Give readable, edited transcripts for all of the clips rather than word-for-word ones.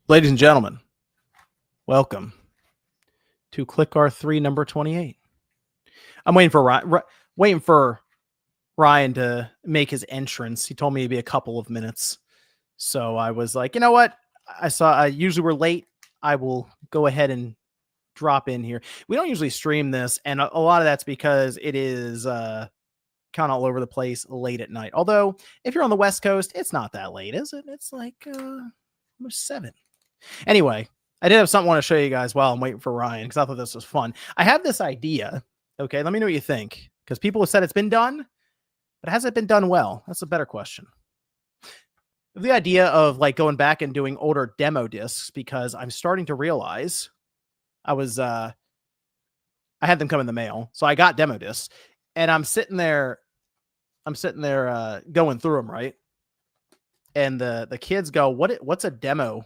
Ladies and gentlemen, welcome to Click R3 number 28. I'm waiting for Ryan to make his entrance. He told me it'd be a couple of minutes. So I was like, you know what? I usually we're late. I will go ahead and drop in here. We don't usually stream this, and a lot of that's because it is kind of all over the place late at night. Although, if you're on the West Coast, it's not that late, is it? It's like almost 7. Anyway, I did have something I want to show you guys while I'm waiting for Ryan, because I thought this was fun. I have this idea. Okay, let me know what you think, because people have said it's been done, but has it been done well? That's a better question. The idea of like going back and doing older demo discs, because I'm starting to realize I had them come in the mail, so I got demo discs, and I'm sitting there going through them, right? And the kids go, what's a demo?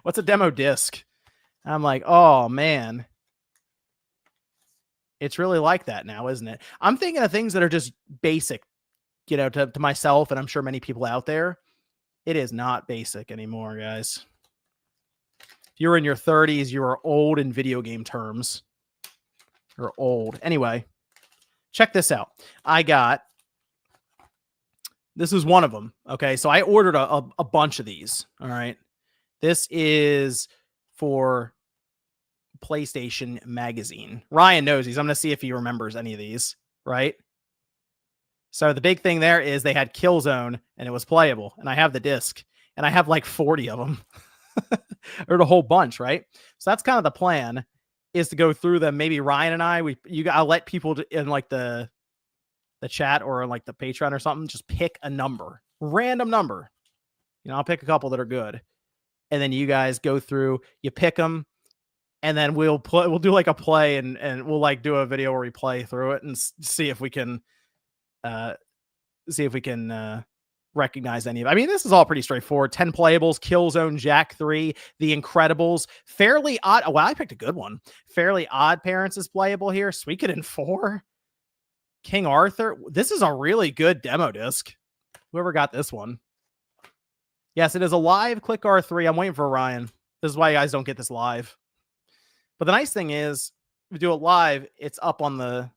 What's a demo disc? And I'm like, oh man, it's really like that now, isn't it? I'm thinking of things that are just basic, you know, to myself, and I'm sure many people out there. It is not basic anymore, guys. If you're in your 30s, you are old in video game terms. You're old. Anyway, check this out. This is one of them. Okay, so I ordered a bunch of these. All right. This is for PlayStation Magazine. Ryan knows these. I'm going to see if he remembers any of these, right? So the big thing there is they had Killzone, and it was playable. And I have the disc, and I have like 40 of them. Or a whole bunch, right? So that's kind of the plan, is to go through them. Maybe Ryan and I'll let people in like the chat or like the Patreon or something just pick a number, random number. You know, I'll pick a couple that are good. And then you guys go through, you pick them, and then we'll do like a play, and we'll like do a video where we play through it and see if we can recognize any of it. I mean, this is all pretty straightforward. 10 playables, Killzone, Jak 3, The Incredibles, Fairly Odd. Oh, well, I picked a good one. Fairly Odd Parents is playable here. Suikoden 4, King Arthur. This is a really good demo disc. Whoever got this one. Yes, it is a live Click R3. I'm waiting for Ryan. This is why you guys don't get this live. But the nice thing is, if we do it live, it's up on the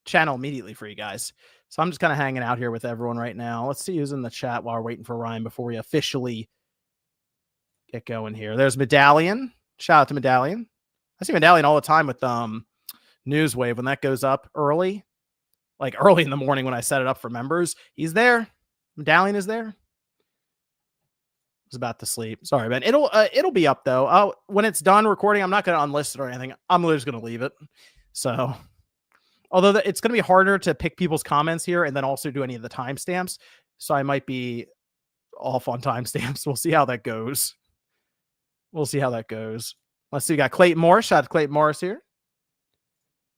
channel immediately for you guys. So I'm just kind of hanging out here with everyone right now. Let's see who's in the chat while we're waiting for Ryan before we officially get going here. There's Medallion. Shout out to Medallion. I see Medallion all the time with Newswave when that goes up early. Like early in the morning when I set it up for members. He's there. Medallion is there. Was about to sleep. Sorry, man. It'll be up though. When it's done recording, I'm not going to unlist it or anything. I'm just going to leave it. So, although it's going to be harder to pick people's comments here and then also do any of the timestamps. So I might be off on timestamps. We'll see how that goes. Let's see. We got Clayton Morris. Shout out to Clayton Morris here.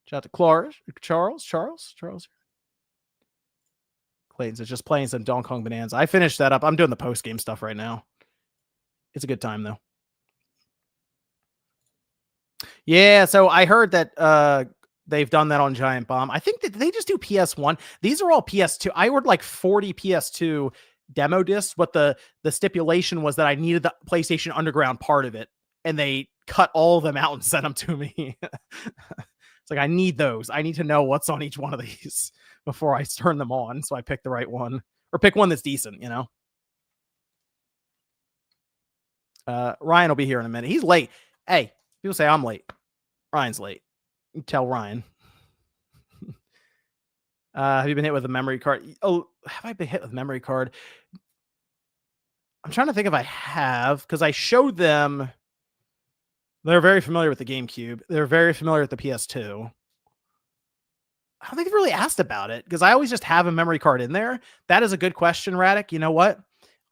Shout out to Charles. Clayton's just playing some Donkey Kong Bonanza. I finished that up. I'm doing the post-game stuff right now. It's a good time, though. Yeah, so I heard that they've done that on Giant Bomb. I think that they just do PS1. These are all PS2. I ordered like 40 PS2 demo discs, but the stipulation was that I needed the PlayStation Underground part of it, and they cut all of them out and sent them to me. It's like, I need those. I need to know what's on each one of these before I turn them on, so I pick the right one. Or pick one that's decent, you know? Ryan will be here in a minute. He's late. Hey, people say I'm late. Ryan's late. You tell Ryan. Have you been hit with a memory card? Oh, have I been hit with a memory card? I'm trying to think if I have, because I showed them. They're very familiar with the GameCube. They're very familiar with the PS2. I don't think they've really asked about it, because I always just have a memory card in there. That is a good question, Radic. You know what?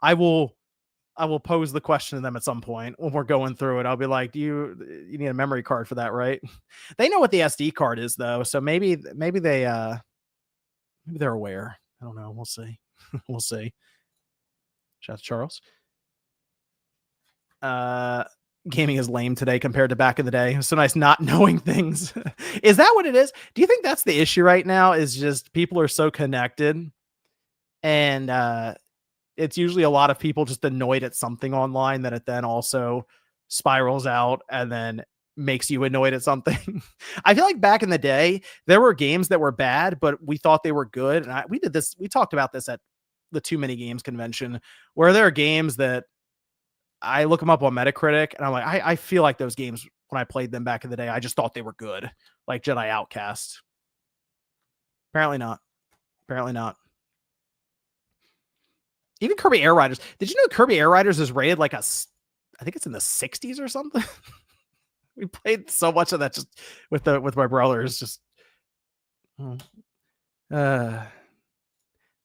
I will pose the question to them at some point when we're going through it. I'll be like, you need a memory card for that, right? They know what the SD card is, though, so maybe they're aware. I don't know. We'll see. We'll see. Shout out to Charles. Gaming is lame today compared to back in the day. It's so nice not knowing things. Is that what it is? Do you think that's the issue right now? Is just people are so connected, and it's usually a lot of people just annoyed at something online that it then also spirals out and then makes you annoyed at something. I feel like back in the day, there were games that were bad, but we thought they were good. And we talked about this at the Too Many Games convention, where there are games that I look them up on Metacritic and I'm like, I feel like those games when I played them back in the day, I just thought they were good, like Jedi Outcast. Apparently not. Apparently not. Even Kirby Air Riders. Did you know Kirby Air Riders is rated like I think it's in the 60s or something? We played so much of that just with my brothers. Just I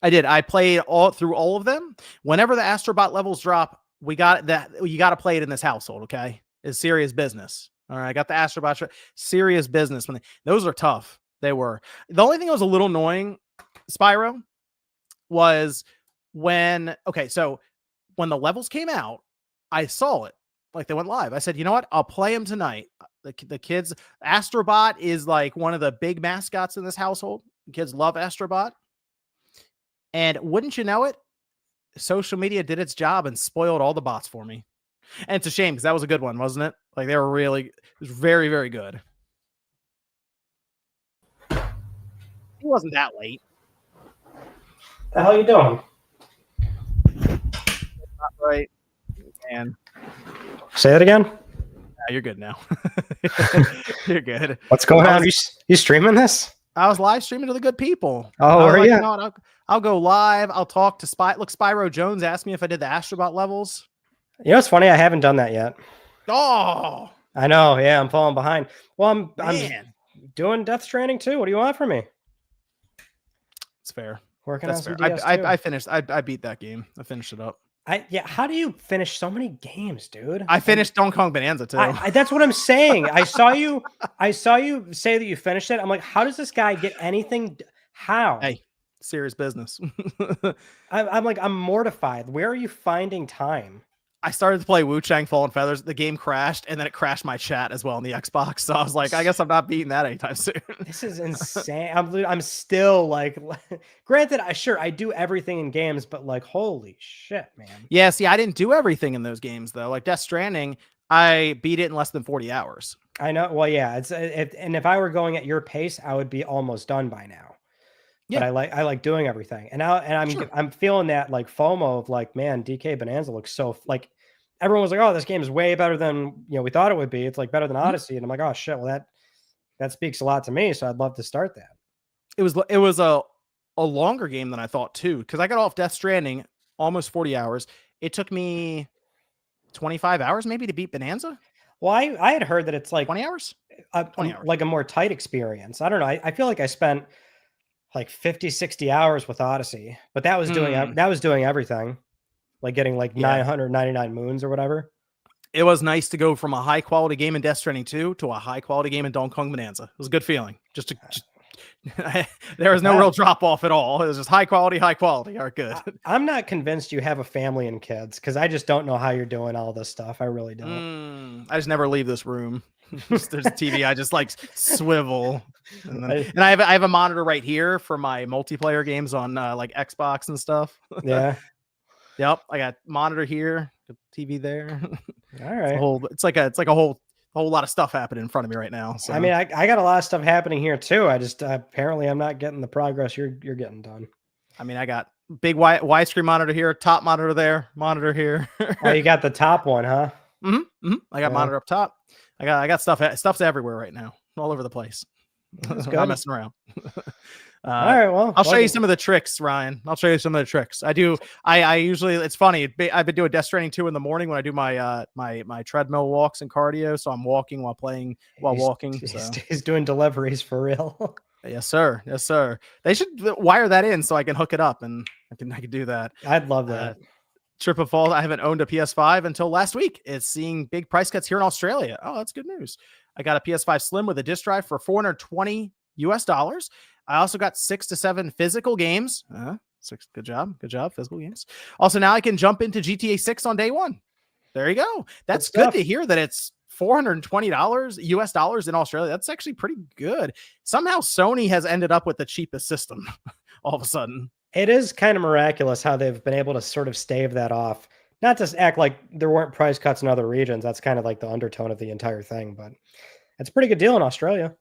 did. I played through all of them. Whenever the Astrobot levels drop, you got to play it in this household. Okay, it's serious business. All right, I got the Astrobot. Serious business. Those are tough. They were. The only thing that was a little annoying, Spyro, was so when the levels came out, I saw it. Like they went live. I said, you know what? I'll play them tonight. The kids, Astrobot is like one of the big mascots in this household. The kids love Astrobot. And wouldn't you know it, social media did its job and spoiled all the bots for me. And it's a shame because that was a good one, wasn't it? Like they were it was very, very good. It wasn't that late. The hell are you doing? Not right. And say that again. You're good now. You're good. What's going on? You streaming this? I was live streaming to the good people. Oh, are you? I'll go live. I'll talk to Spyro Jones asked me if I did the Astrobot levels. You know, it's funny. I haven't done that yet. Oh, I know. Yeah, I'm falling behind. Well, I'm doing Death Stranding too. What do you want from me? It's fair. Working on some DS2. I finished. I beat that game. I finished it up. How do you finish so many games, dude? I finished Donkey Kong Bonanza too. That's what I'm saying. I saw you say that you finished it. I'm like, how does this guy get anything? How? Hey, serious business. I'm mortified. Where are you finding time? I started to play Wu Chang Fallen Feathers. The game crashed, and then it crashed my chat as well on the Xbox. So I was like, I guess I'm not beating that anytime soon. This is insane. I'm still like, granted, I do everything in games, but like, holy shit, man. Yeah, see, I didn't do everything in those games though. Like Death Stranding, I beat it in less than 40 hours. I know. Well, yeah, and if I were going at your pace, I would be almost done by now. Yeah. But I like doing everything, and I'm feeling that like FOMO of like, man, DK Bonanza looks so like everyone was like, oh, this game is way better than we thought it would be. It's like better than Odyssey, and I'm like, oh shit, well that speaks a lot to me. So I'd love to start that. It was a longer game than I thought too, because I got off Death Stranding almost 40 hours. It took me 25 hours maybe to beat Bonanza. Well, I had heard that it's like 20 hours, 20 hours, like a more tight experience. I don't know. I feel like I spent like 50, 60 hours with Odyssey, but that was doing everything, like getting like 999 moons or whatever. It was nice to go from a high quality game in Death Stranding 2 to a high quality game in Donkey Kong Bonanza. It was a good feeling. There was no real drop off at all. It was just high quality. All right, good. I'm not convinced you have a family and kids because I just don't know how you're doing all this stuff. I really don't. I just never leave this room. There's a TV. I just like swivel, and I have a monitor right here for my multiplayer games on like Xbox and stuff. Yeah. Yep. I got monitor here, TV there. All right. It's like a whole lot of stuff happening in front of me right now. So I mean, I got a lot of stuff happening here too. I just apparently I'm not getting the progress you're getting done. I mean, I got big widescreen monitor here, top monitor there, monitor here. Oh, you got the top one, huh? I got monitor up top. I got stuff's everywhere right now, all over the place. I'm not messing around. All right, well, I'll show you some of the tricks, Ryan. I'll show you some of the tricks. I usually, it's funny. I've been doing Death Stranding 2 in the morning when I do my my treadmill walks and cardio. So I'm walking while walking. He's doing deliveries for real. Yes, sir. Yes, sir. They should wire that in so I can hook it up and I can do that. I'd love that. Trip of Falls. I haven't owned a PS5 until last week. It's seeing big price cuts here in Australia. Oh, that's good news. I got a PS5 Slim with a disc drive for $420 US. I also got 6 to 7 physical games. Good job. Physical games. Also, now I can jump into GTA 6 on day one. There you go. That's good to hear that it's $420 US in Australia. That's actually pretty good. Somehow Sony has ended up with the cheapest system all of a sudden. It is kind of miraculous how they've been able to sort of stave that off. Not to act like there weren't price cuts in other regions. That's kind of like the undertone of the entire thing, but it's a pretty good deal in Australia.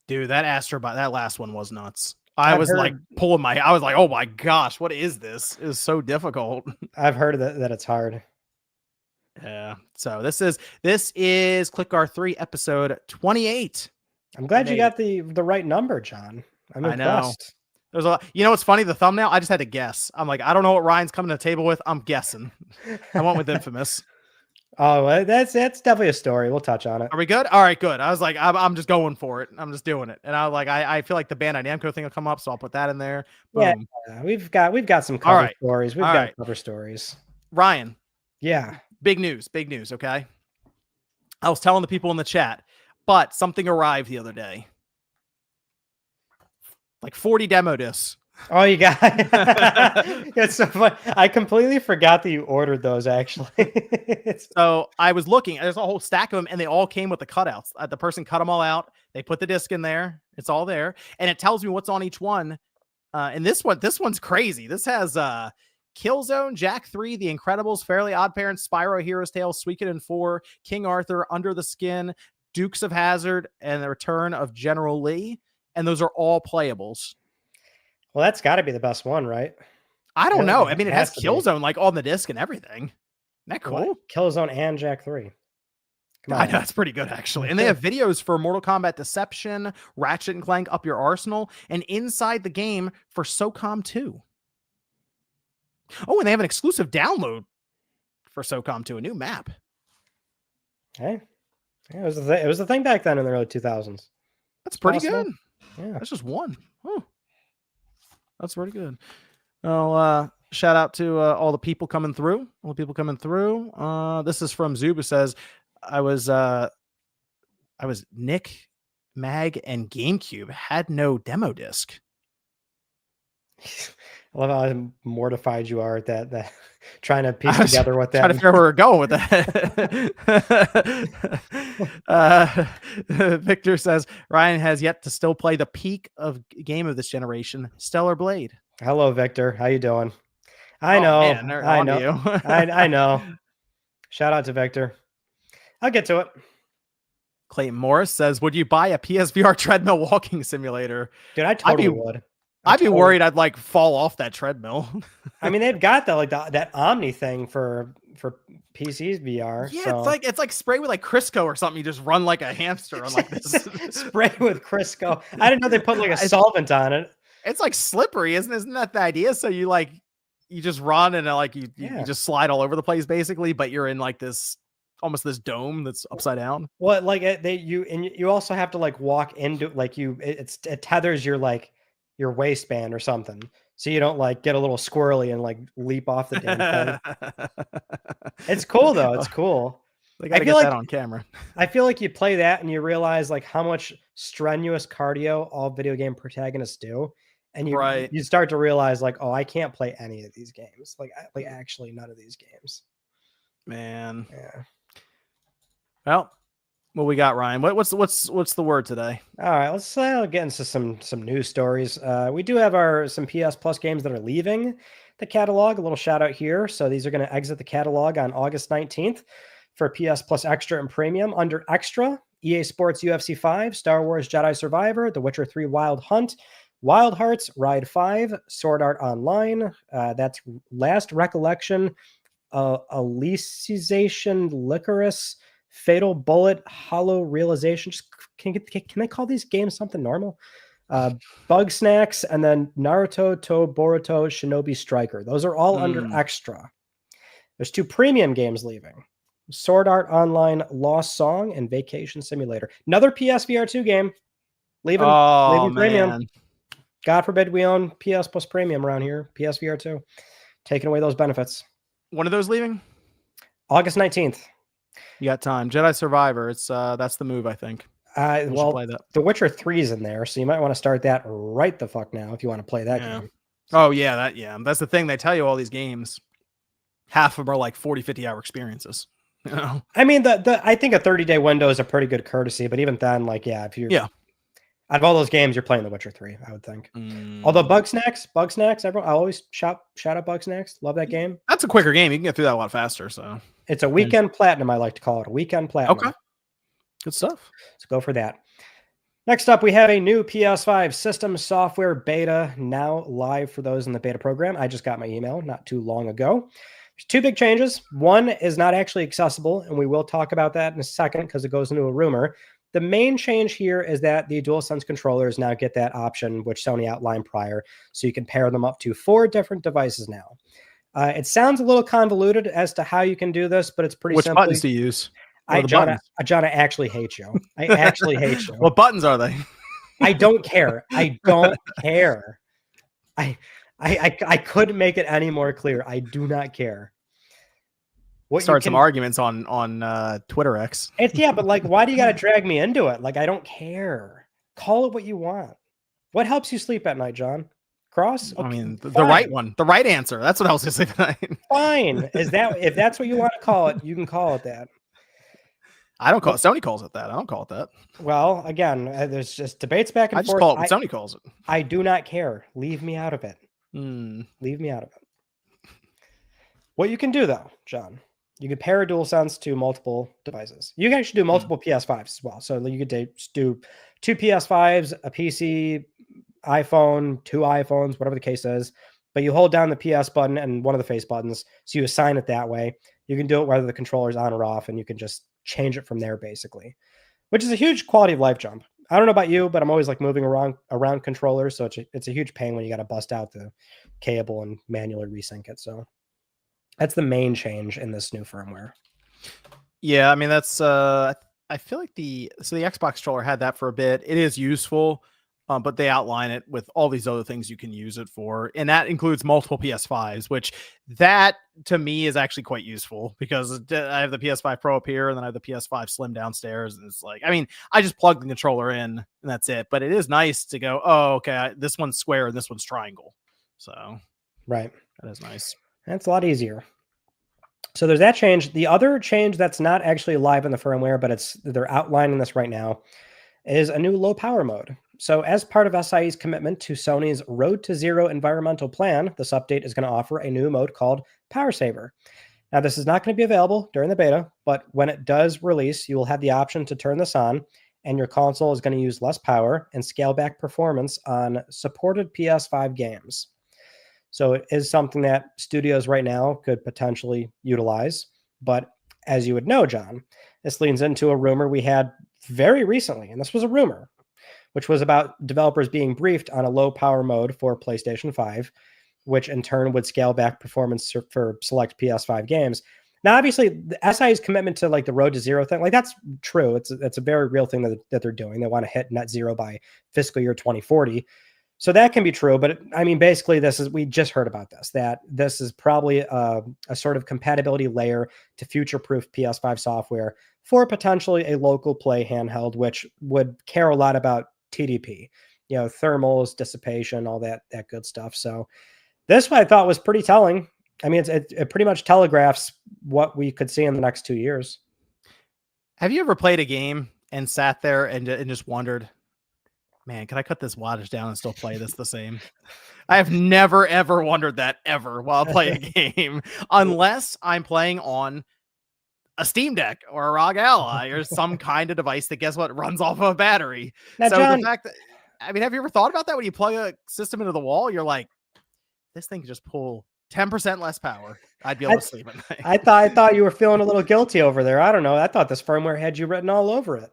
Dude, that Astrobot, that last one was nuts. I I've was like heard, I was like, oh my gosh, what is this? It is so difficult. I've heard that it's hard. Yeah. So this is Click R3 episode 28. I'm glad you got the right number, John. I'm I know. impressed. There's a lot. You know what's funny? The thumbnail, I just had to guess. I'm like, I don't know what Ryan's coming to the table with. I'm guessing. I went with Infamous. Oh, well, that's definitely a story. We'll touch on it. Are we good? All right, good. I was like, I'm just going for it. I'm just doing it. And I was like, I feel like the Bandai Namco thing will come up, so I'll put that in there. Boom. Yeah, we've got some cover stories. We've got cover stories. Ryan. Yeah. Big news. Okay. I was telling the people in the chat, but something arrived the other day. Like 40 demo discs. Oh, you got it's so funny. I completely forgot that you ordered those, actually. So I was looking, there's a whole stack of them, and they all came with the cutouts. The person cut them all out. They put the disc in there. It's all there. And it tells me what's on each one. And this one's crazy. This has Killzone, Jak 3, The Incredibles, Fairly Odd Parents, Spyro, Hero's Tale, Suikoden 4, King Arthur, Under the Skin, Dukes of Hazzard, and The Return of General Lee. And those are all playables. Well, that's got to be the best one, right? I don't know. I mean, it has Killzone like on the disc and everything. Isn't that cool? What? Killzone and Jak 3. Come on. I know, that's pretty good, actually. And they have videos for Mortal Kombat Deception, Ratchet and Clank Up Your Arsenal, and inside the game for SOCOM 2. Oh, and they have an exclusive download for SOCOM 2, a new map. Hey, it was the thing back then in the early 2000s. That's pretty good. Yeah, that's just one. Oh, that's pretty good. Well, shout out to all the people coming through. This is from Zub, who says, I was Nick, Mag, and GameCube had no demo disc. I love how mortified you are at that trying to piece together what that. Trying to figure out where we're going with that. Victor says Ryan has yet to still play the peak of game of this generation, Stellar Blade. Hello, Victor. How you doing? I know. Man, I know. I know. Shout out to Victor. I'll get to it. Clayton Morris says, "Would you buy a PSVR treadmill walking simulator?" Dude, I totally would. I'd be worried I'd like fall off that treadmill. I mean, they've got that Omni thing for PC's VR. Yeah, so. it's like spray with like Crisco or something. You just run like a hamster on like this. Spray with Crisco. I didn't know they put like a solvent on it. It's like slippery, isn't that the idea? So you just run and you just slide all over the place basically, but you're in like this almost this dome that's upside down. Well, like you also have to like walk into it tethers your waistband or something, so you don't like get a little squirrely and like leap off the damn thing. It's cool though. It's cool. They gotta get that on camera. I feel like you play that and you realize like how much strenuous cardio all video game protagonists do, and you start to realize like, oh, I can't play any of these games. Like actually none of these games. Man. Yeah. Well, what we got, Ryan? What's the word today? All right, let's get into some news stories. We do have some PS Plus games that are leaving the catalog. A little shout out here. So these are going to exit the catalog on August 19th for PS Plus Extra and Premium. Under Extra, EA Sports UFC 5, Star Wars Jedi Survivor, The Witcher 3 Wild Hunt, Wild Hearts, Ride 5, Sword Art Online. That's Last Recollection, Alicization, Licorice, Fatal Bullet, Hollow Realization. Just can they call these games something normal? Bug Snacks, and then Naruto to Boruto Shinobi Striker. Those are all under Extra. There's 2 premium games leaving: Sword Art Online, Lost Song, and Vacation Simulator. Another PSVR 2 game leaving premium. Man. God forbid we own PS Plus Premium around here. PSVR 2 taking away those benefits. When are those leaving? August 19th. You got time. Jedi Survivor. It's that's the move, I think. Well, The Witcher 3 is in there, so you might want to start that right the fuck now if you want to play that game. Oh yeah, that's the thing. They tell you all these games, half of them are like 40, 50-hour experiences. You know? I mean, I think a 30-day window is a pretty good courtesy, but even then, like, if you Out of all those games, you're playing The Witcher 3, I would think. Although Bugsnax, everyone, I always shout out Bugsnax. Love that game. That's a quicker game. You can get through that a lot faster. So it's a weekend platinum, I like to call it. A weekend platinum. Okay. Good stuff. Let's go for that. Next up, we have a new PS5 system software beta now live for those in the beta program. I just got my email not too long ago. There's two big changes. One is not actually accessible, and we will talk about that in a second because it goes into a rumor. The main change here is that the DualSense controllers now get that option, which Sony outlined prior, so you can pair them up to 4 different devices now. It sounds a little convoluted as to how you can do this, but it's pretty simple. Which buttons do you use? John, I actually hate you. I actually hate you. What buttons are they? I don't care. I don't care. I couldn't make it any more clear. I do not care. Start some arguments on Twitter X. But like, why do you got to drag me into it? Like, I don't care. Call it what you want. What helps you sleep at night, John? Cross? Okay, I mean, the right one, the right answer. That's what helps you sleep at night. Fine. If that's what you want to call it, you can call it that. I don't call it. Sony calls it that. I don't call it that. Well, again, there's just debates back and forth. I just call it what Sony calls it. I do not care. Leave me out of it. Leave me out of it. What you can do, though, John, you can pair a DualSense to multiple devices. You can actually do multiple PS5s as well. So you could do 2 PS5s, a PC, iPhone, 2 iPhones, whatever the case is. But you hold down the PS button and one of the face buttons. So you assign it that way. You can do it whether the controller's on or off, and you can just change it from there, basically, which is a huge quality of life jump. I don't know about you, but I'm always like moving around controllers. So it's a huge pain when you got to bust out the cable and manually resync it. So that's the main change in this new firmware. Yeah, I mean, that's I feel like the Xbox controller had that for a bit. It is useful, but they outline it with all these other things you can use it for, and that includes multiple PS5s, which that to me is actually quite useful because I have the PS5 Pro up here, and then I have the PS5 Slim downstairs, and it's like, I mean, I just plug the controller in, and that's it. But it is nice to go, oh, okay, this one's square and this one's triangle. So right, that is nice. That's a lot easier. So there's that change. The other change that's not actually live in the firmware, but they're outlining this right now, is a new low power mode. So as part of SIE's commitment to Sony's Road to Zero environmental plan, this update is going to offer a new mode called Power Saver. Now, this is not going to be available during the beta, but when it does release, you will have the option to turn this on, and your console is going to use less power and scale back performance on supported PS5 games. So it is something that studios right now could potentially utilize. But as you would know, John, this leans into a rumor we had very recently, and this was a rumor, which was about developers being briefed on a low power mode for PlayStation 5, which in turn would scale back performance for select PS5 games. Now, obviously, the SI's commitment to like the Road to Zero thing, like that's true. It's a very real thing that they're doing. They want to hit net zero by fiscal year 2040. So that can be true. But I mean, basically, we just heard about this, that this is probably a sort of compatibility layer to future-proof PS5 software for potentially a local play handheld, which would care a lot about TDP, thermals, dissipation, all that good stuff. So this one I thought was pretty telling. I mean, it pretty much telegraphs what we could see in the next 2 years. Have you ever played a game and sat there and just wondered, man, can I cut this wattage down and still play this the same? I have never, ever wondered that ever while playing a game, unless I'm playing on a Steam Deck or a ROG Ally or some kind of device that, guess what, runs off of a battery. Now, so John, the fact that, I mean, have you ever thought about that when you plug a system into the wall? You're like, this thing can just pull 10% less power. I'd be able to sleep at night. I thought you were feeling a little guilty over there. I don't know. I thought this firmware had you written all over it.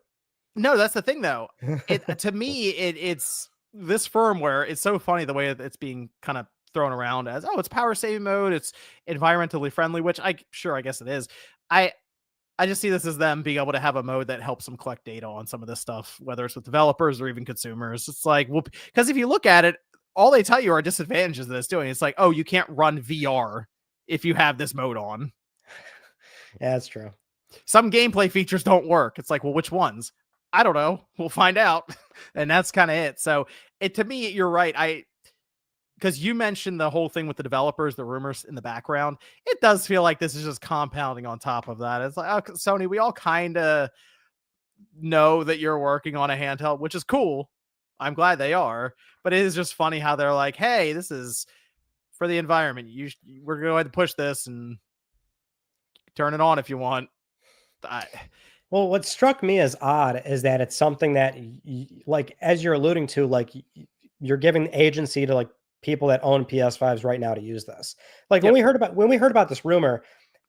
No, that's the thing, though. To me, it's this firmware. It's so funny the way it's being kind of thrown around as, oh, it's power saving mode. It's environmentally friendly, which I guess it is. I just see this as them being able to have a mode that helps them collect data on some of this stuff, whether it's with developers or even consumers. It's like, well, because if you look at it, all they tell you are disadvantages that it's doing. It's like, oh, you can't run VR if you have this mode on. Yeah, that's true. Some gameplay features don't work. It's like, well, which ones? I don't know. We'll find out. And that's kind of it. So to me, you're right. Because you mentioned the whole thing with the developers, the rumors in the background. It does feel like this is just compounding on top of that. It's like, oh, Sony, we all kind of know that you're working on a handheld, which is cool. I'm glad they are. But it is just funny how they're like, hey, this is for the environment. We're going to push this and turn it on if you want. Well, what struck me as odd is that it's something that, like, as you're alluding to, like, you're giving agency to like people that own PS5s right now to use this. Like Yep. when we heard about this rumor,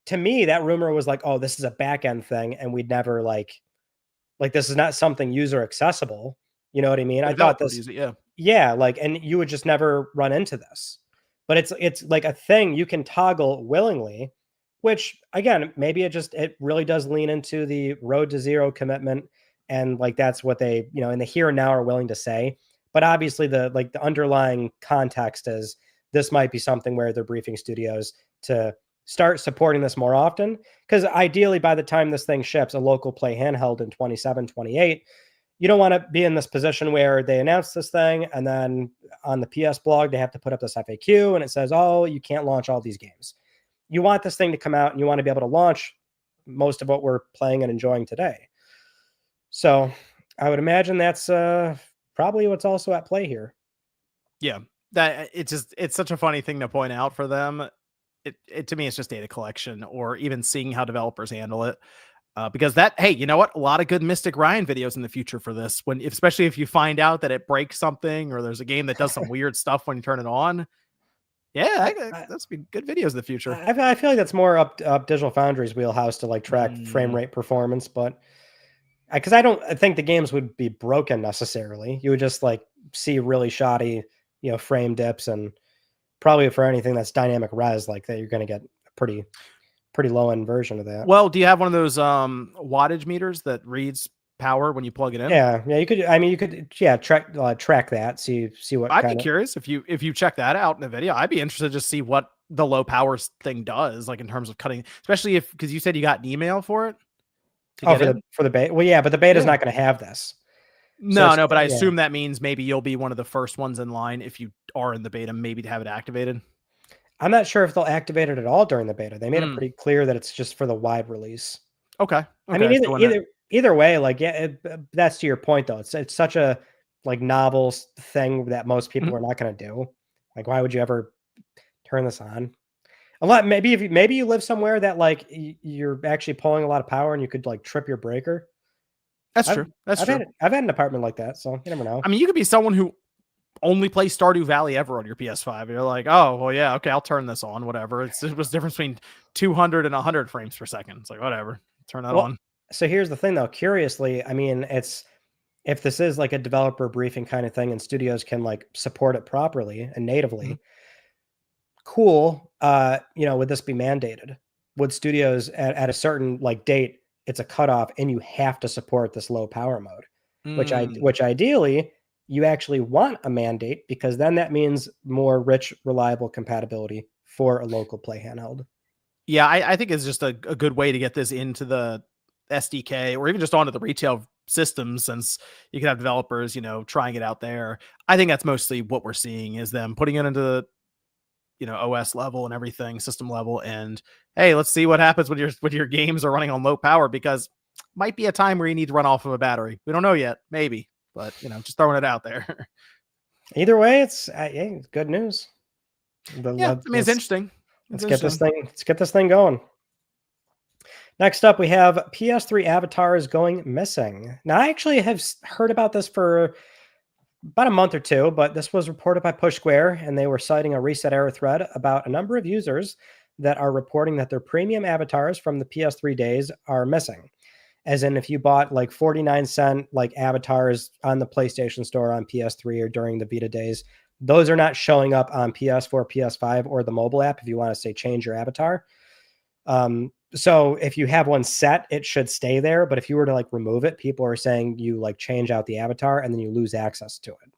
to me that rumor was like, oh, this is a back end thing, and we'd never like this is not something user accessible. You know what I mean? I thought this, use it, yeah. yeah, like, and you would just never run into this. But it's like a thing you can toggle willingly, which again, maybe it really does lean into the road to zero commitment, and like that's what they, in the here and now are willing to say. But obviously the underlying context is this might be something where they're briefing studios to start supporting this more often, because ideally by the time this thing ships a local play handheld in 27, 28, you don't want to be in this position where they announce this thing and then on the PS blog they have to put up this FAQ and it says, oh, you can't launch all these games. You want this thing to come out and you want to be able to launch most of what we're playing and enjoying today. So I would imagine that's probably what's also at play here. Yeah, that it's such a funny thing to point out for them. It to me, it's just data collection or even seeing how developers handle it. Because hey, you know what? A lot of good Mystic Ryan videos in the future for this. Especially if you find out that it breaks something or there's a game that does some weird stuff when you turn it on. Yeah, that's be good videos in the future. I feel like that's more up Digital Foundry's wheelhouse to like track frame rate performance, but because I don't think the games would be broken necessarily. You would just like see really shoddy, frame dips, and probably for anything that's dynamic res like that, you're going to get a pretty low end version of that. Well, do you have one of those wattage meters that reads power when you plug it in? Yeah, you could. I mean, you could. Yeah, track that. See what. I'd be curious if you check that out in the video. I'd be interested to see what the low power thing does, like in terms of cutting, especially because you said you got an email for it. For the beta. Well, yeah, but the beta is not going to have this. No, but I assume that means maybe you'll be one of the first ones in line if you are in the beta, maybe to have it activated. I'm not sure if they'll activate it at all during the beta. They made it pretty clear that it's just for the wide release. Okay. I mean, either way, like, yeah, that's to your point though. It's such a like novel thing that most people are not going to do. Like, why would you ever turn this on? Maybe you live somewhere that like you're actually pulling a lot of power and you could like trip your breaker. That's true. I've had an apartment like that, so you never know. I mean, you could be someone who only play Stardew Valley ever on your PS5. You're like, oh, well, yeah, okay, I'll turn this on, whatever. It was the difference between 200 and 100 frames per second. It's like, whatever, turn that on. So here's the thing, though. Curiously, I mean, if this is like a developer briefing kind of thing and studios can like support it properly and natively, cool. Would this be mandated? Would studios at a certain like date, it's a cutoff and you have to support this low power mode, which ideally you actually want a mandate, because then that means more rich, reliable compatibility for a local play handheld. Yeah, I think it's just a good way to get this into the SDK or even just onto the retail systems, since you can have developers, trying it out there. I think that's mostly what we're seeing is them putting it into the, OS level and everything, system level. And hey, let's see what happens when your games are running on low power, because might be a time where you need to run off of a battery. We don't know yet, maybe. But, just throwing it out there. Either way, it's good news. It's interesting. Let's get this thing going. Next up, we have PS3 avatars going missing. Now, I actually have heard about this for about a month or two, but this was reported by Push Square, and they were citing a Reset Era thread about a number of users that are reporting that their premium avatars from the PS3 days are missing. As in, if you bought like 49-cent like avatars on the PlayStation Store on PS3 or during the Vita days, those are not showing up on PS4, PS5, or the mobile app if you want to say change your avatar. So if you have one set, it should stay there. But if you were to like remove it, people are saying you like change out the avatar and then you lose access to it.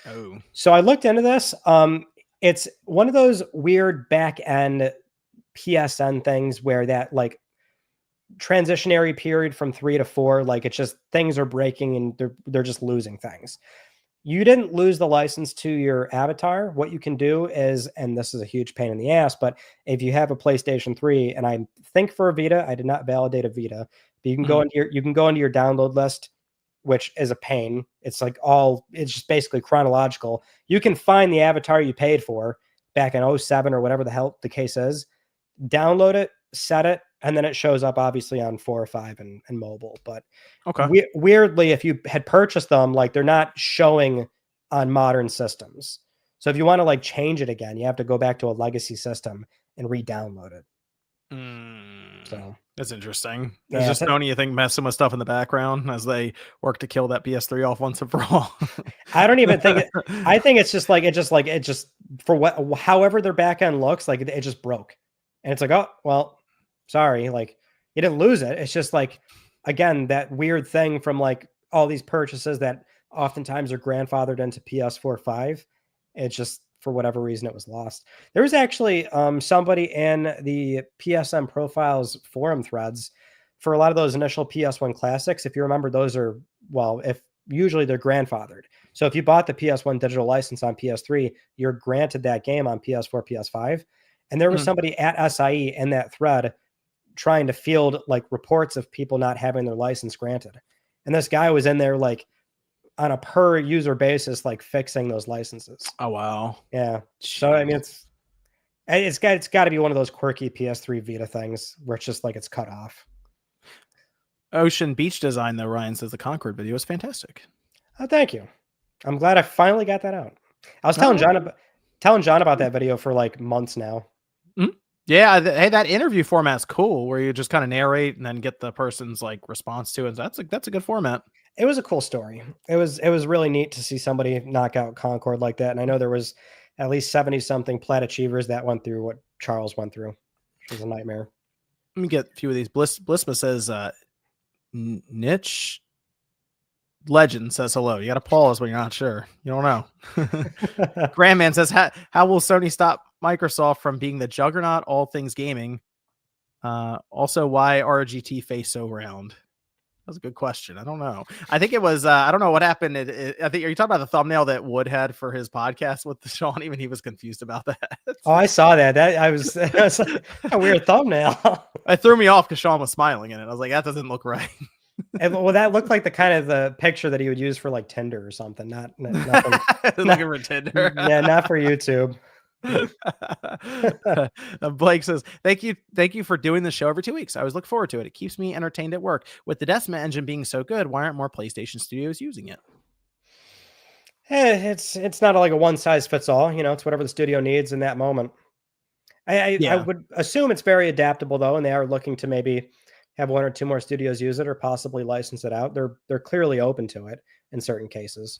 Oh. So I looked into this. It's one of those weird back end PSN things where that like transitionary period from 3 to 4, like it's just things are breaking and they're just losing things. You didn't lose the license to your avatar. What you can do is, and this is a huge pain in the ass, but if you have a PlayStation 3, and I think for a Vita, I did not validate a Vita, but you can go into your download list, which is a pain. It's just basically chronological. You can find the avatar you paid for back in 07 or whatever the hell the case is, download it, set it, and then it shows up obviously on 4 or 5 and mobile. But weirdly, if you had purchased them, like they're not showing on modern systems. So if you want to like change it again, you have to go back to a legacy system and re-download it. So that's interesting. There's just Sony, you think, messing with stuff in the background as they work to kill that PS3 off once and for all. I don't even think I think it's just like for however their back end looks, like it just broke. And it's like, oh well, sorry, like you didn't lose it. It's just like, again, that weird thing from like all these purchases that oftentimes are grandfathered into PS4 5. It's just, for whatever reason, it was lost. There was actually somebody in the PSN Profiles forum threads for a lot of those initial PS1 classics. If you remember, those are, well, if usually they're grandfathered. So if you bought the PS1 digital license on PS3, you're granted that game on PS4, PS5. And there was somebody at SIE in that thread trying to field like reports of people not having their license granted. And this guy was in there like on a per user basis, like fixing those licenses. Oh, wow. Yeah. So, I mean, it's got to be one of those quirky PS3 Vita things where it's just like it's cut off. Ocean beach design, though, Ryan says the Concord video is fantastic. Oh, thank you. I'm glad I finally got that out. I was telling John about that video for like months now. Yeah, hey, that interview format's cool, where you just kind of narrate and then get the person's like response to it. That's a good format. It was a cool story. It was really neat to see somebody knock out Concord like that. And I know there was at least 70 something plat achievers that went through what Charles went through, which was a nightmare. Let me get a few of these. Blisma says, niche legend says hello. You got to pause when you're not sure. You don't know. Grandman says, how will Sony stop Microsoft from being the juggernaut all things gaming? Also, why RGT face so round? That's a good question. I don't know. I think it was, I don't know what happened. I think, are you talking about the thumbnail that Wood had for his podcast with Sean? Even he was confused about that. Oh, I saw that. That was like a weird thumbnail. It threw me off because Sean was smiling in it. I was like, that doesn't look right. Well, that looked like the kind of the picture that he would use for like Tinder or something. Not looking for Tinder. Yeah, not for YouTube. Blake says, thank you for doing the show every 2 weeks. I always look forward to it. It keeps me entertained at work. With the Decima engine being so good, why aren't more PlayStation studios using it? It's not like a one size fits all. You know, it's whatever the studio needs in that moment. I would assume it's very adaptable though, and they are looking to maybe have 1 or 2 more studios use it or possibly license it out. They're clearly open to it in certain cases.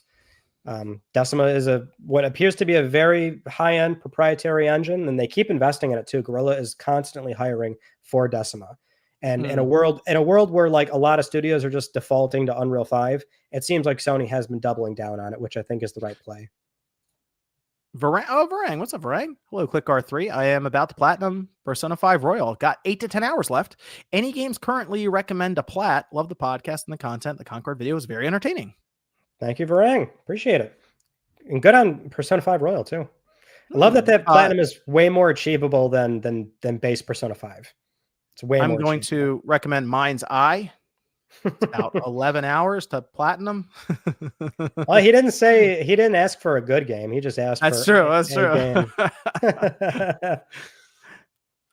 Decima is what appears to be a very high-end proprietary engine, and they keep investing in it too. Guerrilla is constantly hiring for Decima. And in a world where like a lot of studios are just defaulting to Unreal 5, it seems like Sony has been doubling down on it, which I think is the right play. Varang. What's up, Varang? Hello, Click R3. I am about to platinum Persona 5 Royal. Got 8 to 10 hours left. Any games currently you recommend to plat? Love the podcast and the content. The Concord video is very entertaining. Thank you, Varang. Appreciate it. And good on Persona 5 Royal, too. I love that platinum is way more achievable than base Persona 5. It's way more I'm going to recommend Mind's Eye. It's about 11 hours to platinum. Well, he didn't ask for a good game. He just asked That's for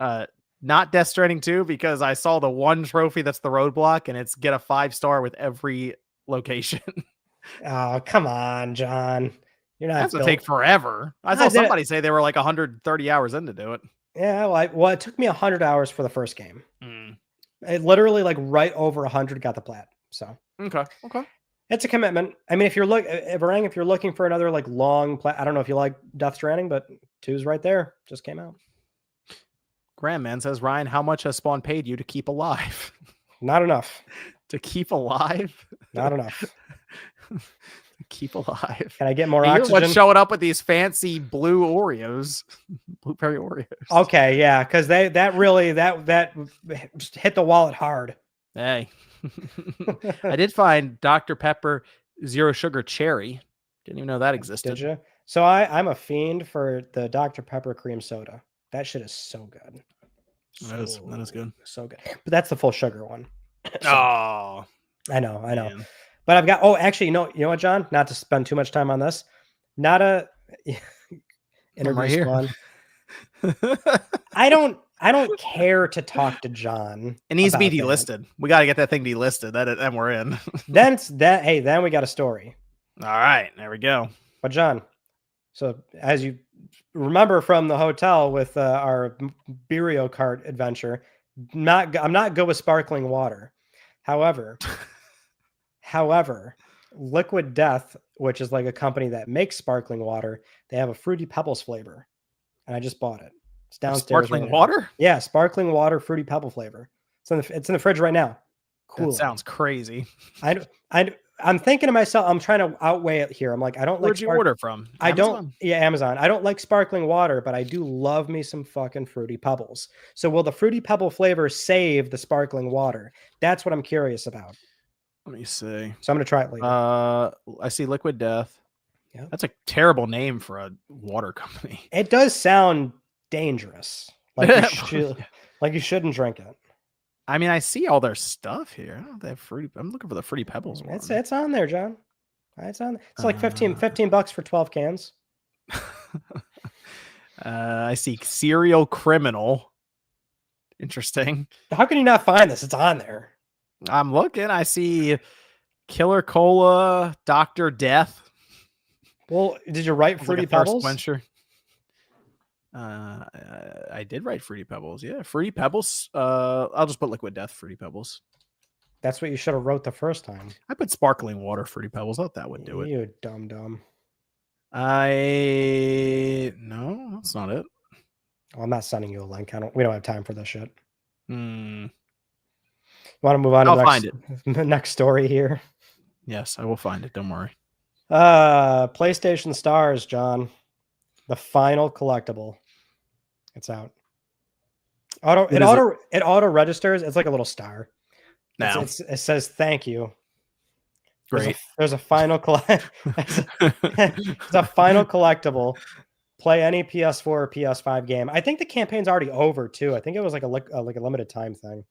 true. Not Death Stranding 2, because I saw the one trophy that's the roadblock, and it's get a 5-star with every location. Oh, come on, John. You're not. That's gonna take forever. I saw somebody say they were like 130 hours in to do it. Yeah, well, it took me 100 hours for the first game. It literally like right over 100 got the plat. So okay, it's a commitment. I mean, if you're looking for another like long plat, I don't know if you like Death Stranding, but 2's right there. Just came out. Grandman says, Ryan, how much has Spawn paid you to keep alive? Not enough. To keep alive? Not enough. Keep alive. Can I get more oxygen? What's showing up with these fancy blue Oreos, blueberry Oreos? Okay, yeah, because that really hit the wallet hard. Hey, I did find Dr. Pepper Zero Sugar Cherry. Didn't even know that existed. Did you? So I'm a fiend for the Dr. Pepper cream soda. That shit is so good. That is good. So good. But that's the full sugar one. Oh, I know. Man. But I've got, actually, you know what, John? Not to spend too much time on this. Not a I'm interview right here. spawn. I don't care to talk to John. It needs to be about that. delisted. We got to get that thing delisted. Then we're in. Then we got a story. All right, there we go. But John, so as you remember from the hotel with our Mario Kart adventure, I'm not good with sparkling water. However, Liquid Death, which is like a company that makes sparkling water, they have a Fruity Pebbles flavor, and I just bought it. It's downstairs. Sparkling water? Yeah, sparkling water, Fruity Pebble flavor. It's in the fridge right now. Cool. That sounds crazy. I'm thinking to myself, I'm trying to outweigh it here. I'm like, I don't Where'd you order from? Amazon? Amazon. I don't like sparkling water, but I do love me some fucking Fruity Pebbles. So will the Fruity Pebble flavor save the sparkling water? That's what I'm curious about. Let me see. So I'm going to try it later. I see Liquid Death. Yeah. That's a terrible name for a water company. It does sound dangerous. Like you shouldn't drink it. I mean, I see all their stuff here. I don't know if they have fruity. I'm looking for the Fruity Pebbles one. It's on there, John. It's on. It's like $15 for 12 cans. I see Serial Criminal. Interesting. How can you not find this? It's on there. I'm looking. I see Killer Cola, Dr. Death. Well, did you write Fruity Pebbles? Quencher. I did write Fruity Pebbles. Yeah, Fruity Pebbles. I'll just put Liquid Death Fruity Pebbles. That's what you should have wrote the first time. I put Sparkling Water Fruity Pebbles. I thought that would do it. You dumb. No, that's not it. Well, I'm not sending you a link. We don't have time for this shit. You want to move on to find it. The next story here? Yes, I will find it. Don't worry. PlayStation Stars, John. The final collectible. It's out. It auto registers. It's like a little star. Now it says thank you. Great. There's a final it's a final collectible. Play any PS4 or PS5 game. I think the campaign's already over too. I think it was like a limited time thing.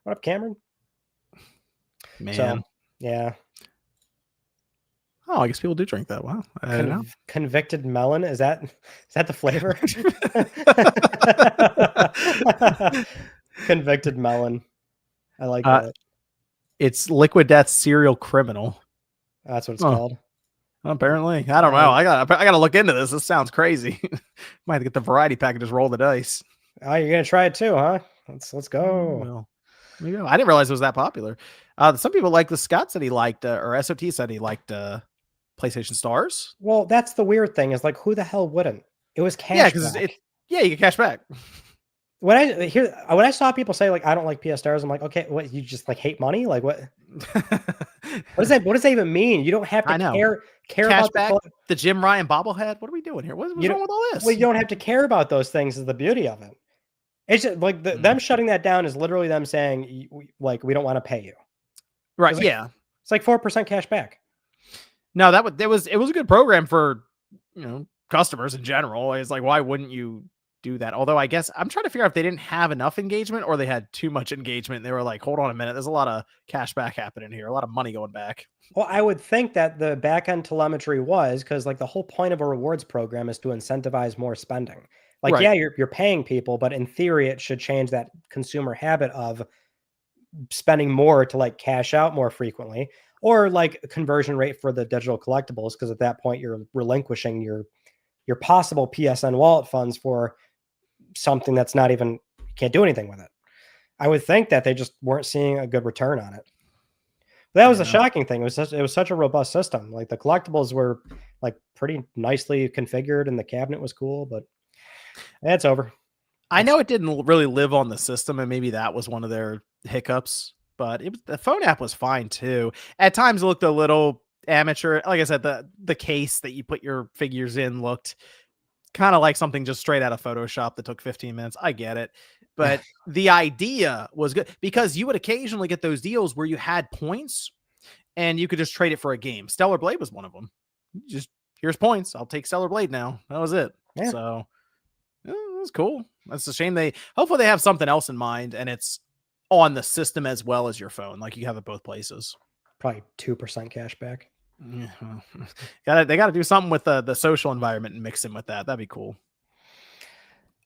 What up, Cameron? Man. So, yeah. Oh, I guess people do drink that. Wow. I don't know. Convicted melon. Is that the flavor? Convicted melon. I like that. It's Liquid Death Serial Criminal. That's what it's called. Apparently. I don't know. I gotta look into this. This sounds crazy. Might have to get the variety pack and just roll the dice. Oh, you're gonna try it too, huh? Let's go. Well, I didn't realize it was that popular. Some people like the Scott said he liked, or SOT said he liked PlayStation Stars. Well, that's the weird thing is like, who the hell wouldn't? It was cash. Yeah, you get cash back. When I saw people say like I don't like PS Stars, I'm like, okay, what, you just like hate money? Like what? What does that even mean? You don't have to care cash about back, the Jim Ryan bobblehead. What are we doing here? What's wrong with all this? Well, you don't have to care about those things. Is the beauty of it. It's just like them shutting that down is literally them saying like we don't want to pay you. Right? It's like 4% cash back. No, it was a good program for customers in general. It's like, why wouldn't you do that? Although I guess I'm trying to figure out if they didn't have enough engagement or they had too much engagement. They were like, hold on a minute, there's a lot of cash back happening here, a lot of money going back. Well, I would think that the back end telemetry was because like the whole point of a rewards program is to incentivize more spending. Like, right. Yeah, you're paying people, but in theory, it should change that consumer habit of spending more to like cash out more frequently, or like a conversion rate for the digital collectibles. Because at that point, you're relinquishing your possible PSN wallet funds for something that's not even, you can't do anything with it. I would think that they just weren't seeing a good return on it. But that was a shocking thing. It was such a robust system. Like the collectibles were like pretty nicely configured and the cabinet was cool, but it's over. I know it didn't really live on the system, and maybe that was one of their hiccups, but the phone app was fine too. At times it looked a little amateur. Like I said, the case that you put your figures in looked kind of like something just straight out of Photoshop that took 15 minutes. I get it. But the idea was good because you would occasionally get those deals where you had points and you could just trade it for a game. Stellar Blade was one of them. Just here's points. I'll take Stellar Blade now. That was it. Yeah. So it was cool. That's a shame. Hopefully they have something else in mind and it's on the system as well as your phone. Like you have it both places. probably 2% cash back. Yeah. They got to do something with the social environment and mix in with that. That'd be cool.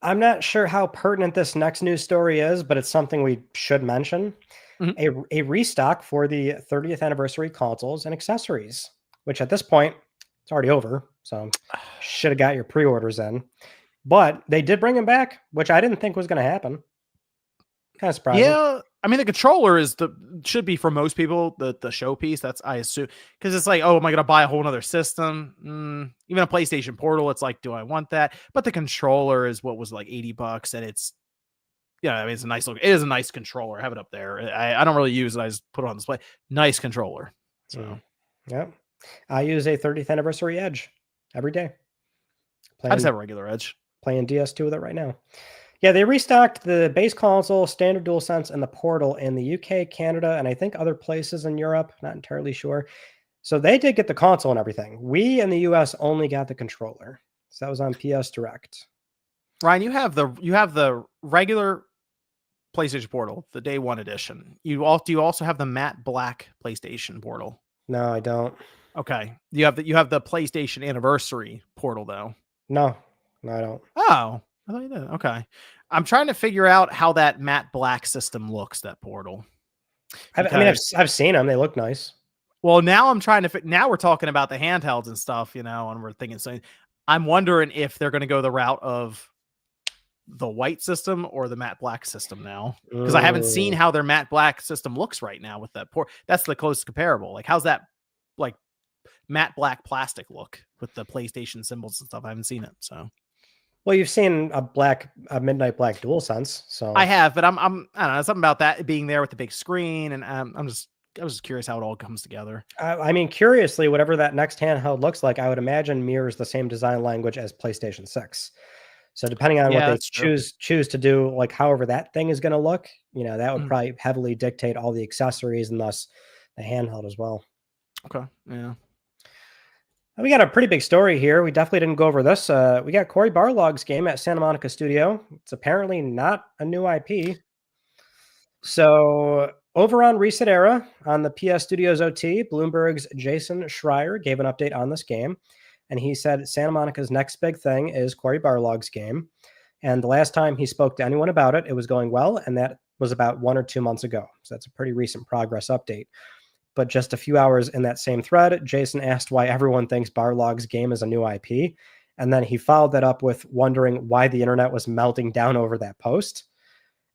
I'm not sure how pertinent this next news story is, but it's something we should mention. A restock for the 30th anniversary consoles and accessories, which at this point, it's already over. So should have got your pre-orders in. But they did bring them back, which I didn't think was going to happen. Kind of surprising. Yeah. I mean, the controller should be for most people the showpiece. That's, I assume, because it's like, oh, am I going to buy a whole other system? Even a PlayStation Portal, it's like, do I want that? But the controller is what was like $80, and it's, yeah, I mean, it's a nice look. It is a nice controller. I have it up there. I don't really use it. I just put it on display. Nice controller. So, yeah, I use a 30th anniversary Edge every day. I just have a regular Edge. Playing DS2 with it right now. Yeah, they restocked the base console, standard DualSense, and the Portal in the UK, Canada, and I think other places in Europe. Not entirely sure. So they did get the console and everything. We in the US only got the controller. So that was on PS Direct. Ryan, you have the regular PlayStation Portal, the day one edition. Do you also have the matte black PlayStation Portal? No, I don't. Okay. You have the PlayStation Anniversary Portal though. No, I don't. Oh, I thought you did. Okay. I'm trying to figure out how that matte black system looks, that Portal. I've seen them. They look nice. Well, now I'm trying to now we're talking about the handhelds and stuff, and we're thinking, so I'm wondering if they're going to go the route of the white system or the matte black system now, because I haven't seen how their matte black system looks right now with that port. That's the closest comparable. Like, how's that like matte black plastic look with the PlayStation symbols and stuff? I haven't seen it. So, well, you've seen a midnight black DualSense, so I have, but I don't know, something about that being there with the big screen, and I was just curious how it all comes together. I mean, curiously, whatever that next handheld looks like, I would imagine mirrors the same design language as PlayStation 6. So depending on what they choose to do, like however that thing is going to look, that would probably heavily dictate all the accessories and thus the handheld as well. Okay. Yeah. We got a pretty big story here. We definitely didn't go over this. We got Cory Barlog's game at Santa Monica Studio. It's apparently not a new IP. So over on Reset Era on the PS Studios OT, Bloomberg's Jason Schreier gave an update on this game. And he said Santa Monica's next big thing is Cory Barlog's game. And the last time he spoke to anyone about it, it was going well. And that was about 1 or 2 months ago. So that's a pretty recent progress update. But just a few hours in that same thread, Jason asked why everyone thinks Barlog's game is a new IP. And then he followed that up with wondering why the internet was melting down over that post.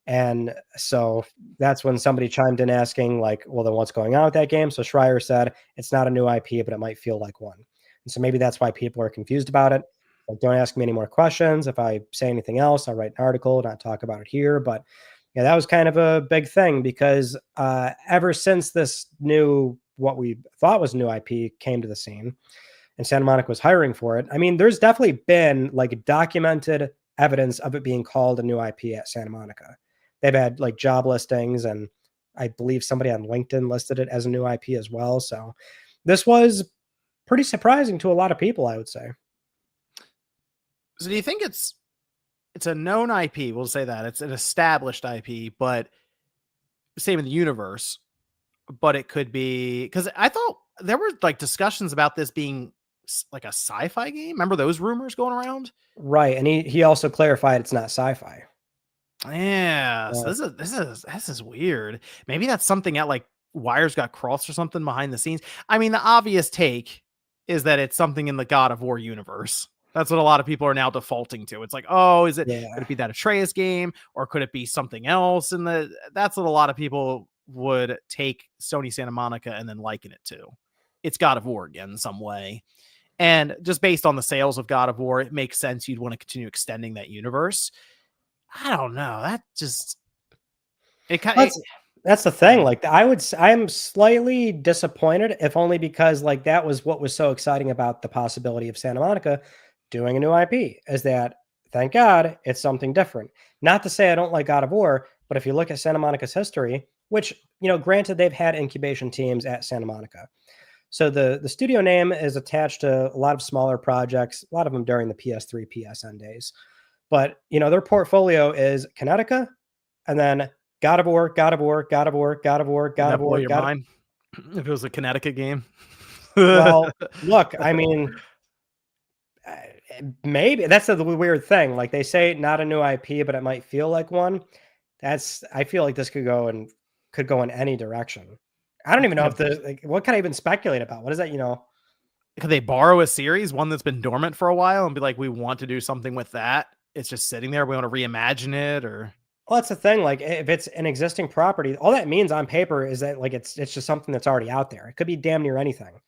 And so that's when somebody chimed in asking, like, well, then what's going on with that game? So Schreier said, it's not a new IP, but it might feel like one. And so maybe that's why people are confused about it. Like, don't ask me any more questions. If I say anything else, I'll write an article, not talk about it here. But yeah, that was kind of a big thing because ever since this new, what we thought was new IP came to the scene and Santa Monica was hiring for it, I mean, there's definitely been like documented evidence of it being called a new IP at Santa Monica. They've had like job listings, and I believe somebody on LinkedIn listed it as a new IP as well. So this was pretty surprising to a lot of people, I would say. So do you think it's a known IP? We'll say that it's an established IP, but same in the universe, but it could be, because I thought there were like discussions about this being like a sci-fi game. Remember those rumors going around? Right. And he also clarified it's not sci-fi. Yeah. So this is weird. Maybe that's something at like wires got crossed or something behind the scenes. I mean, the obvious take is that it's something in the God of War universe. That's what a lot of people are now defaulting to. It's like, oh, could it be that Atreus game, or could it be something else? That's what a lot of people would take Sony Santa Monica and then liken it to. It's God of War again in some way. And just based on the sales of God of War, it makes sense you'd want to continue extending that universe. I don't know. That's the thing. Like, I'm slightly disappointed, if only because like that was what was so exciting about the possibility of Santa Monica doing a new IP, is that, thank God, it's something different. Not to say I don't like God of War, but if you look at Santa Monica's history, which, granted, they've had incubation teams at Santa Monica. So the studio name is attached to a lot of smaller projects, a lot of them during the PS3, PSN days. But, their portfolio is Connecticut, and then God of War, God of War, God of War, God of War, God of War. If it was a Connecticut game. Well, look, I mean, maybe that's the weird thing. Like they say, not a new IP, but it might feel like one. I feel like this could go in any direction. I don't even know if what can I even speculate about? What is that? Could they borrow a series, one that's been dormant for a while, and be like, we want to do something with that? It's just sitting there. We want to reimagine it, or Well, that's the thing. Like, if it's an existing property, all that means on paper is that like it's just something that's already out there. It could be damn near anything.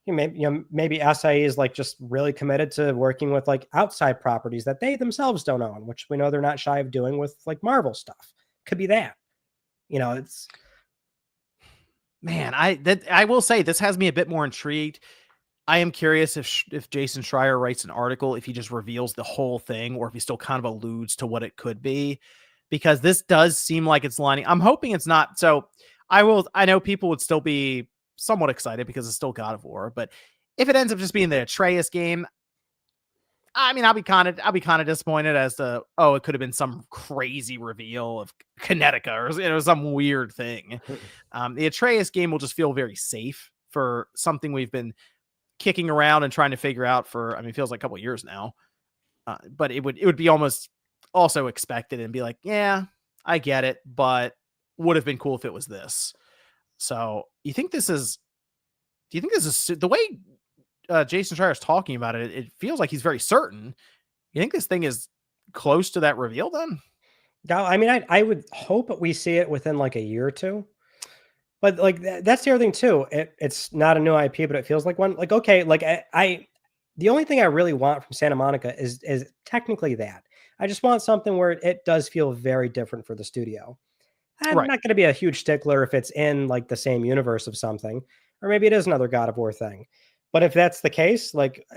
Maybe SIE is like just really committed to working with like outside properties that they themselves don't own, which we know they're not shy of doing with like Marvel stuff. Could be that. It's man, I will say this has me a bit more intrigued. I am curious if Jason Schreier writes an article, if he just reveals the whole thing, or if he still kind of alludes to what it could be, because this does seem like it's lining. I'm hoping it's not. So I know people would still be somewhat excited because it's still God of War, but if it ends up just being the Atreus game, I mean, I'll be kind of disappointed as to, it could have been some crazy reveal of Connecticut or some weird thing. The Atreus game will just feel very safe for something we've been kicking around and trying to figure out for, it feels like a couple of years now. But it would be almost also expected and be like, yeah, I get it, but would have been cool if it was this. So do you think this is the way Jason Schreier is talking about it? It feels like he's very certain. You think this thing is close to that reveal then? No, I mean, I would hope we see it within like a year or two. But like that's the other thing too. It's not a new IP, but it feels like one. Like okay, like the only thing I really want from Santa Monica is technically that. I just want something where it does feel very different for the studio. I'm not going to be a huge stickler if it's in like the same universe of something, or maybe it is another God of War thing. But if that's the case, like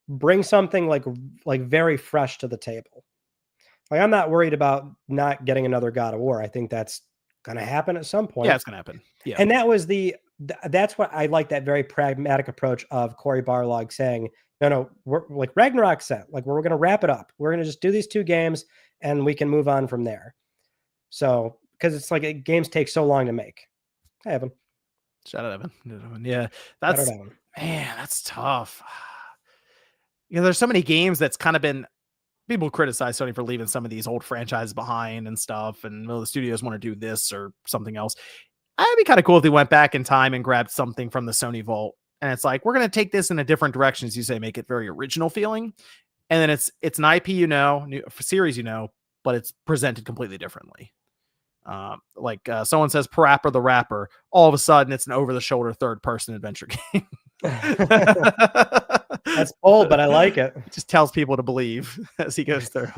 bring something like very fresh to the table. Like I'm not worried about not getting another God of War. I think that's going to happen at some point. Yeah, it's going to happen. Yeah. And that was that's what I like, that very pragmatic approach of Cory Barlog saying, no, we're like Ragnarok said, like we're going to wrap it up. We're going to just do these 2 games and we can move on from there. So, because it's like games take so long to make. Hey, Evan. Shout out, Evan. Yeah, that's tough. There's so many games that's kind of been, people criticize Sony for leaving some of these old franchises behind and stuff, and the studios want to do this or something else. It'd be kind of cool if they went back in time and grabbed something from the Sony vault, and it's like, we're going to take this in a different direction, as you say, make it very original feeling, and then it's an IP, new series, but it's presented completely differently. Someone says Parappa the Rapper, all of a sudden it's an over-the-shoulder third-person adventure game. That's bold, but I like it. It just tells people to believe as he goes through.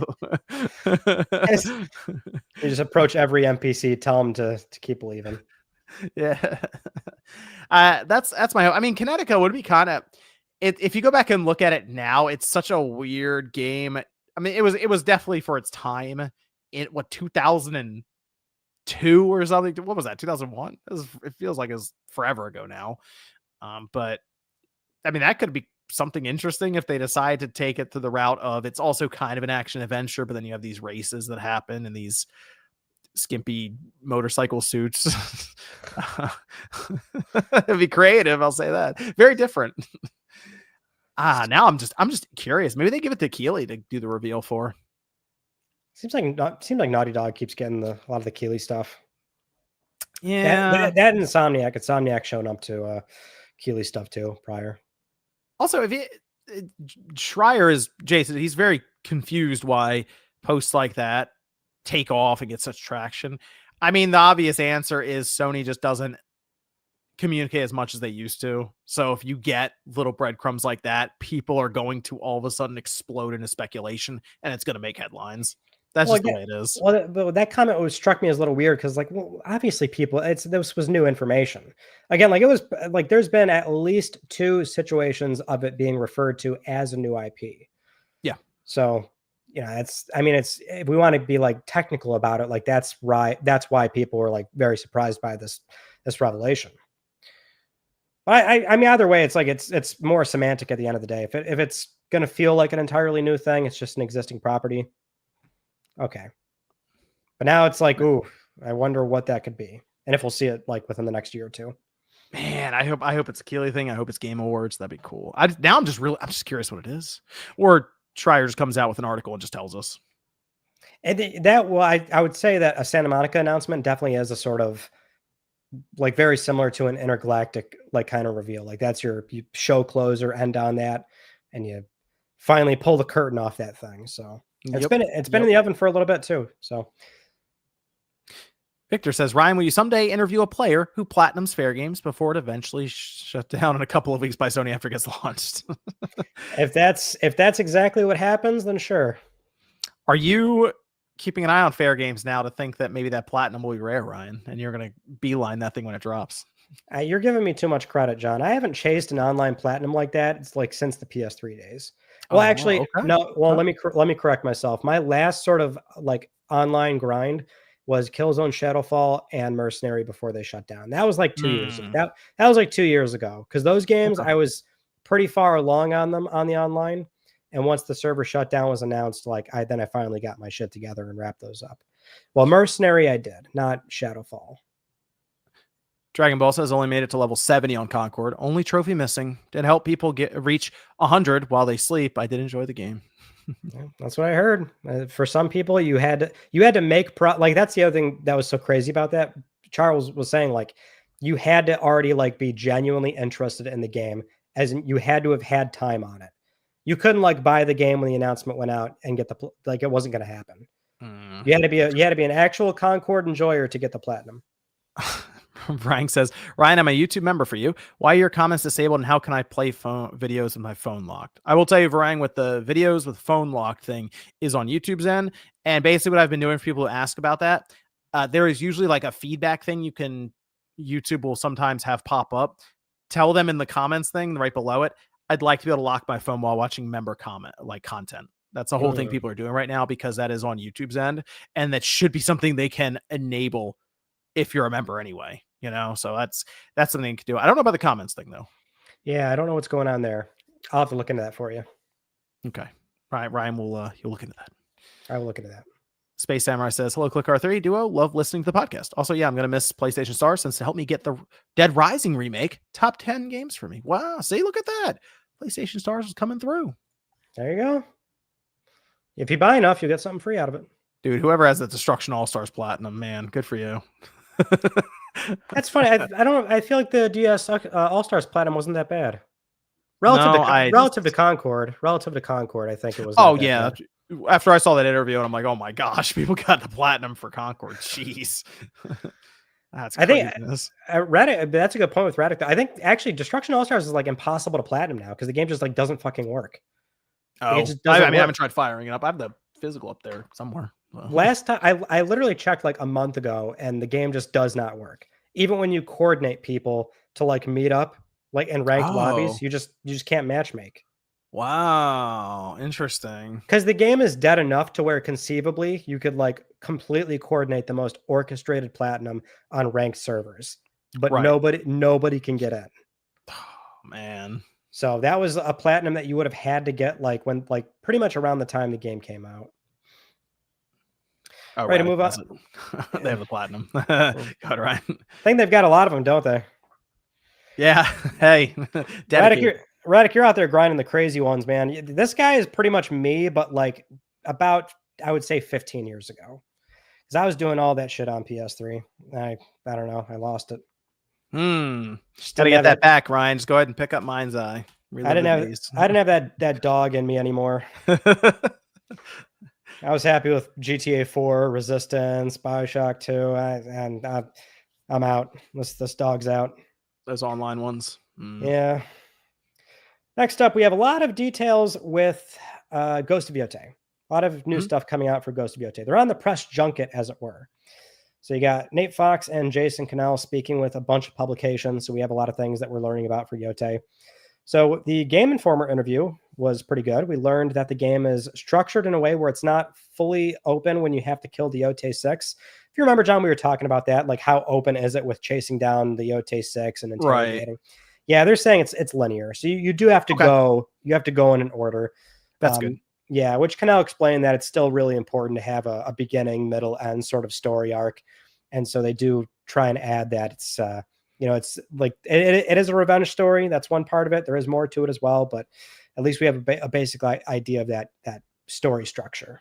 You just approach every NPC, tell them to keep believing. Yeah. That's my hope. I mean, Connecticut would be kind of, if you go back and look at it now, it's such a weird game. I mean, it was definitely for its time in 2002 or something. What was that? 2001? It feels like it's forever ago now. But I mean, that could be something interesting if they decide to take it to the route of, it's also kind of an action adventure, but then you have these races that happen in these skimpy motorcycle suits. It'd be creative, I'll say that. Very different. Now I'm just curious. Maybe they give it to Keighley to do the reveal for. Seems like Naughty Dog keeps getting a lot of the Keighley stuff. Yeah, that and Insomniac showing up to Keighley stuff too prior. Also, Schreier is Jason, he's very confused why posts like that take off and get such traction. I mean, the obvious answer is Sony just doesn't communicate as much as they used to. So if you get little breadcrumbs like that, people are going to all of a sudden explode into speculation, and it's going to make headlines. That's just the way it is. Well, that comment struck me as a little weird because, obviously, this was new information. Again, it was like there's been at least 2 situations of it being referred to as a new IP. Yeah. So, it's if we want to be technical about it, that's right. That's why people were very surprised by this revelation. But I mean, either way, it's more semantic at the end of the day. If it's going to feel like an entirely new thing, it's just an existing property. Okay. But now it's ooh, I wonder what that could be. And if we'll see it within the next year or 2. Man, I hope it's a Keeley thing. I hope it's Game Awards. That'd be cool. I'm just curious what it is. Or Schreier just comes out with an article and just tells us. And that, well, I would say that a Santa Monica announcement definitely is a sort of like very similar to an intergalactic like kind of reveal. Like that's you show closer, end on that, and you finally pull the curtain off that thing. So it's been in the oven for a little bit too. So Victor says, Ryan, will you someday interview a player who platinums Fair Games before it eventually shut down in a couple of weeks by Sony after it gets launched? if that's exactly what happens, then sure. Are you keeping an eye on Fair Games now to think that maybe that platinum will be rare, Ryan, and you're going to beeline that thing when it drops? You're giving me too much credit, John. I haven't chased an online platinum like that. It's like since the PS3 days. Well, actually, okay. No. Well, let me correct myself. My last sort of like online grind was Killzone Shadowfall and Mercenary before they shut down. That was like 2 years ago. That was like 2 years ago, because those games I was pretty far along on them on the online. And once the server shutdown was announced, like I finally got my shit together and wrapped those up. Well, Mercenary I did, not Shadowfall. Dragon Ball says only made it to level 70 on Concord. Only trophy missing. Did help people reach 100 while they sleep. I did enjoy the game. Yeah, that's what I heard. For some people, you had to make like that's the other thing that was so crazy about that. Charles was saying like you had to already like be genuinely interested in the game, as in you had to have had time on it. You couldn't like buy the game when the announcement went out and get like it wasn't going to happen. You had to be an actual Concord enjoyer to get the platinum. Ryan says, Ryan, I'm a YouTube member for you. Why are your comments disabled and how can I play phone videos with my phone locked? I will tell you, Ryan, with the videos with phone locked thing is on YouTube's end. And basically what I've been doing for people who ask about that, there is usually like a feedback thing YouTube will sometimes have pop up. Tell them in the comments thing right below it, I'd like to be able to lock my phone while watching member content. That's the whole thing people are doing right now because that is on YouTube's end. And that should be something they can enable if you're a member anyway, so that's something you can do. I don't know about the comments thing though. Yeah, I don't know what's going on there. I'll have to look into that for you. Okay. Ryan will you'll look into that. I will look into that. Space Samurai says, hello, Click R3 duo. Love listening to the podcast. Also, yeah, I'm going to miss PlayStation Stars since to help me get the Dead Rising remake. Top 10 games for me. Wow. See, look at that. PlayStation Stars is coming through. There you go. If you buy enough, you'll get something free out of it. Dude, whoever has the Destruction All-Stars Platinum, man, good for you. That's funny. I feel like the DS All-Stars Platinum wasn't that bad. Relative to Concord, I think it was. Oh yeah. Bad. After I saw that interview, and I'm like, oh my gosh, people got the platinum for Concord. Jeez. That's craziness. I think Reddit. That's a good point with Reddit. I think actually Destruction All-Stars is like impossible to platinum now because the game just like doesn't fucking work. Oh, like, I haven't tried firing it up. I have the physical up there somewhere. Last time I literally checked like a month ago and the game just does not work. Even when you coordinate people to like meet up like in ranked lobbies, you just can't matchmake. Wow, interesting. Because the game is dead enough to where conceivably you could like completely coordinate the most orchestrated platinum on ranked servers, but nobody can get in. Oh, man. So that was a platinum that you would have had to get like when like pretty much around the time the game came out. Oh, right, to move on. They have the platinum. God, right. I think they've got a lot of them, don't they? Yeah. Hey, Radic, you're out there grinding the crazy ones, man. This guy is pretty much me, but like about, I would say 15 years ago. Because I was doing all that shit on PS3. I don't know. I lost it. Gotta get that back, Ryan. Just go ahead and pick up Mind's Eye. I didn't have that dog in me anymore. I was happy with GTA 4, Resistance, BioShock 2, and I'm out. This dog's out. Those online ones. Yeah. Next up, we have a lot of details with Ghost of Yote. A lot of new stuff coming out for Ghost of Yote. They're on the press junket, as it were. So you got Nate Fox and Jason Cannell speaking with a bunch of publications. So we have a lot of things that we're learning about for Yote. So the Game Informer interview was pretty good. We learned that the game is structured in a way where it's not fully open when you have to kill the Yote 6. If you remember, John, we were talking about that, like how open is it with chasing down the Yote 6 and interrogating. Right. Yeah, they're saying it's linear. So you do have to go. You have to go in an order. That's good. Yeah, which can now explain that it's still really important to have a beginning, middle, end sort of story arc. And so they do try and add that it's it's like it is a revenge story. That's one part of it. There is more to it as well, but at least we have a basic idea of that story structure.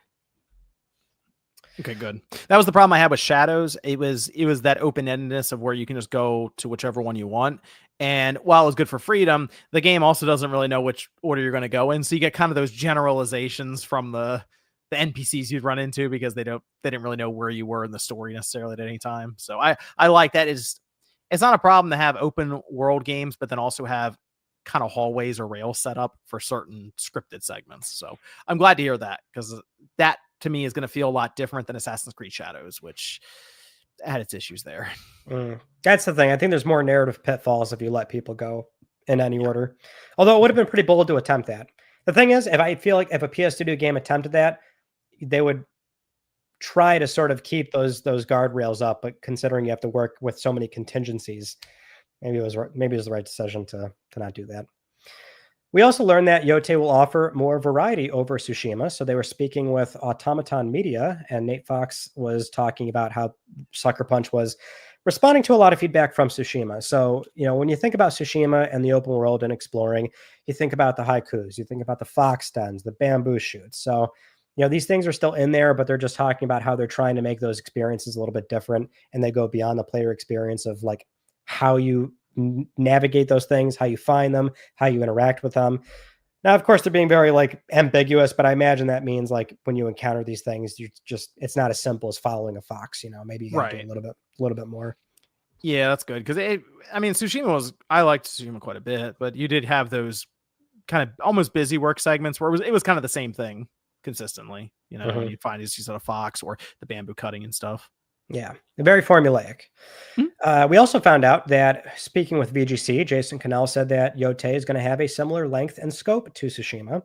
Okay, good. That was the problem I had with Shadows. It was that open-endedness of where you can just go to whichever one you want. And while it was good for freedom, the game also doesn't really know which order you're going to go in. So you get kind of those generalizations from the NPCs you'd run into because they didn't really know where you were in the story necessarily at any time. So I like that. It's not a problem to have open world games, but then also have kind of hallways or rails set up for certain scripted segments. So I'm glad to hear that, because that to me is going to feel a lot different than Assassin's Creed Shadows, which had its issues there. That's the thing. I think there's more narrative pitfalls if you let people go in any order. Although it would have been pretty bold to attempt that. The thing is, if I feel like if a PS Studio game attempted that, they would try to sort of keep those guardrails up, but considering you have to work with so many contingencies, maybe it was the right decision to not do that. We also learned that Yote will offer more variety over Tsushima. So they were speaking with Automaton Media, and Nate Fox was talking about how Sucker Punch was responding to a lot of feedback from Tsushima. So, when you think about Tsushima and the open world and exploring, you think about the haikus, you think about the fox dens, the bamboo shoots. So, these things are still in there, but they're just talking about how they're trying to make those experiences a little bit different. And they go beyond the player experience of like how you navigate those things, how you find them, how you interact with them. Now, of course, they're being very like ambiguous, but I imagine that means like when you encounter these things, it's not as simple as following a fox. Maybe you got to do a little bit more. Yeah, that's good, because Tsushima I liked Tsushima quite a bit, but you did have those kind of almost busy work segments where it was kind of the same thing consistently. You find you see a fox or the bamboo cutting and stuff. Yeah, very formulaic. We also found out that, speaking with VGC, Jason Cannell said that Yote is going to have a similar length and scope to Tsushima,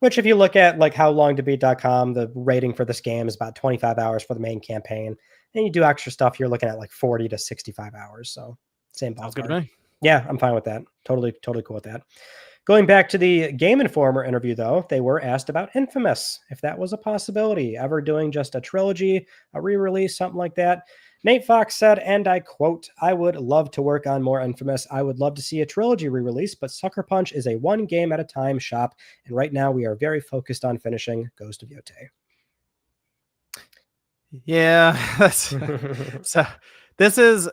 which if you look at like howlongtobeat.com, the rating for this game is about 25 hours for the main campaign. And you do extra stuff, you're looking at like 40 to 65 hours. So same ballpark. Sounds good to me. Yeah, I'm fine with that. Totally cool with that. Going back to the Game Informer interview, though, they were asked about Infamous, if that was a possibility, ever doing just a trilogy, a re-release, something like that. Nate Fox said, and I quote, "I would love to work on more Infamous. I would love to see a trilogy re-release, but Sucker Punch is a one game at a time shop, and right now we are very focused on finishing Ghost of Yote." Yeah, so this is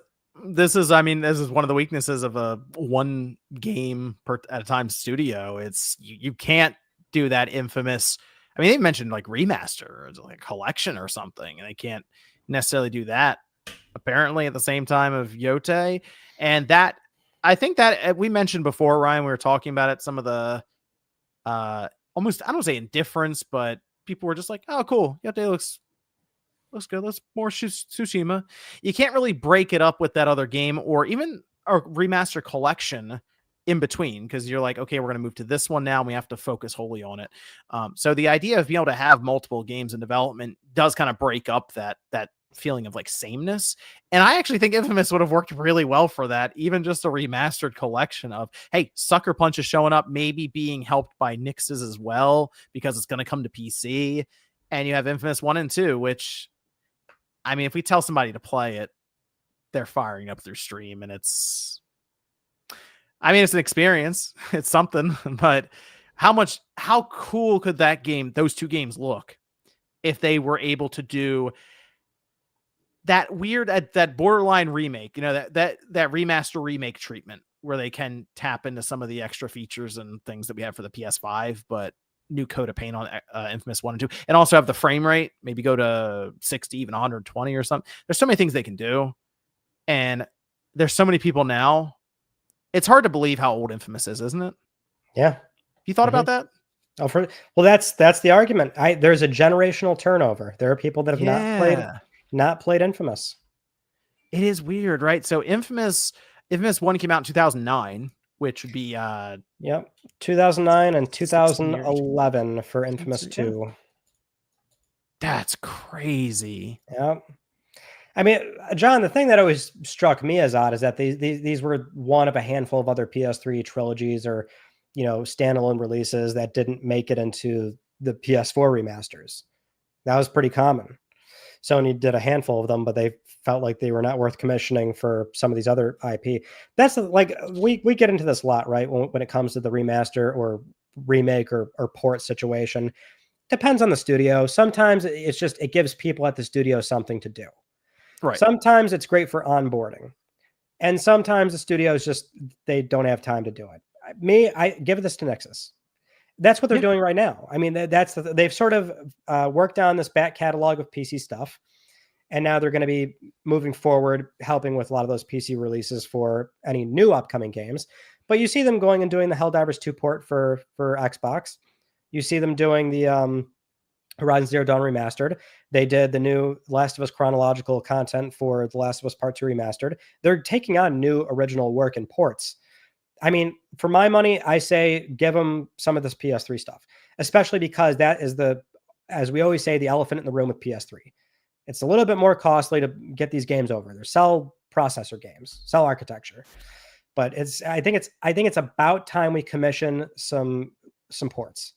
one of the weaknesses of a one game at a time studio. It's you can't do that Infamous. They mentioned like remaster or like collection or something, and they can't necessarily do that apparently at the same time of Yote. And that, I think that we mentioned before, Ryan, we were talking about it, some of the almost, I don't say indifference, but people were just like, oh, cool, Yote looks good. Let's more Tsushima. You can't really break it up with that other game or even a remaster collection in between, because you're like, okay, we're going to move to this one now, and we have to focus wholly on it. So the idea of being able to have multiple games in development does kind of break up that feeling of like sameness. And I actually think Infamous would have worked really well for that, even just a remastered collection of, hey, Sucker Punch is showing up, maybe being helped by Nix's as well, because it's going to come to PC. And you have Infamous 1 and 2, which, if we tell somebody to play it, they're firing up their stream, and it's an experience. It's something, but how cool could those two games look if they were able to do that weird, that borderline remake, that remaster remake treatment where they can tap into some of the extra features and things that we have for the PS5, but new coat of paint on Infamous 1 and 2, and also have the frame rate, maybe go to 60, even 120 or something. There's so many things they can do. And there's so many people now. It's hard to believe how old Infamous is, isn't it? Yeah. You thought about that? That's the argument. There's a generational turnover. There are people that have not played Infamous. It is weird, right? So Infamous 1 came out in 2009, which would be 2009 and 2011 for Infamous 2. That's crazy. Yeah. John, the thing that always struck me as odd is that these were one of a handful of other PS3 trilogies or, standalone releases that didn't make it into the PS4 remasters. That was pretty common. Sony did a handful of them, but they felt like they were not worth commissioning for some of these other IP. That's like, we get into this a lot, right? When it comes to the remaster or remake or port situation, depends on the studio. Sometimes it's just, it gives people at the studio something to do. Right. Sometimes it's great for onboarding. And sometimes the studios just, they don't have time to do it. I give this to Nixxes. That's what they're doing right now. I mean, they've sort of worked on this back catalog of PC stuff. And now they're going to be moving forward, helping with a lot of those PC releases for any new upcoming games. But you see them going and doing the Helldivers 2 port for Xbox. You see them doing the Horizon Zero Dawn Remastered. They did the new Last of Us chronological content for The Last of Us Part 2 Remastered. They're taking on new original work and ports. I mean, for my money, I say give them some of this PS3 stuff, especially because that is as we always say, the elephant in the room with PS3. It's a little bit more costly to get these games over. They're cell processor games, cell architecture. But I think it's about time we commission some ports.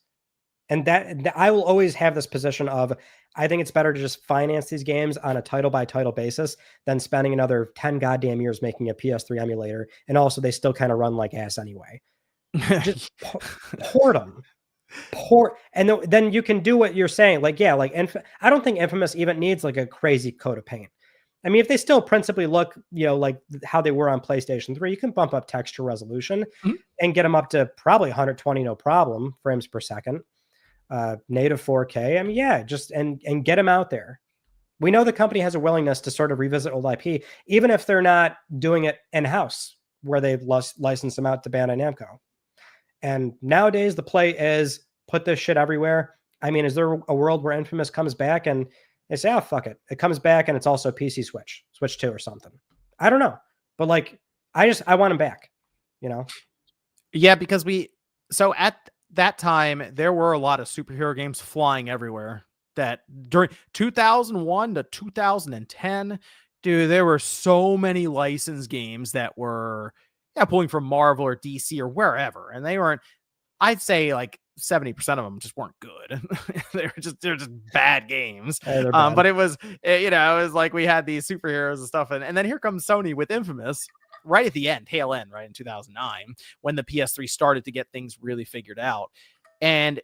And that I will always have this position of, I think it's better to just finance these games on a title by title basis than spending another 10 goddamn years making a PS3 emulator. And also they still kind of run like ass anyway. Just port them. And then you can do what you're saying. Like, yeah, like I don't think Infamous even needs like a crazy coat of paint. I mean, if they still principally look, like how they were on PlayStation 3, you can bump up texture resolution and get them up to probably 120, no problem, frames per second. Native 4K. I mean, yeah, just and get them out there. We know the company has a willingness to sort of revisit old IP, even if they're not doing it in-house, where they've licensed them out to Bandai Namco. And nowadays, the play is put this shit everywhere. I mean, is there a world where Infamous comes back and they say, oh, fuck it. It comes back and it's also PC Switch 2 or something. I don't know. But like, I want them back, Yeah, because so at that time, there were a lot of superhero games flying everywhere. That during 2001 to 2010, dude, there were so many licensed games that were pulling from Marvel or DC or wherever, and they weren't. I'd say like 70% of them just weren't good. they're just bad games. Hey, bad. But it was it was like we had these superheroes and stuff, and then here comes Sony with Infamous. Right at the end, tail end, right in 2009, when the PS3 started to get things really figured out. And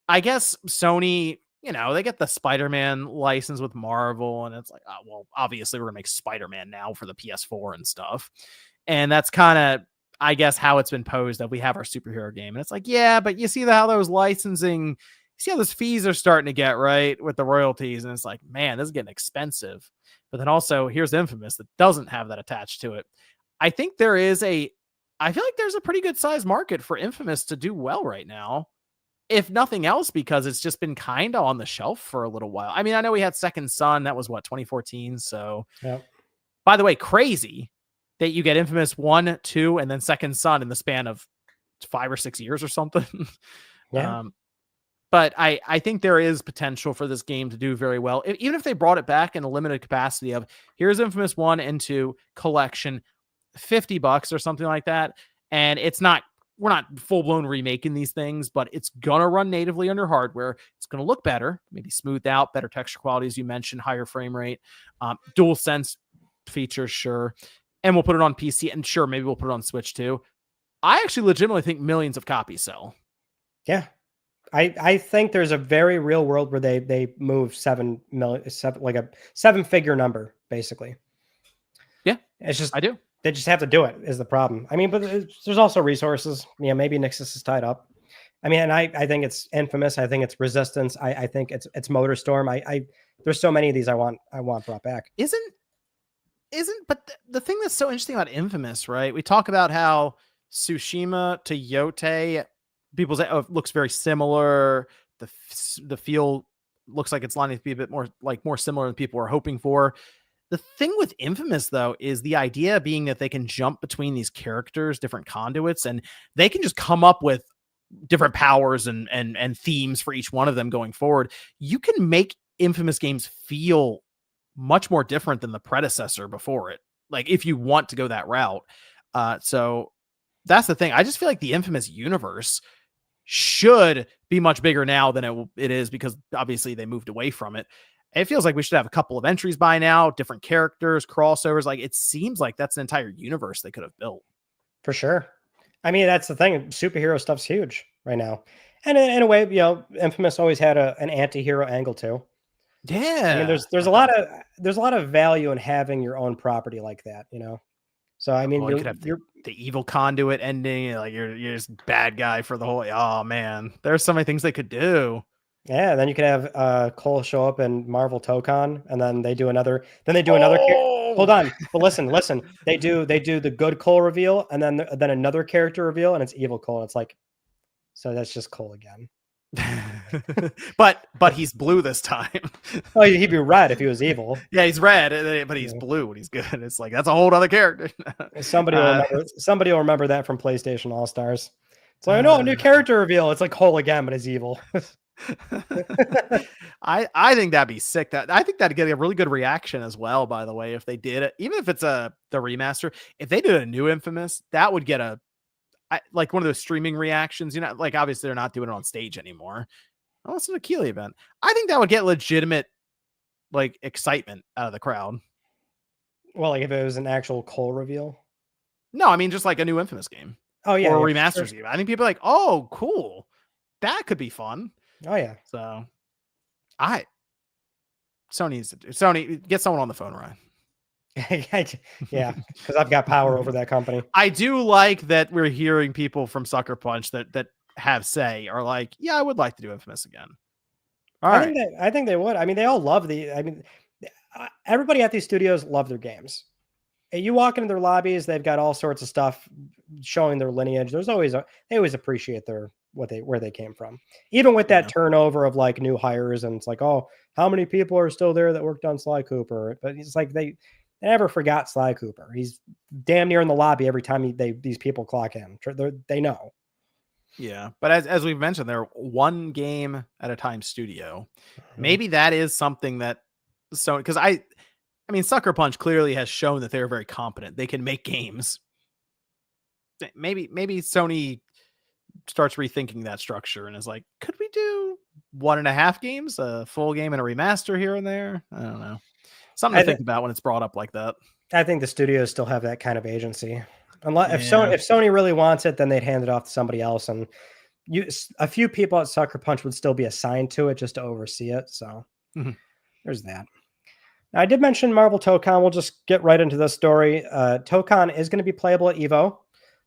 I guess Sony, they get the Spider-Man license with Marvel, and it's like, oh, well, obviously we're gonna make Spider-Man now for the PS4 and stuff. And that's kind of, I guess, how it's been posed that we have our superhero game. And it's like, yeah, but you see how those licensing, you see how those fees are starting to get, right, with the royalties. And it's like, man, this is getting expensive. But then also here's Infamous that doesn't have that attached to it. I think I feel like there's a pretty good size market for Infamous to do well right now. If nothing else, because it's just been kind of on the shelf for a little while. I mean, I know we had Second Son. That was 2014. So, By the way, crazy that you get Infamous 1, 2, and then Second Son in the span of 5 or 6 years or something. Yeah. But I think there is potential for this game to do very well. Even if they brought it back in a limited capacity of, here's Infamous 1 and 2 collection, $50 or something like that. And we're not full-blown remaking these things, but it's going to run natively on your hardware. It's going to look better, maybe smoothed out, better texture quality, as you mentioned, higher frame rate, dual sense features, sure. And we'll put it on PC, and sure, maybe we'll put it on Switch too. I actually legitimately think millions of copies sell. Yeah. I think there's a very real world where they move 7 million, like a 7-figure number, basically. Yeah. It's just, I do. They just have to do it is the problem. I mean, but there's also resources. Maybe Nixxes is tied up. I mean, and I think it's Infamous. I think it's Resistance. I think it's MotorStorm. There's so many of these I want brought back. But the thing that's so interesting about Infamous, right? We talk about how Tsushima to Yote, people say, oh, it looks very similar. The feel looks like it's lining to be a bit more similar than people were hoping for. The thing with Infamous, though, is the idea being that they can jump between these characters, different conduits, and they can just come up with different powers and themes for each one of them going forward. You can make Infamous games feel much more different than the predecessor before it, like if you want to go that route. So that's the thing. I just feel like the Infamous universe should be much bigger now than it is, because obviously they moved away from it. It feels like we should have a couple of entries by now, different characters, crossovers. Like, it seems like that's an entire universe they could have built. For sure. I mean, that's the thing. Superhero stuff's huge right now. And in a way, Infamous always had an anti-hero angle too. Yeah. I mean, there's a lot of value in having your own property like that, So I mean, you could have the evil conduit ending, like you're just bad guy for the whole. Oh man, there's so many things they could do. Yeah, then you could have Cole show up in Marvel Tokon, and then they do another. Hold on, but listen. They do the good Cole reveal, and then another character reveal, and it's evil Cole. And it's like, so that's just Cole again. but he's blue this time. Oh, he'd be red if he was evil. Yeah, he's red, but he's blue when he's good. It's like, that's a whole other character. Somebody will remember that from PlayStation All Stars. It's like, no, a new character reveal. It's like Cole again, but he's evil. I think that'd be sick. I think that'd get a really good reaction as well, by the way, if they did it. Even if it's the remaster, if they did a new Infamous, that would get like one of those streaming reactions. Like, obviously they're not doing it on stage anymore. Oh, it's an Akili event. I think that would get legitimate, like, excitement out of the crowd. Well, like if it was an actual Cole reveal. No, I mean just like a new Infamous game. Oh yeah, or a remaster game. I think people are like, oh, cool, that could be fun. Oh yeah. So, Sony, get someone on the phone, Ryan. Yeah, because I've got power over that company. I do like that we're hearing people from Sucker Punch that have say are like, yeah, I would like to do Infamous again. I think they would. I mean, they all love everybody at these studios love their games. You walk into their lobbies, they've got all sorts of stuff showing their lineage. They always appreciate where they came from. Even with that turnover of like new hires, and it's like, oh, how many people are still there that worked on Sly Cooper? But it's like they never forgot Sly Cooper. He's damn near in the lobby every time these people clock in. They know. Yeah, but as we've mentioned, they're one game at a time studio. Maybe that is something that because I mean, Sucker Punch clearly has shown that they're very competent. They can make games. Maybe Sony starts rethinking that structure and is like, could we do 1.5 games, a full game and a remaster here and there? I don't know. Something to think about when it's brought up like that. I think the studios still have that kind of agency. If Sony really wants it, then they'd hand it off to somebody else, and a few people at Sucker Punch would still be assigned to it just to oversee it. So there's that. Now, I did mention Marvel Tokon. We'll just get right into this story. Tokon is going to be playable at EVO.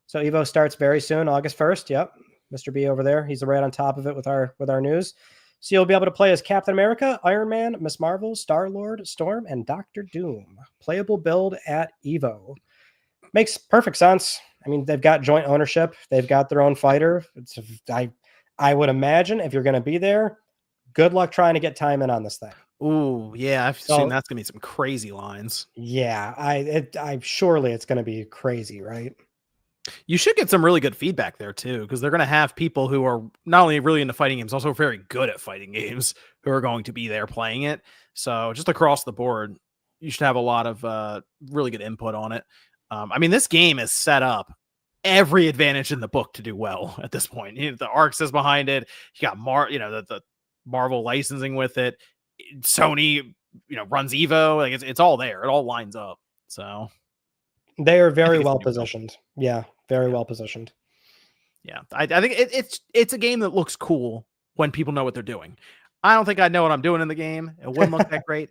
So EVO starts very soon, August 1st. Yep. Mr. B over there. He's right on top of it with our news. So you'll be able to play as Captain America, Iron Man, Miss Marvel, Star-Lord, Storm, and Doctor Doom. Playable build at EVO. Makes perfect sense. I mean, they've got joint ownership. They've got their own fighter. I would imagine if you're going to be there, good luck trying to get time in on this thing. Ooh, yeah, I've seen that's going to be some crazy lines. Yeah, surely it's going to be crazy, right? You should get some really good feedback there too, because they're going to have people who are not only really into fighting games, also very good at fighting games, who are going to be there playing it. So just across the board, you should have a lot of really good input on it. I mean, this game is set up every advantage in the book to do well at this point. The Arcs is behind it. You got the Marvel licensing with it. Sony, runs EVO. Like it's all there. It all lines up. So they are very well positioned. Yeah, very well positioned. Yeah, I think it's a game that looks cool when people know what they're doing. I don't think I know what I'm doing in the game. It wouldn't look that great,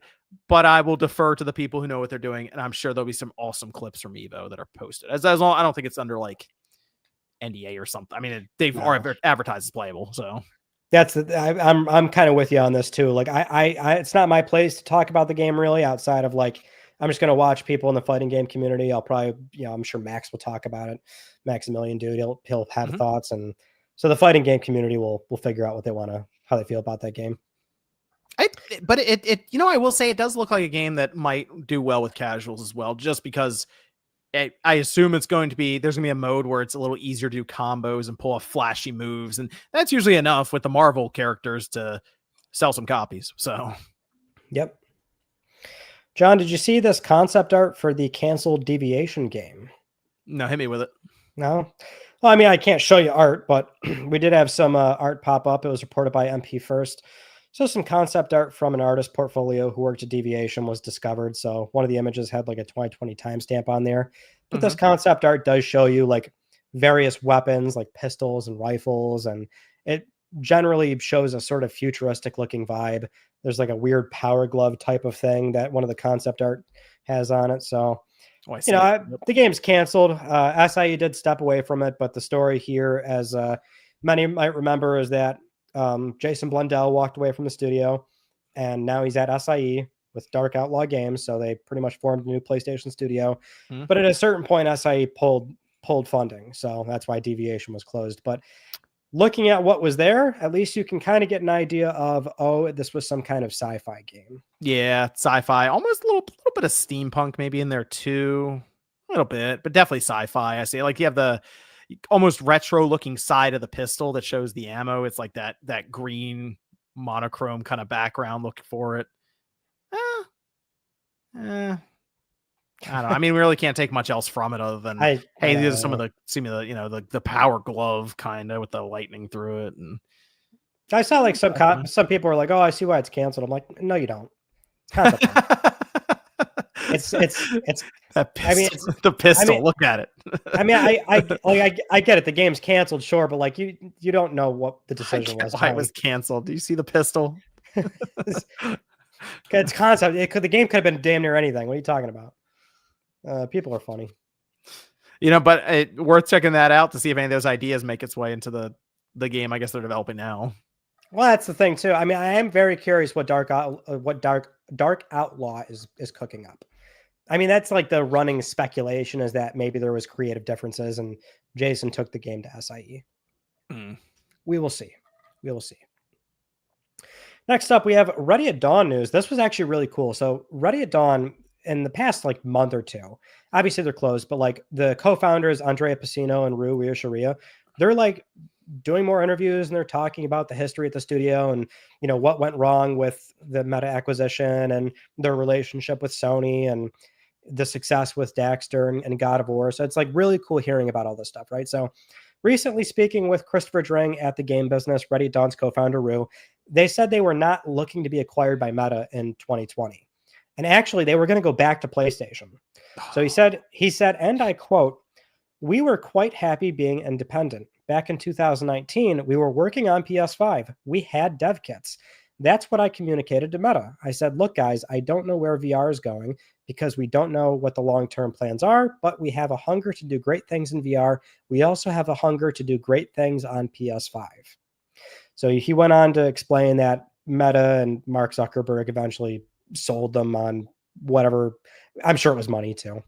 but I will defer to the people who know what they're doing, and I'm sure there'll be some awesome clips from EVO that are posted. As long, I don't think it's under like NDA or something. I mean, they've already advertised as playable, so. I'm kind of with you on this too. Like I it's not my place to talk about the game really outside of like, I'm just going to watch people in the fighting game community. I'll probably, I'm sure Max will talk about it. Maximilian dude, he'll have thoughts. And so the fighting game community will figure out how they feel about that game. But I will say it does look like a game that might do well with casuals as well, just because I assume there's going to be a mode where it's a little easier to do combos and pull off flashy moves. And that's usually enough with the Marvel characters to sell some copies. So, yep. John, did you see this concept art for the canceled Deviation game? No, hit me with it. No? Well, I mean, I can't show you art, but we did have some art pop up. It was reported by MP First. So some concept art from an artist portfolio who worked at Deviation was discovered. So one of the images had like a 2020 timestamp on there. But this concept art does show you like various weapons like pistols and rifles, and it generally shows a sort of futuristic looking vibe. There's like a weird power glove type of thing that one of the concept art has on it. So the game's canceled. SIE did step away from it, but the story here, as many might remember, is that Jason Blundell walked away from the studio, and now he's at SIE with Dark Outlaw Games. So they pretty much formed a new PlayStation studio. But at a certain point, SIE pulled funding, so that's why Deviation was closed. But looking at what was there, at least you can kind of get an idea of, this was some kind of sci-fi game. Yeah, sci-fi, almost a little bit of steampunk maybe in there too, a little bit, but definitely sci-fi. I see, like, you have the almost retro looking side of the pistol that shows the ammo. It's like that green monochrome kind of background look for it. I don't know. I mean, we really can't take much else from it other than hey, these are some of the power glove kind of with the lightning through it. And I saw like some people were like, "Oh, I see why it's canceled." I'm like, "No, you don't." It's that pistol. I mean, the pistol. Look at it. I mean, I get it. The game's canceled, sure, but like you don't know what the decision was. Why it was canceled? Do you see the pistol? It's concept. The game could have been damn near anything. What are you talking about? People are funny, but worth checking that out to see if any of those ideas make its way into the game. I guess they're developing now. Well, that's the thing too. I mean, I am very curious what Dark Outlaw is cooking up. I mean, that's like the running speculation is that maybe there was creative differences and Jason took the game to SIE. We will see. Next up, we have Ready at Dawn news. This was actually really cool. So Ready at Dawn, in the past like month or two, obviously they're closed, but like the co-founders, Andrea Pacino and Rue Ueshiria, they're like doing more interviews and they're talking about the history at the studio and, what went wrong with the Meta acquisition and their relationship with Sony and the success with Daxter and God of War. So it's like really cool hearing about all this stuff, right? So recently speaking with Christopher Dring at the game business, Ready at Dawn's co-founder Rue, they said they were not looking to be acquired by Meta in 2020. And actually they were going to go back to PlayStation. So he said, and I quote, "We were quite happy being independent. Back in 2019, we were working on PS5. We had dev kits. That's what I communicated to Meta. I said, look, guys, I don't know where VR is going because we don't know what the long-term plans are, but we have a hunger to do great things in VR. We also have a hunger to do great things on PS5. So he went on to explain that Meta and Mark Zuckerberg eventually sold them on whatever. I'm sure it was money too.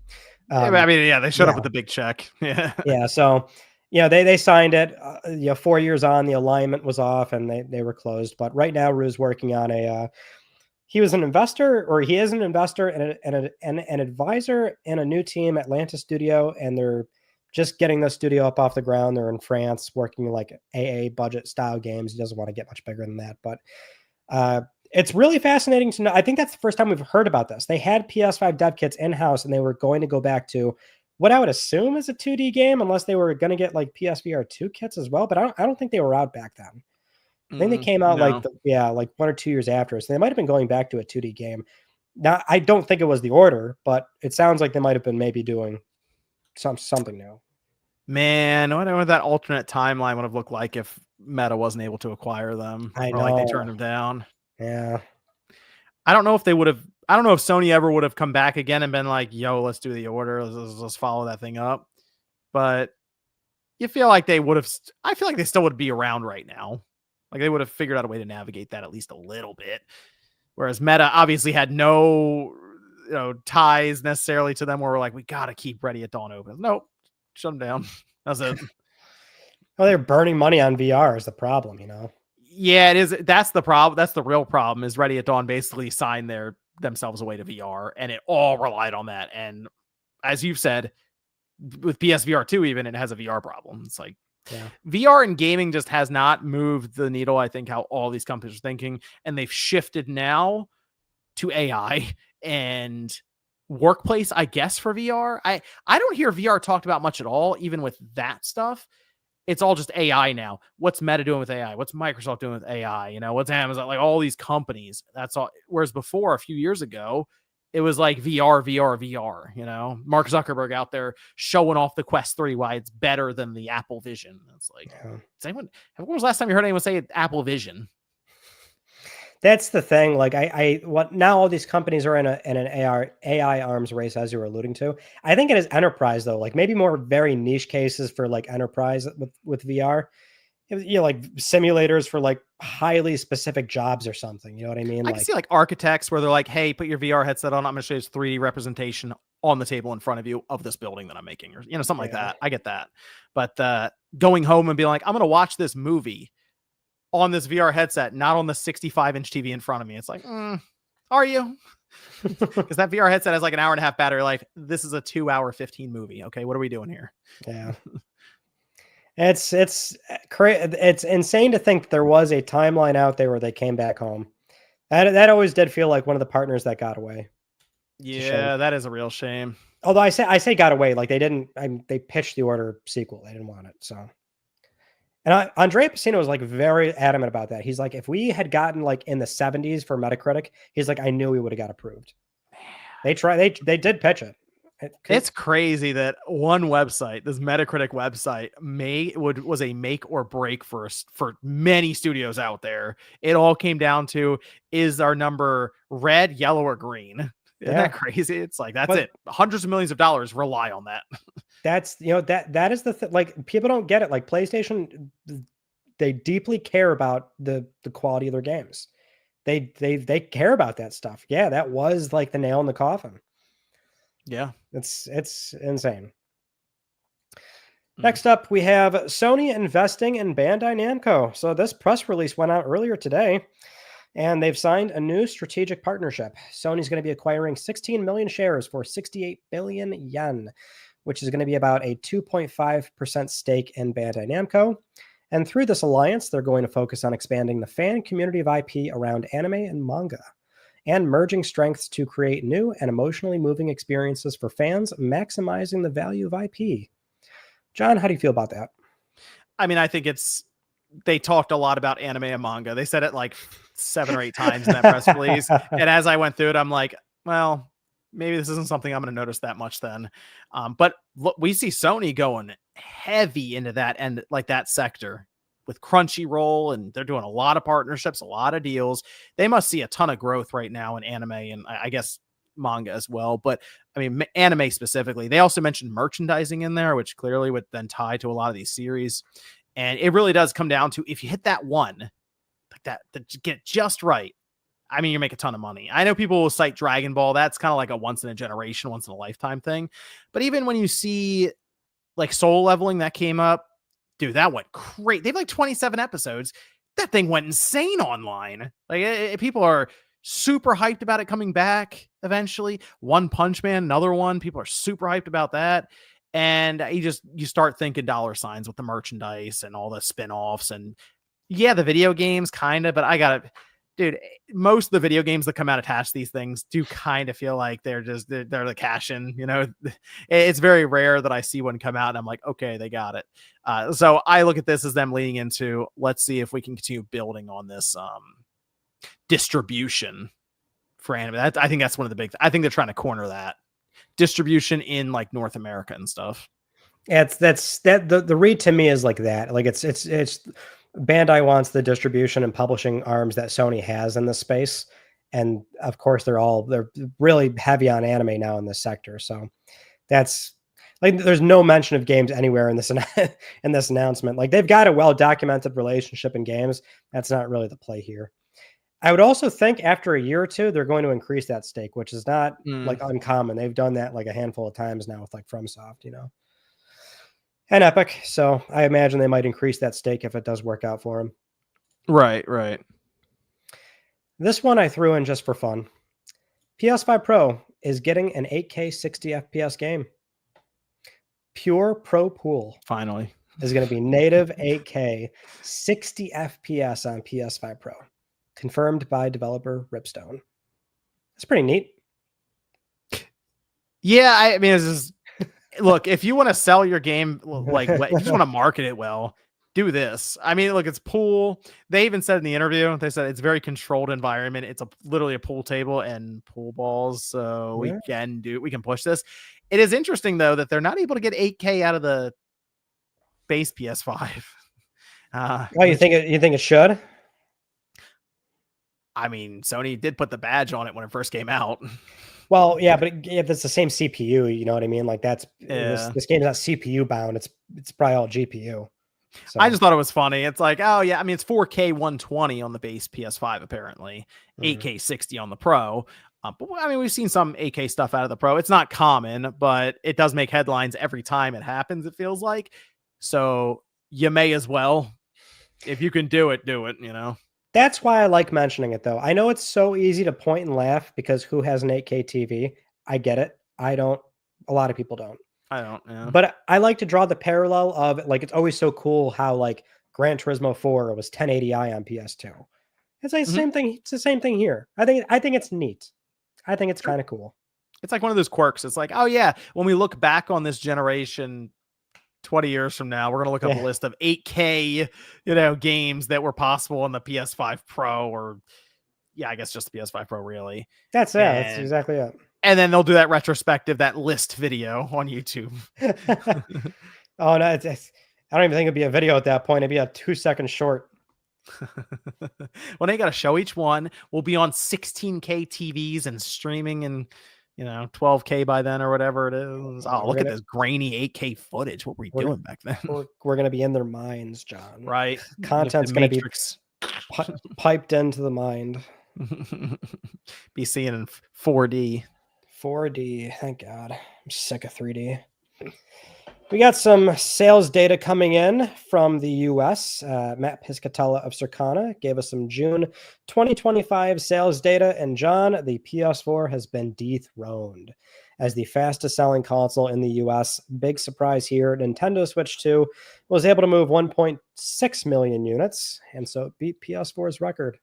They showed up with a big check. Yeah. So, they signed it. 4 years on, the alignment was off, and they were closed. But right now, Rue's working on he is an investor and an advisor in a new team, Atlanta studio, and they're just getting the studio up off the ground. They're in France working like AA budget style games. He doesn't want to get much bigger than that, but it's really fascinating to know. I think that's the first time we've heard about this. They had PS5 dev kits in-house, and they were going to go back to what I would assume is a 2D game, unless they were going to get like PSVR 2 kits as well. But I don't think they were out back then. I think they came out like 1 or 2 years after. So they might have been going back to a 2D game. Now, I don't think it was the order, but it sounds like they might have been maybe doing something new. Man, I wonder what that alternate timeline would have looked like if Meta wasn't able to acquire them. I know. Like they turned them down. Yeah. I don't know if Sony ever would have come back again and been like, yo, let's do the order. Let's follow that thing up. But you feel like they would have, I feel like they still would be around right now. Like they would have figured out a way to navigate that at least a little bit. Whereas Meta obviously had no ties necessarily to them where we're like, we got to keep Ready at Dawn open. Nope. Shut them down. That's it. Well, they're burning money on VR is the problem, Yeah, it is. That's the problem. That's the real problem is Ready at Dawn basically signed themselves away to VR and it all relied on that. And as you've said, with PSVR 2, even it has a VR problem. It's like VR and gaming just has not moved the needle. I think how all these companies are thinking, and they've shifted now to AI and workplace, I guess, for VR. I don't hear VR talked about much at all, even with that stuff. it's all just AI now. What's Meta doing with AI? What's Microsoft doing with AI? You know, what's Amazon? Like all these companies. That's all. Whereas before, a few years ago, it was like VR, VR, VR. You know, Mark Zuckerberg out there showing off the Quest 3, why it's better than the Apple Vision. It's like, when was the last time you heard anyone say Apple Vision? That's the thing. Like what now all these companies are in an AI arms race, as you were alluding to. I think it is enterprise though, like maybe more very niche cases for like enterprise with VR. You know, like simulators for like highly specific jobs or something. You know what I mean? I can see like architects where they're like, hey, put your VR headset on. I'm going to show you this 3D representation on the table in front of you of this building that I'm making, or, you know, something like that. I get that. But going home and being like, I'm going to watch this movie on this VR headset, not on the 65-inch TV in front of me. It's like, are you? Because that VR headset has like an hour and a half battery life. This is a 2-hour 15 movie. Okay, what are we doing here? Yeah. It's insane to think that there was a timeline out there where they came back home. That always did feel like one of the partners that got away. Yeah, that is a real shame. Although I say got away, like they pitched the Order sequel. They didn't want it. So, and Andrea Pacino was like very adamant about that. He's like, if we had gotten like in the 70s for Metacritic, he's like, I knew we would have got approved. They did pitch it. It's crazy that one website, this Metacritic website, was a make or break for many studios out there. It all came down to, is our number red, yellow, or green? Isn't that crazy? It's like, that's it. Hundreds of millions of dollars rely on that. That's, you know, that is the thing. Like, people don't get it. Like PlayStation, they deeply care about the quality of their games. They care about that stuff. Yeah, that was like the nail in the coffin. Yeah, it's insane. Next up, we have Sony investing in Bandai Namco. So this press release went out earlier today, and they've signed a new strategic partnership. Sony's going to be acquiring 16 million shares for 68 billion yen, which is going to be about a 2.5% stake in Bandai Namco. And through this alliance, they're going to focus on expanding the fan community of IP around anime and manga, and merging strengths to create new and emotionally moving experiences for fans, maximizing the value of IP. John, how do you feel about that? I mean, I think they talked a lot about anime and manga. They said it like 7 or 8 times in that press release. And as I went through it, I'm like, well, maybe this isn't something I'm going to notice that much then. But look, we see Sony going heavy into that and like that sector with Crunchyroll, and they're doing a lot of partnerships, a lot of deals. They must see a ton of growth right now in anime and I guess manga as well. But I mean, anime specifically, they also mentioned merchandising in there, which clearly would then tie to a lot of these series. And it really does come down to, if you hit that one, like that get just right, I mean, you make a ton of money. I know people will cite Dragon Ball. That's kind of like a once in a generation, once in a lifetime thing. But even when you see like Soul Leveling that came up, dude, that went great. They have like 27 episodes. That thing went insane online. Like people are super hyped about it coming back eventually. One Punch Man, another one. People are super hyped about that. And you start thinking dollar signs with the merchandise and all the spin-offs. And yeah, the video games kind of, but dude, most of the video games that come out attached to these things do kind of feel like they're the cash in, you know. It's very rare that I see one come out and I'm like, okay, they got it. So I look at this as them leaning into, let's see if we can continue building on this distribution for anime. I think that's one of the big I think they're trying to corner that distribution in like North America and stuff. Yeah, the read to me is like that. Like it's Bandai wants the distribution and publishing arms that Sony has in this space. And of course they're really heavy on anime now in this sector. So that's like, there's no mention of games anywhere in this, in this announcement. Like, they've got a well-documented relationship in games. That's not really the play here. I would also think after a year or two, they're going to increase that stake, which is not like uncommon. They've done that like a handful of times now with like FromSoft, you know, and Epic. So I imagine they might increase that stake if it does work out for them. Right, right. This one I threw in just for fun. PS5 Pro is getting an 8K 60 FPS game. Pure Pro Pool. Finally. Is going to be native 8K 60 FPS on PS5 Pro. Confirmed by developer Ripstone. That's pretty neat. Yeah, I mean, look, if you want to sell your game, like if you just want to market it well, do this. I mean, look, it's pool. They even said in the interview, they said it's very controlled environment. It's literally a pool table and pool balls. So we can push this. It is interesting though, that they're not able to get 8K out of the base PS5. Oh, you think it should? I mean, Sony did put the badge on it when it first came out. Well, yeah, but if it's the same CPU, you know what I mean? Like this game is not CPU bound. It's probably all GPU. So. I just thought it was funny. It's like, oh yeah, I mean, it's 4K 120 on the base PS5 apparently, 8K 60 on the Pro. But I mean, we've seen some 8K stuff out of the Pro. It's not common, but it does make headlines every time it happens. It feels like, so you may as well, if you can do it, you know. That's why I like mentioning it, though. I know it's so easy to point and laugh because who has an 8K TV? I get it. I don't. A lot of people don't. I don't. Yeah. But I like to draw the parallel of, like, it's always so cool how, like, Gran Turismo 4 was 1080i on PS2. It's like the same thing. It's the same thing here. I think it's neat. I think it's kind of cool. It's like one of those quirks. It's like, oh yeah, when we look back on this generation 20 years from now, we're going to look up a list of 8K, games that were possible on the PS5 Pro, or I guess just the PS5 Pro, really. That's it. That's exactly it. And then they'll do that retrospective, that list video on YouTube. Oh, no. I don't even think it'd be a video at that point. It'd be a 2-second short. Well, they got to show each one. We'll be on 16K TVs and streaming and 12K by then or whatever it is. Oh, look at this grainy 8K footage. What were we doing back then? We're going to be in their minds, John. Right. Content's going to be piped into the mind. Be seeing in 4D. 4D. Thank God. I'm sick of 3D. We got some sales data coming in from the US. Matt Piscatella of Circana gave us some June 2025 sales data. And John, the PS4 has been dethroned as the fastest selling console in the US. Big surprise here. Nintendo Switch 2 was able to move 1.6 million units. And so it beat PS4's record.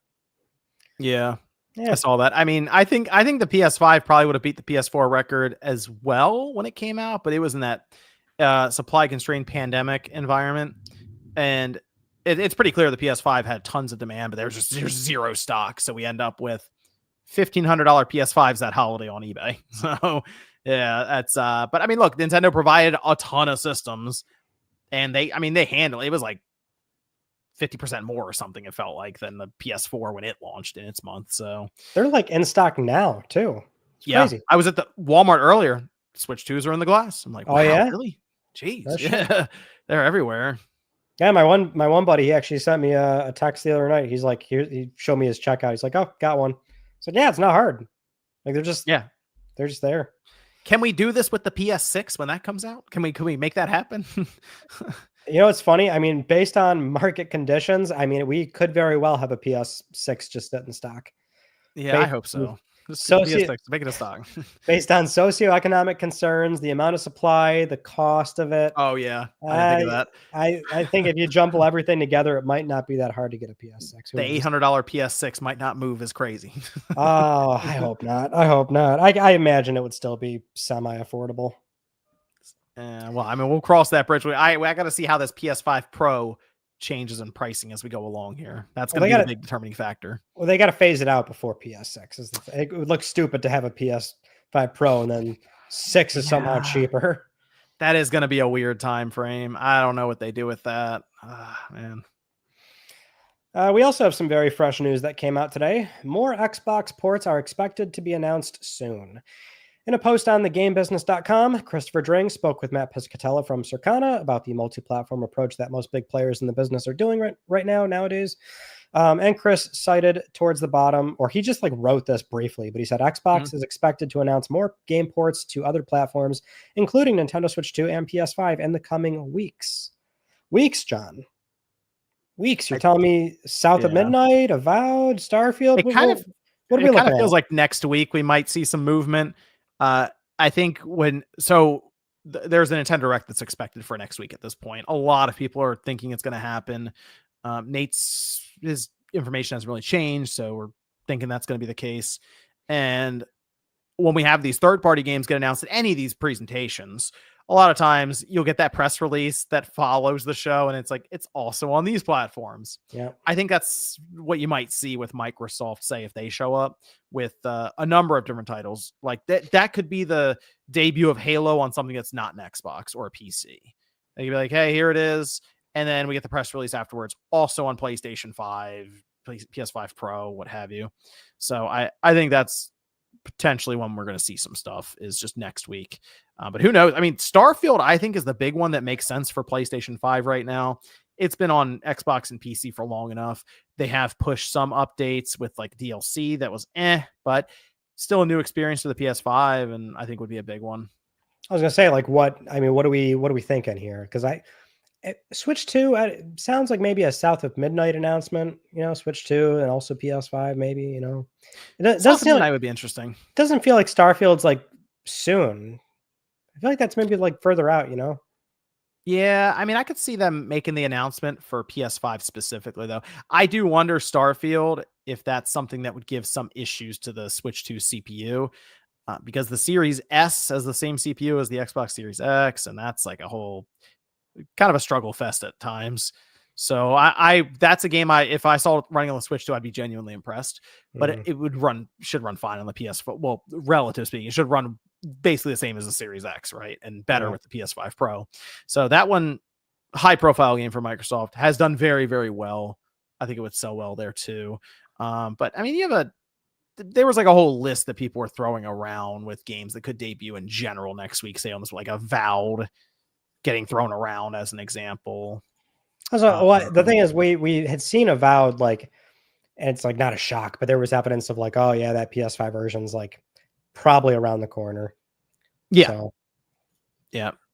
Yeah. I saw that. I mean, I think the PS5 probably would have beat the PS4 record as well when it came out, but it was in that supply constrained pandemic environment, and it's pretty clear the PS5 had tons of demand, but there's zero stock, so we end up with $1,500 PS5s that holiday on eBay. So yeah, that's but I mean, look, Nintendo provided a ton of systems, and they handled it. It was like 50% more or something, it felt like, than the PS4 when it launched in its month. So they're like in stock now too. It's crazy. I was at the Walmart earlier. Switch 2s are in the glass. I'm like, wow, really? Jeez, yeah, they're everywhere. Yeah, my one buddy, he actually sent me a text the other night. He's like, he showed me his checkout. He's like, oh, got one. So yeah, it's not hard. Like they're just there. Can we do this with the PS6 when that comes out? Can we make that happen? It's funny. I mean, based on market conditions, I mean, we could very well have a PS6 just sit in stock. Yeah, I hope so. Make it a stock. Based on socioeconomic concerns, the amount of supply, the cost of it. Oh yeah, I didn't think of that. I think if you jumble everything together, it might not be that hard to get a PS6. The $800 PS6 might not move as crazy. Oh, I hope not. I imagine it would still be semi-affordable. Well, I mean, we'll cross that bridge. I got to see how this PS5 Pro changes in pricing as we go along here. That's going to be a big determining factor. Well, they got to phase it out before PS6. It would look stupid to have a PS5 Pro and then 6 is somehow cheaper. That is going to be a weird time frame. I don't know what they do with that. Man. We also have some very fresh news that came out today. More Xbox ports are expected to be announced soon. In a post on thegamebusiness.com, Christopher Dring spoke with Matt Piscatella from Circana about the multi-platform approach that most big players in the business are doing right now nowadays. And Chris cited towards the bottom, or he just wrote this briefly, but he said Xbox is expected to announce more game ports to other platforms, including Nintendo Switch 2 and PS5 in the coming weeks. Weeks, John. Weeks. You're telling me South of Midnight, Avowed, Starfield? It kind of feels like next week we might see some movement. I think there's a Nintendo Direct that's expected for next week at this point. A lot of people are thinking it's going to happen. His information hasn't really changed, so we're thinking that's going to be the case. And when we have these third-party games get announced at any of these presentations, a lot of times you'll get that press release that follows the show, and it's like, it's also on these platforms. Yeah. I think that's what you might see with Microsoft, say, if they show up with a number of different titles. Like that could be the debut of Halo on something that's not an Xbox or a PC. They could be like, hey, here it is. And then we get the press release afterwards, also on PlayStation 5, PS5 Pro, what have you. So I think that's potentially when we're going to see some stuff, is just next week. But who knows? I mean, Starfield, I think, is the big one that makes sense for PlayStation 5 right now. It's been on Xbox and PC for long enough. They have pushed some updates with like DLC that was but still a new experience for the PS5, and I think would be a big one. I was gonna say, like, what are we thinking here? Because Switch 2 sounds like maybe a South of Midnight announcement. Switch 2 and also PS5, maybe. It doesn't feel like, would be interesting. Doesn't feel like Starfield's like soon. I feel like that's maybe like further out. Yeah, I mean, I could see them making the announcement for PS5 specifically, though. I do wonder, Starfield, if that's something that would give some issues to the Switch 2 CPU, because the Series S has the same CPU as the Xbox Series X, and that's like a whole kind of a struggle fest at times. So that's a game if I saw it running on the Switch 2, I'd be genuinely impressed. But it should run fine on the PS4. Well, relative speaking, it should run basically the same as the Series X, right? And better with the PS5 Pro. So that one, high profile game for Microsoft, has done very, very well. I think it would sell well there too. But I mean, there was like a whole list that people were throwing around with games that could debut in general next week, say on this, like Avowed getting thrown around as an example. So the thing is, we had seen Avowed, like, and it's like not a shock, but there was evidence of like, oh yeah, that PS5 version's like probably around the corner. Yeah.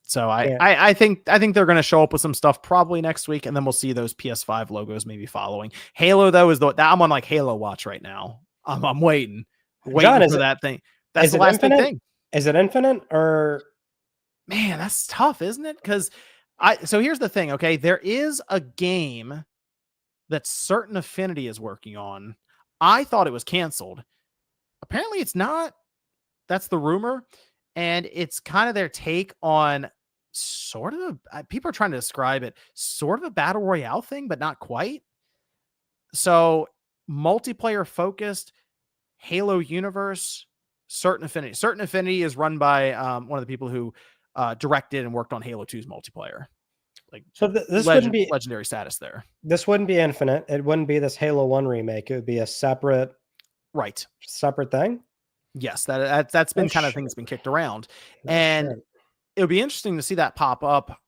So I think they're going to show up with some stuff probably next week, and then we'll see those PS5 logos maybe following. Halo, though, I'm on like Halo watch right now. I'm waiting John, for that thing. That's the last big thing. Is it Infinite or? Man, that's tough, isn't it? Because so here's the thing. Okay, there is a game that Certain Affinity is working on. I thought it was canceled. Apparently, it's not. That's the rumor, and it's kind of their take on sort of people are trying to describe it, sort of a battle royale thing, but not quite. So multiplayer focused Halo universe, Certain Affinity. Certain Affinity is run by one of the people who directed and worked on Halo 2's multiplayer. Like, so this wouldn't be legendary status there. This wouldn't be Infinite. It wouldn't be this Halo 1 remake. It would be a separate thing. Yes, that's been kind of thing that's been kicked around. And it would be interesting to see that pop up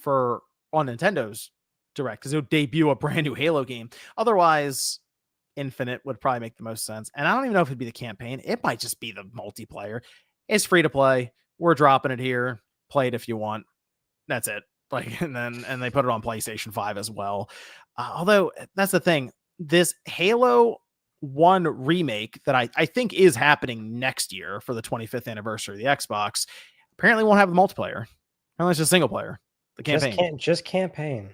on Nintendo's Direct, because it would debut a brand new Halo game. Otherwise, Infinite would probably make the most sense. And I don't even know if it'd be the campaign. It might just be the multiplayer. It's free to play. We're dropping it here. Play it if you want. That's it. Like, and they put it on PlayStation 5 as well. Although that's the thing, this Halo 1 remake that I think is happening next year for the 25th anniversary of the Xbox apparently won't have the multiplayer. Apparently it's just single player. The campaign. Just campaign.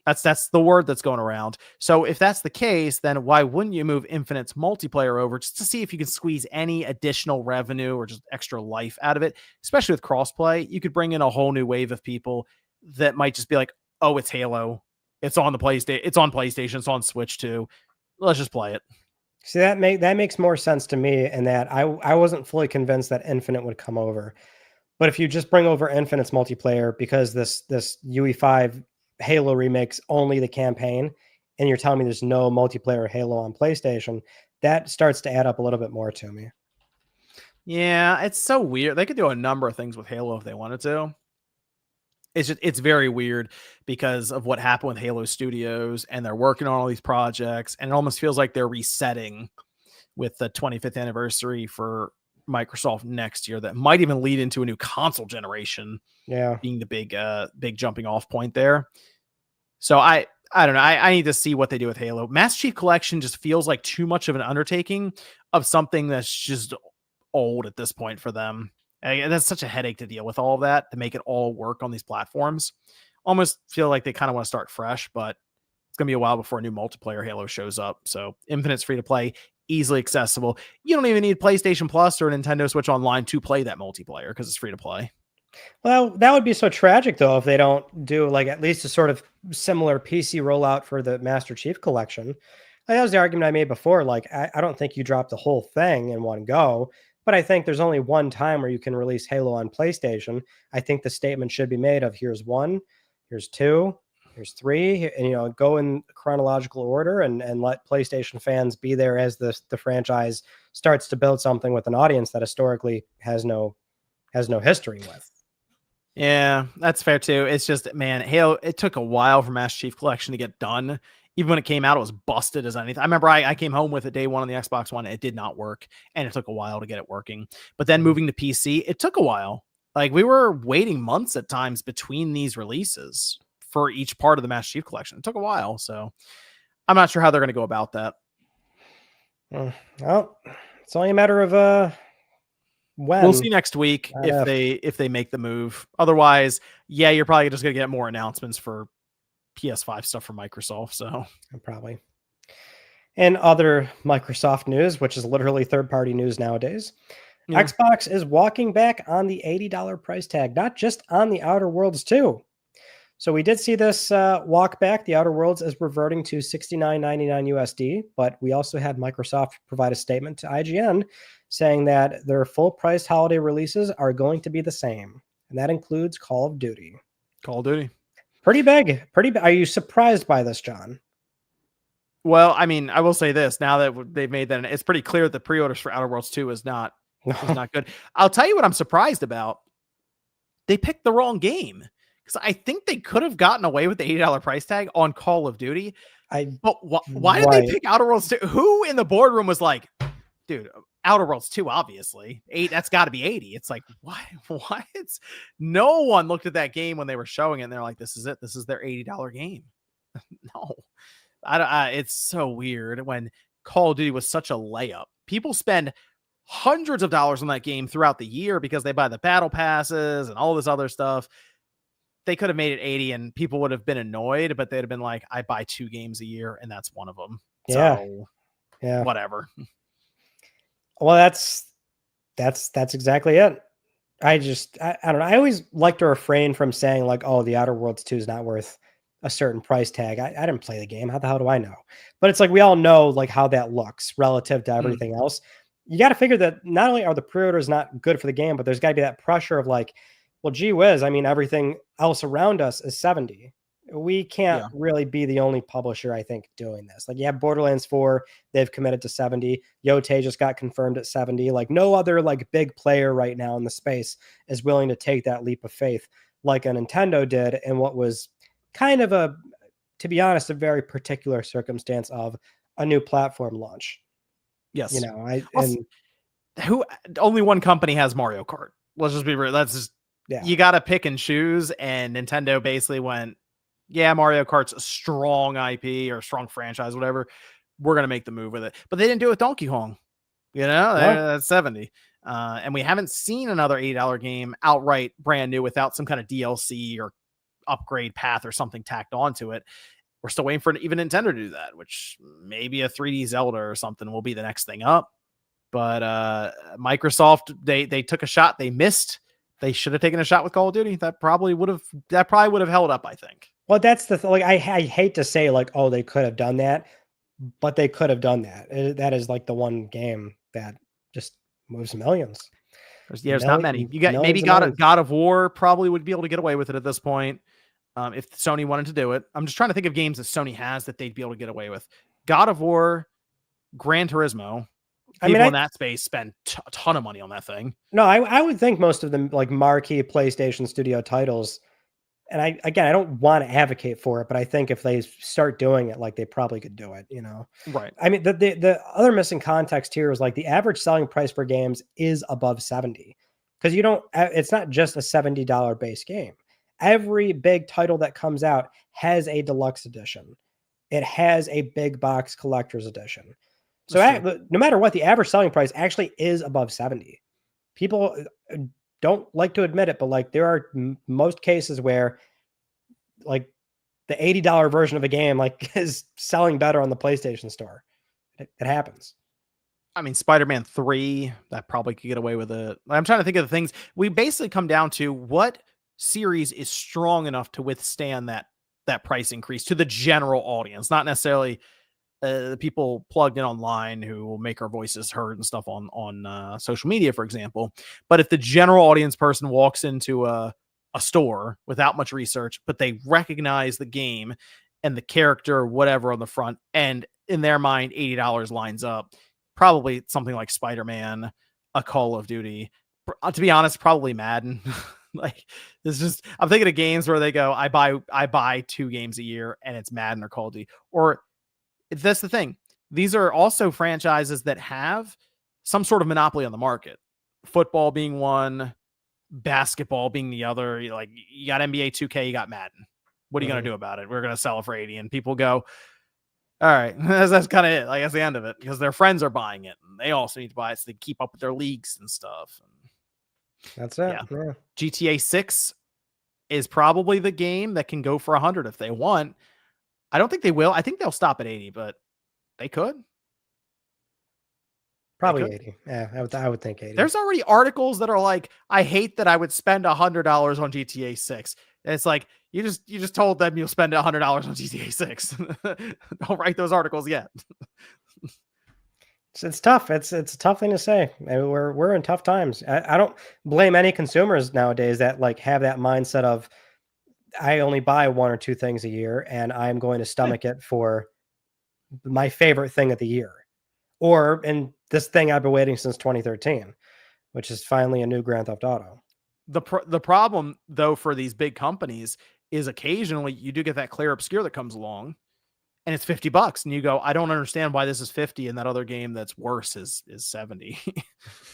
That's the word that's going around. So if that's the case, then why wouldn't you move Infinite's multiplayer over just to see if you can squeeze any additional revenue or just extra life out of it? Especially with crossplay, you could bring in a whole new wave of people that might just be like, oh, it's Halo. It's on the PlayStation. It's on PlayStation. It's on Switch too. Let's just play it. See, that makes more sense to me, in that I wasn't fully convinced that Infinite would come over. But if you just bring over Infinite's multiplayer, because this UE5 Halo remakes only the campaign, and you're telling me there's no multiplayer Halo on PlayStation, that starts to add up a little bit more to me. Yeah, it's so weird. They could do a number of things with Halo if they wanted to. It's very weird because of what happened with Halo Studios, and they're working on all these projects, and it almost feels like they're resetting with the 25th anniversary for Microsoft next year. That might even lead into a new console generation. Yeah, being the big jumping off point there. So I don't know. I need to see what they do with Halo. Master Chief Collection just feels like too much of an undertaking of something that's just old at this point for them. And that's such a headache to deal with all of that, to make it all work on these platforms. Almost feel like they kind of want to start fresh, but it's going to be a while before a new multiplayer Halo shows up. So Infinite's free to play. easily accessible. You don't even need PlayStation Plus or a Nintendo Switch Online to play that multiplayer because it's free to play. Well, that would be so tragic, though, if they don't do like at least a sort of similar PC rollout for the Master Chief Collection. Like, that was the argument I made before. Like, I don't think you drop the whole thing in one go, but I think there's only one time where you can release Halo on PlayStation. I think the statement should be made of here's 1, here's 2, here's 3, and go in chronological order and let PlayStation fans be there as the franchise starts to build something with an audience that historically has no history with. Yeah, that's fair too. It's just, man, Halo, it took a while for Master Chief Collection to get done. Even when it came out, it was busted as anything. I remember I came home with it day one on the Xbox One. It did not work, and it took a while to get it working. But then moving to PC, it took a while. Like, we were waiting months at times between these releases for each part of the Master Chief Collection. It took a while, so I'm not sure how they're going to go about that. Well, it's only a matter of when. We'll see next week if they make the move. Otherwise, yeah, you're probably just going to get more announcements for PS5 stuff from Microsoft. So probably. And other Microsoft news, which is literally third-party news nowadays. Yeah. Xbox is walking back on the $80 price tag, not just on the Outer Worlds 2. So we did see this walk back. The Outer Worlds is reverting to $69.99 USD, but we also had Microsoft provide a statement to IGN saying that their full-priced holiday releases are going to be the same, and that includes Call of Duty. Call of Duty. Pretty big. Are you surprised by this, John? Well, I mean, I will say this. Now that they've made that, it's pretty clear that the pre-orders for Outer Worlds 2 is not good. I'll tell you what I'm surprised about. They picked the wrong game. Because I think they could have gotten away with the $80 price tag on Call of Duty. But why did they pick Outer Worlds 2? Who in the boardroom was like, dude, Outer Worlds 2, obviously. That's got to be 80. It's like, why? No one looked at that game when they were showing it, and they're like, this is it. This is their $80 game. No. It's so weird when Call of Duty was such a layup. People spend hundreds of dollars on that game throughout the year because they buy the battle passes and all this other stuff. They could have made it 80 and people would have been annoyed, but they'd have been like, I buy 2 games a year and that's one of them. Yeah. So, yeah. Whatever. Well, that's exactly it. I don't know. I always like to refrain from saying like, oh, the Outer Worlds 2 is not worth a certain price tag. I didn't play the game. How the hell do I know? But it's like, we all know like how that looks relative to everything else. You got to figure that not only are the pre-orders not good for the game, but there's got to be that pressure of like, well, gee whiz, I mean, everything else around us is 70. We can't really be the only publisher, I think, doing this. Like, Borderlands 4, they've committed to 70. Yote just got confirmed at 70. Like, no other like big player right now in the space is willing to take that leap of faith like a Nintendo did in what was kind of to be honest, a very particular circumstance of a new platform launch. Yes. Only one company has Mario Kart. Let's just be real. That's just, you got to pick and choose. And Nintendo basically went, Mario Kart's a strong IP or strong franchise, whatever. We're going to make the move with it. But they didn't do it with Donkey Kong. That's 70. And we haven't seen another $80 game outright brand new without some kind of DLC or upgrade path or something tacked onto it. We're still waiting for even Nintendo to do that, which maybe a 3D Zelda or something will be the next thing up. But Microsoft, they took a shot. They missed. They should have taken a shot with Call of Duty. That probably would have held up, I think. Well, that's the thing. Like, I hate to say like, oh, they could have done that, but they could have done that. That is like the one game that just moves millions. There's not many. You got maybe God of War probably would be able to get away with it at this point. If Sony wanted to do it. I'm just trying to think of games that Sony has that they'd be able to get away with. God of War, Gran Turismo. People in that space spend a ton of money on that thing. No, I would think most of them like marquee PlayStation Studio titles. And I don't want to advocate for it, but I think if they start doing it, like they probably could do it, Right. I mean, the other missing context here is like the average selling price for games is above 70 because it's not just a $70 base game. Every big title that comes out has a deluxe edition. It has a big box collector's edition. So no matter what, the average selling price actually is above 70. People don't like to admit it, but like there are most cases where like the $80 version of a game like is selling better on the PlayStation Store. It happens. I mean, Spider-Man 3, that probably could get away with it. I'm trying to think of the things. We basically come down to what series is strong enough to withstand that price increase to the general audience, not necessarily the people plugged in online who will make our voices heard and stuff on social media, for example. But if the general audience person walks into a store without much research, but they recognize the game and the character or whatever on the front, and in their mind, $80 lines up, probably something like Spider-Man, a Call of Duty. To be honest, probably Madden. Like, this just, I'm thinking of games where they go, I buy 2 games a year, and it's Madden or Call of Duty. Or that's the thing. These are also franchises that have some sort of monopoly on the market. Football being one, basketball being the other. Like, you got NBA 2K, you got Madden. What are you going to do about it? We're going to sell it for 80, and people go, all right, that's kind of it. Like, that's the end of it, because their friends are buying it, and they also need to buy it so they keep up with their leagues and stuff. That's it. Yeah. GTA 6 is probably the game that can go for 100 if they want. I don't think they will. I think they'll stop at 80, but they could. Probably 80. Yeah, I would think 80. There's already articles that are like, I hate that I would spend $100 on GTA 6. And it's like, you just told them you'll spend $100 on GTA 6. Don't write those articles yet. It's tough. It's a tough thing to say. I mean, we're in tough times. I don't blame any consumers nowadays that like have that mindset of, I only buy 1 or 2 things a year, and I'm going to stomach it for my favorite thing of the year. Or in this thing I've been waiting since 2013, which is finally a new Grand Theft Auto. The problem, though, for these big companies is occasionally you do get that Clear Obscure that comes along, and it's $50, and you go, I don't understand why this is 50 and that other game that's worse is 70.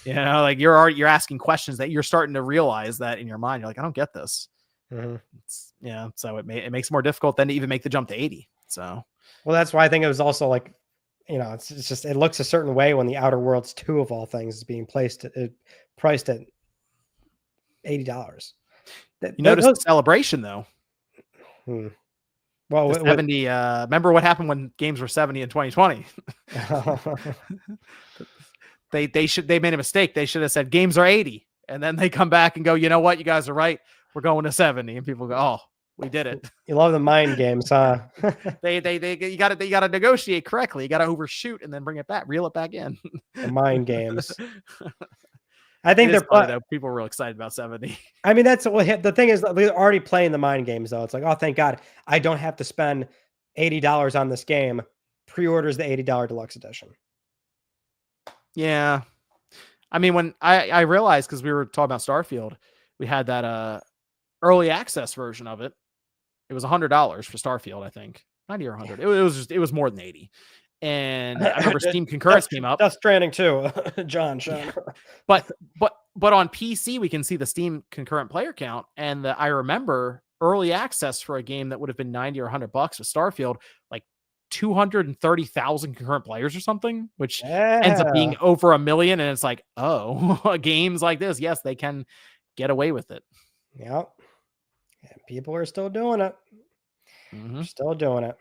You know, like you're asking questions that you're starting to realize that in your mind. You're like, I don't get this. Mm-hmm. So it makes it more difficult than to even make the jump to 80. So, well, that's why I think it was also like, you know, it's just, it looks a certain way when the Outer Worlds 2 of all things is being priced at $80. You notice the celebration though. Well, 70. Remember what happened when games were 70 in 2020? They made a mistake. They should have said games are 80, and then they come back and go, you know what, you guys are right. We're going to 70, and people go, oh, we did it. You love the mind games, huh? You got to negotiate correctly. You got to overshoot and then bring it back, reel it back in. The mind games. I think they're funny, though. People are real excited about 70. I mean, that's what the thing is. They're already playing the mind games, though. It's like, oh, thank God, I don't have to spend $80 on this game. Pre-orders the $80 deluxe edition. Yeah, I mean, when I realized, because we were talking about Starfield, we had that early access version of it. It was $100 for Starfield, I think, 90 or 100. It was more than 80. And I remember Steam Concurrence came up. Death Stranding too, Sean. Yeah. But on PC we can see the Steam concurrent player count, and I remember early access for a game that would have been 90 or $100 with Starfield, like 230,000 concurrent players or something, which ends up being over 1 million. And it's like, oh, games like this, yes, they can get away with it. Yep. Yeah, people are still doing it. Still doing it.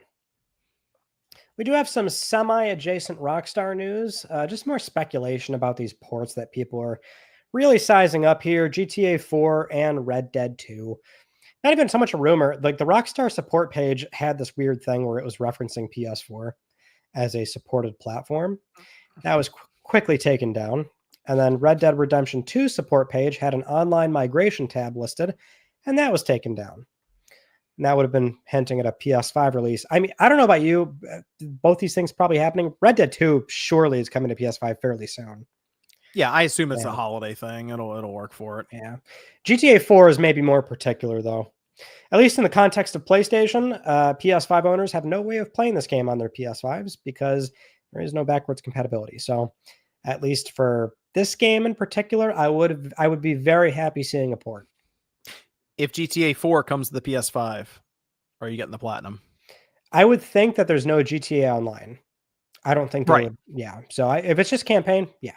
We do have some semi-adjacent Rockstar news, just more speculation about these ports that people are really sizing up here. GTA 4 and Red Dead 2. Not even so much a rumor. Like, the Rockstar support page had this weird thing where it was referencing PS4 as a supported platform. That was quickly taken down. And then Red Dead Redemption 2 support page had an online migration tab listed, and that was taken down. And that would have been hinting at a PS5 release. I mean, I don't know about you. Both these things probably happening. Red Dead 2 surely is coming to PS5 fairly soon. Yeah, I assume it's a holiday thing. It'll work for it. Yeah. GTA 4 is maybe more particular, though. At least in the context of PlayStation, PS5 owners have no way of playing this game on their PS5s because there is no backwards compatibility. So at least for this game in particular, I would be very happy seeing a port. If GTA 4 comes to the PS5, are you getting the platinum? I would think that there's no GTA Online. I don't think they would. Yeah. So if it's just campaign, yeah,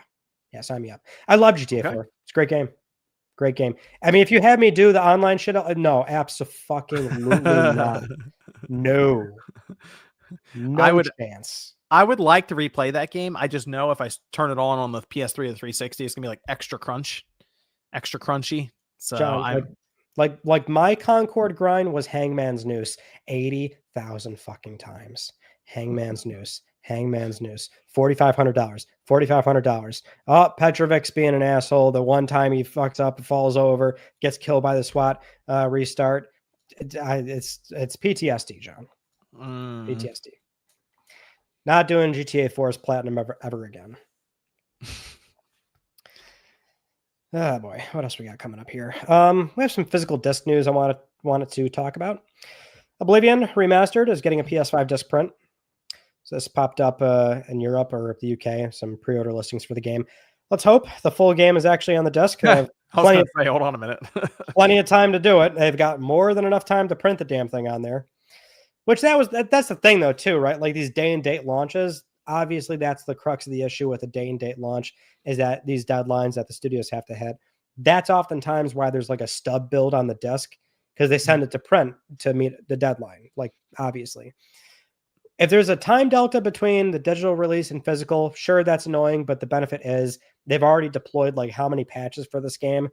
sign me up. I love GTA 4. It's a great game. Great game. I mean, if you had me do the online shit, no, absolutely not. No chance. I would like to replay that game. I just know if I turn it on the PS3 or the 360, it's gonna be like extra crunchy. So John, I'm like my Concord grind was Hangman's Noose 80,000 fucking times. Hangman's Noose, $4,500. Oh, Petrovic's being an asshole. The one time he fucks up, falls over, gets killed by the SWAT, restart. It's PTSD, John. PTSD. Not doing GTA 4's platinum ever again. Oh boy, what else we got coming up here? We have some physical disc news I wanted to talk about. Oblivion Remastered is getting a PS5 disc print. So this popped up in Europe or the UK, some pre-order listings for the game. Let's hope the full game is actually on the disc. hold on a minute. Plenty of time to do it. They've got more than enough time to print the damn thing on there. Which that's the thing though too, right? Like these day and date launches, obviously that's the crux of the issue with a day and date launch is that these deadlines that the studios have to hit. That's oftentimes why there's like a stub build on the disc because they send it to print to meet the deadline. Like obviously, if there's a time delta between the digital release and physical, sure, that's annoying, but the benefit is they've already deployed like how many patches for this game.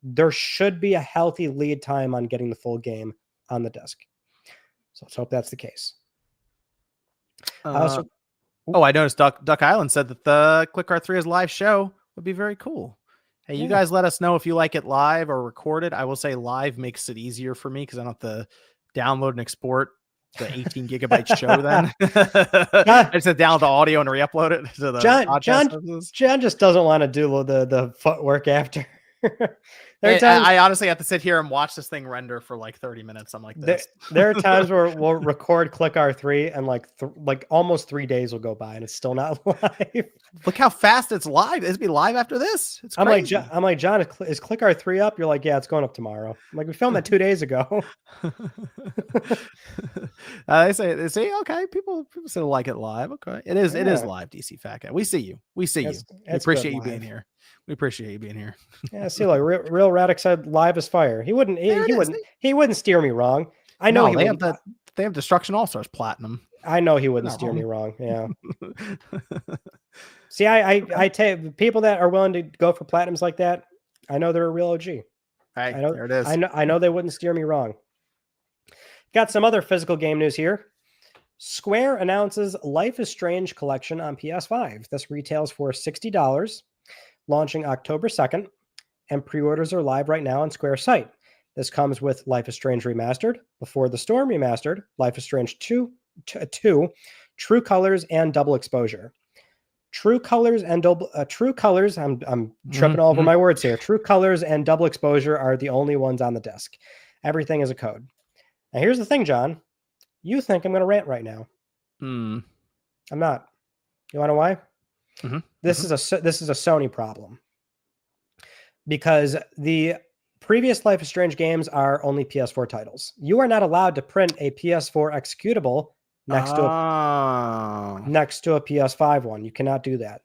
There should be a healthy lead time on getting the full game on the disc. So let's hope that's the case. I noticed Duck Island said that the ClickR 3's live show would be very cool. Hey, you guys let us know if you like it live or recorded. I will say live makes it easier for me because I don't have to download and export the 18 gigabyte show then. I just download the audio and re-upload it to the John just doesn't want to do the footwork after. I honestly have to sit here and watch this thing render for like 30 minutes. I'm like this. There are times where we'll record ClickR3 and like almost 3 days will go by and it's still not live. Look how fast it's live. It's be live after this. It's crazy. I'm like, John, is ClickR3 up? You're like, yeah, it's going up tomorrow. I'm like, we filmed that 2 days ago. They say, okay, people still like it live. Okay. It is live, DC Fat Cat. We see you. We appreciate you being here. We appreciate you being here. Yeah, see, like Real Radic said, live as fire. He wouldn't steer me wrong. I know they have Destruction All Stars Platinum. I know he wouldn't steer me wrong. Yeah. See, I take people that are willing to go for platinums like that. I know they're a real OG. Hey, there it is. I know they wouldn't steer me wrong. Got some other physical game news here. Square announces Life is Strange collection on PS5. This retails for $60. Launching October 2nd, and pre-orders are live right now on Square's site. This comes with Life is Strange Remastered, Before the Storm Remastered, Life is Strange 2, True Colors, and Double Exposure. True Colors, I'm tripping all over my words here. True Colors and Double Exposure are the only ones on the disc. Everything is a code. Now here's the thing, John. You think I'm going to rant right now. I'm not. You want to know why? This is a Sony problem because the previous Life is Strange games are only PS4 titles. You are not allowed to print a PS4 executable next to a PS5 one. You cannot do that.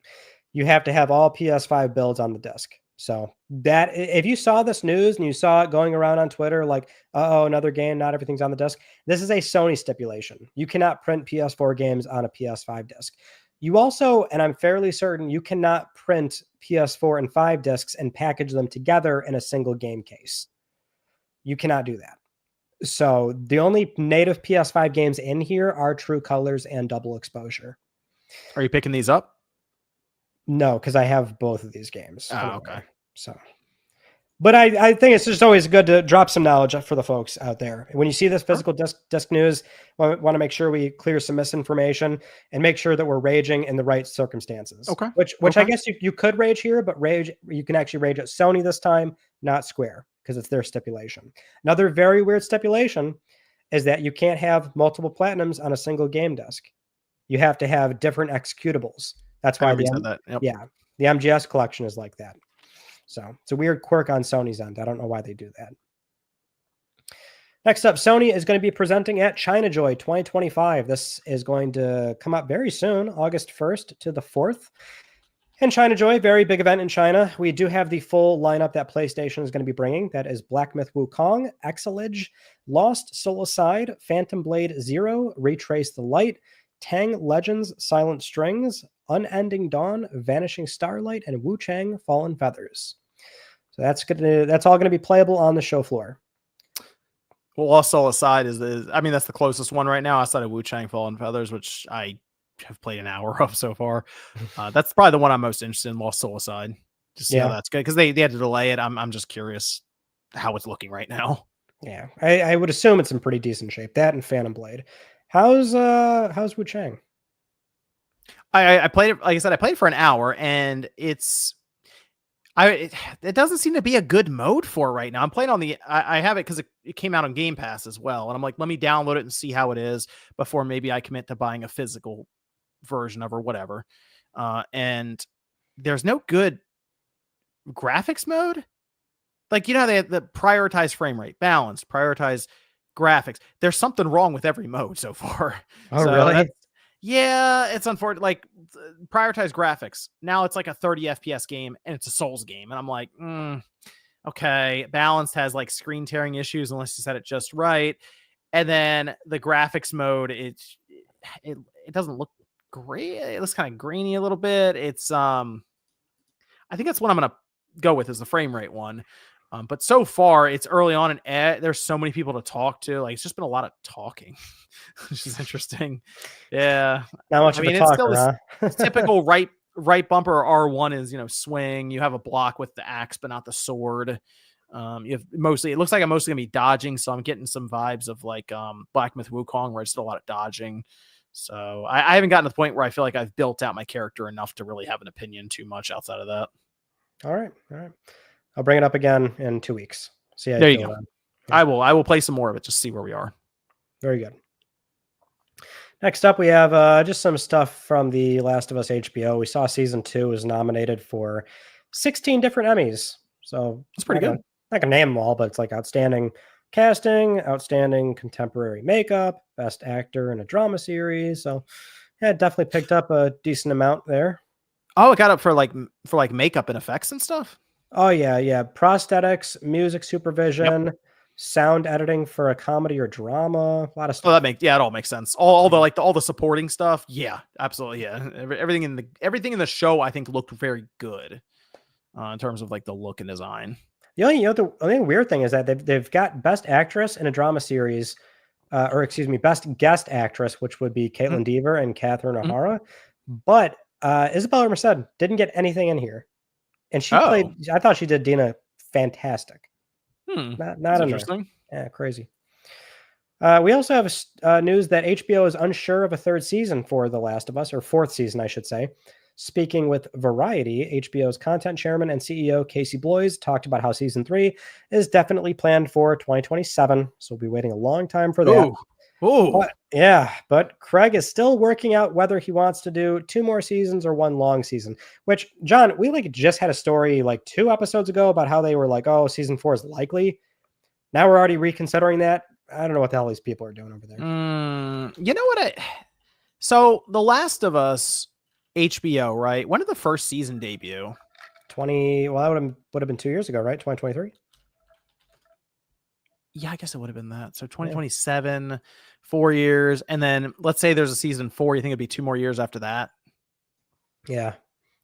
You have to have all PS5 builds on the disc. So that if you saw this news and you saw it going around on Twitter, like, another game, not everything's on the disc. This is a Sony stipulation. You cannot print PS4 games on a PS5 disc. You also, and I'm fairly certain, you cannot print PS4 and 5 discs and package them together in a single game case. You cannot do that. So the only native PS5 games in here are True Colors and Double Exposure. Are you picking these up? No, because I have both of these games. Oh, okay. So, but I think it's just always good to drop some knowledge for the folks out there. When you see this physical disc news, I want to make sure we clear some misinformation and make sure that we're raging in the right circumstances. Okay. Which I guess you could rage here, but you can actually rage at Sony this time, not Square, because it's their stipulation. Another very weird stipulation is that you can't have multiple platinums on a single game disc. You have to have different executables. That's why the MGS collection is like that. So it's a weird quirk on Sony's end. I don't know why they do that. Next up, Sony is going to be presenting at ChinaJoy 2025. This is going to come up very soon, August 1st to the 4th. And ChinaJoy, very big event in China. We do have the full lineup that PlayStation is going to be bringing. That is Black Myth Wukong, Exilage, Lost Soul Aside, Phantom Blade Zero, Retrace the Light, Tang Legends, Silent Strings, Unending Dawn, Vanishing Starlight, and Wu Chang Fallen Feathers. So that's all gonna be playable on the show floor. Well, Lost Soul aside that's the closest one right now outside of Wu Chang Fallen Feathers, which I have played an hour of so far. That's probably the one I'm most interested in, Lost Soul aside. Just see how that's good, because they had to delay it. I'm just curious how it's looking right now. Yeah, I would assume it's in pretty decent shape. That and Phantom Blade. How's Wu Chang? I played it, like I said, I played it for an hour, and it doesn't seem to be a good mode for it right now. I'm playing on I have it because it came out on Game Pass as well, and I'm like, let me download it and see how it is before maybe I commit to buying a physical version of or whatever. And there's no good graphics mode. Like, they have the prioritize frame rate, balance, prioritize graphics. There's something wrong with every mode so far. Oh, so really? Yeah, it's unfortunate. Like, prioritize graphics. Now it's like a 30 FPS game, and it's a Souls game. And I'm like, okay. Balanced has like screen tearing issues unless you set it just right. And then the graphics mode, it doesn't look great. It looks kind of grainy a little bit. It's I think that's what I'm gonna go with, is the frame rate one. But so far, it's early on, and there's so many people to talk to. Like, it's just been a lot of talking, which is interesting. Yeah, not much of a talker, it's still typical right bumper R1 is swing. You have a block with the axe, but not the sword. You have it looks like I'm mostly gonna be dodging, so I'm getting some vibes of like Black Myth Wukong, where it's still a lot of dodging. So I haven't gotten to the point where I feel like I've built out my character enough to really have an opinion too much outside of that. All right. I'll bring it up again in 2 weeks. See how there you go. Yeah. I will play some more of it, just see where we are. Very good. Next up, we have just some stuff from The Last of Us HBO. We saw season 2 was nominated for 16 different Emmys. So it's pretty good. Not gonna name them all, but it's like outstanding casting, outstanding contemporary makeup, best actor in a drama series. So yeah, it definitely picked up a decent amount there. Oh, it got up for makeup and effects and stuff. Oh yeah. Prosthetics, music supervision, sound editing for a comedy or drama, a lot of stuff. Oh, it all makes sense. All the supporting stuff. Yeah, absolutely. Yeah, everything in the show I think looked very good in terms of like the look and design. The only weird thing is that they've got best actress in a drama series, best guest actress, which would be Caitlin Dever and Catherine O'Hara, but Isabella Merced didn't get anything in here. And she played, I thought she did Dina fantastic. Not interesting. Yeah, crazy. We also have news that HBO is unsure of a third season for The Last of Us, or fourth season, I should say. Speaking with Variety, HBO's content chairman and CEO Casey Bloys talked about how season 3 is definitely planned for 2027. So we'll be waiting a long time for that. But Craig is still working out whether he wants to do 2 more seasons or 1 long season, which, John, we just had a story 2 episodes ago about how they were like, oh, season 4 is likely. Now we're already reconsidering that. I don't know what the hell these people are doing over there. You know what? So The Last of Us HBO, right? When did the first season debut? That would have been 2 years ago, right? 2023. Yeah, I guess it would have been that. So 2027, 4 years. And then let's say there's a season 4. You think it'd be 2 more years after that? Yeah.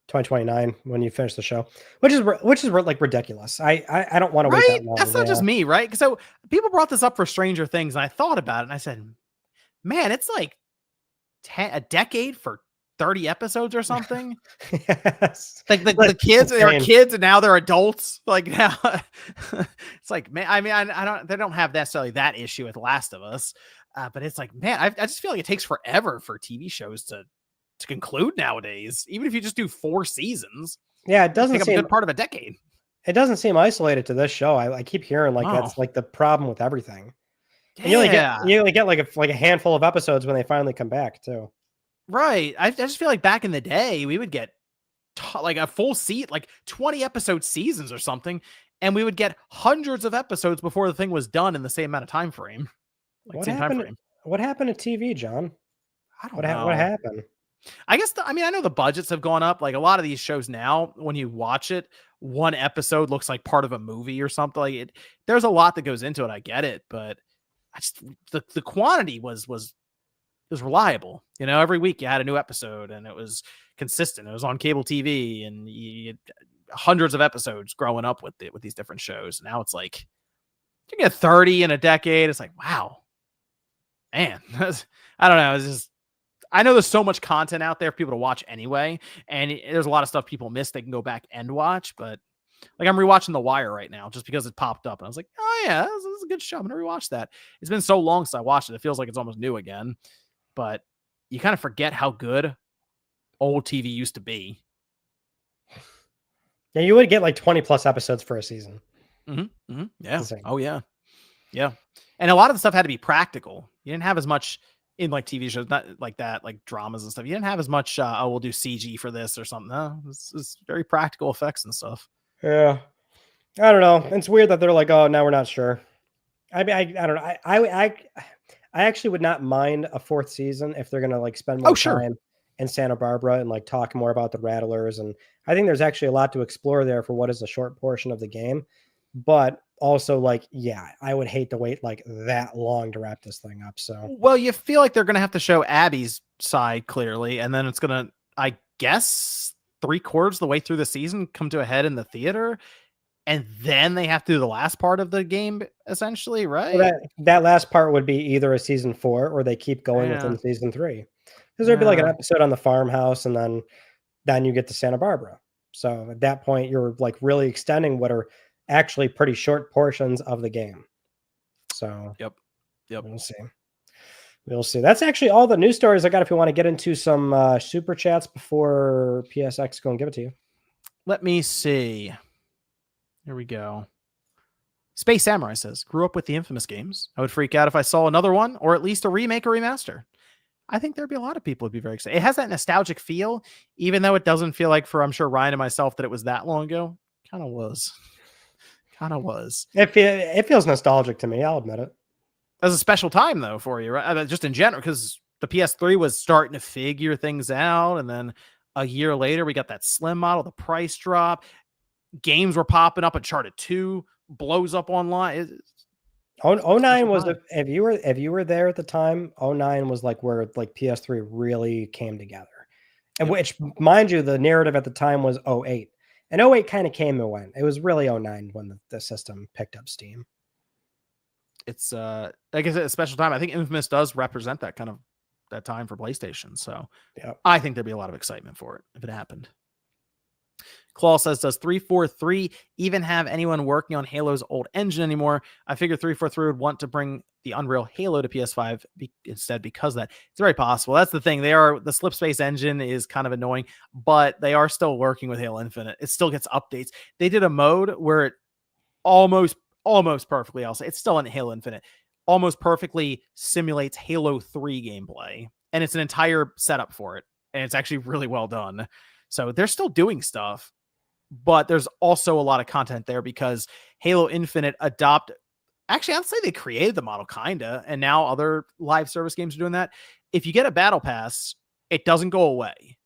2029 when you finish the show, which is like ridiculous. I don't want to wait that long. That's not just me, right? So people brought this up for Stranger Things, and I thought about it, and I said, man, it's like a decade for 30 episodes or something. Yes. Like the kids, they were kids and now they're adults. Like now it's like, man, I mean, they don't have necessarily that issue with Last of Us. But it's like, man, I just feel like it takes forever for TV shows to conclude nowadays, even if you just do 4 seasons. Yeah, it doesn't seem a good part of a decade. It doesn't seem isolated to this show. I keep hearing that's like the problem with everything. And you only get like a handful of episodes when they finally come back too. Right. I just feel like back in the day, we would get like a full like 20 episode seasons or something, and we would get hundreds of episodes before the thing was done in the same amount of time frame. What happened to TV, John? I don't know. What happened? I guess I know the budgets have gone up. Like a lot of these shows now, when you watch it, 1 episode looks like part of a movie or something. Like there's a lot that goes into it. I get it, but the quantity was was reliable. You know, every week you had a new episode and it was consistent. It was on cable TV and you had hundreds of episodes growing up with these different shows. Now it's like you get 30 in a decade. It's like, wow, man, I don't know. It's just, I know there's so much content out there for people to watch anyway. And there's a lot of stuff people miss. They can go back and watch, but like I'm rewatching The Wire right now just because it popped up and I was like, oh yeah, this is a good show. I'm going to rewatch that. It's been so long since I watched it. It feels like it's almost new again, but you kind of forget how good old TV used to be. Yeah, you would get like 20 plus episodes for a season. Mm-hmm, mm-hmm. Yeah. Oh yeah. Yeah. And a lot of the stuff had to be practical. You didn't have as much in like TV shows, not like that, like dramas and stuff. You didn't have as much, we'll do CG for this or something. No, it's very practical effects and stuff. Yeah. I don't know. It's weird that they're like, oh, now we're not sure. I mean, I don't know. I actually would not mind a fourth season if they're going to like spend more time in Santa Barbara and like talk more about the Rattlers. And I think there's actually a lot to explore there for what is a short portion of the game. But also like, yeah, I would hate to wait like that long to wrap this thing up. So, well, you feel like they're going to have to show Abby's side clearly. And then it's going to, I guess, 3/4 of the way through the season come to a head in the theater. And then they have to do the last part of the game, essentially, right? Well, that last part would be either a season 4 or they keep going within season 3. Because there'd be like an episode on the farmhouse and then you get to Santa Barbara. So at that point, you're like really extending what are actually pretty short portions of the game. So yep. We'll see. That's actually all the news stories I got. If you want to get into some super chats before PSX go and give it to you. Let me see. Here we go. Space Samurai says, grew up with the Infamous games. I would freak out if I saw another one or at least a remake or remaster. I think there'd be a lot of people who'd be very excited. It has that nostalgic feel, even though it doesn't feel like for, I'm sure, Ryan and myself that it was that long ago. Kind of was. It feels nostalgic to me. I'll admit it. It was a special time, though, for you, right? I mean, just in general, because the PS3 was starting to figure things out. And then a year later, we got that slim model, the price drop. Games were popping up. Uncharted 2 blows up online. 09 was if you were there at the time, 09 was like where like PS3 really came together. And which, mind you, the narrative at the time was 08. And 08 kind of came and went. It was really 09 when the system picked up steam. It's like I said, a special time. I think Infamous does represent that kind of that time for PlayStation. So I think there'd be a lot of excitement for it if it happened. Claw says, does 343 even have anyone working on Halo's old engine anymore? I figure 343 would want to bring the Unreal Halo to PS5 instead because of that. It's very possible. That's the thing. The Slipspace engine is kind of annoying, but they are still working with Halo Infinite. It still gets updates. They did a mode where it almost perfectly, I'll say, it's still in Halo Infinite, almost perfectly simulates Halo 3 gameplay. And it's an entire setup for it. And it's actually really well done. So they're still doing stuff, but there's also a lot of content there because Halo Infinite actually, I'd say they created the model kinda, and now other live service games are doing that. If you get a battle pass, it doesn't go away.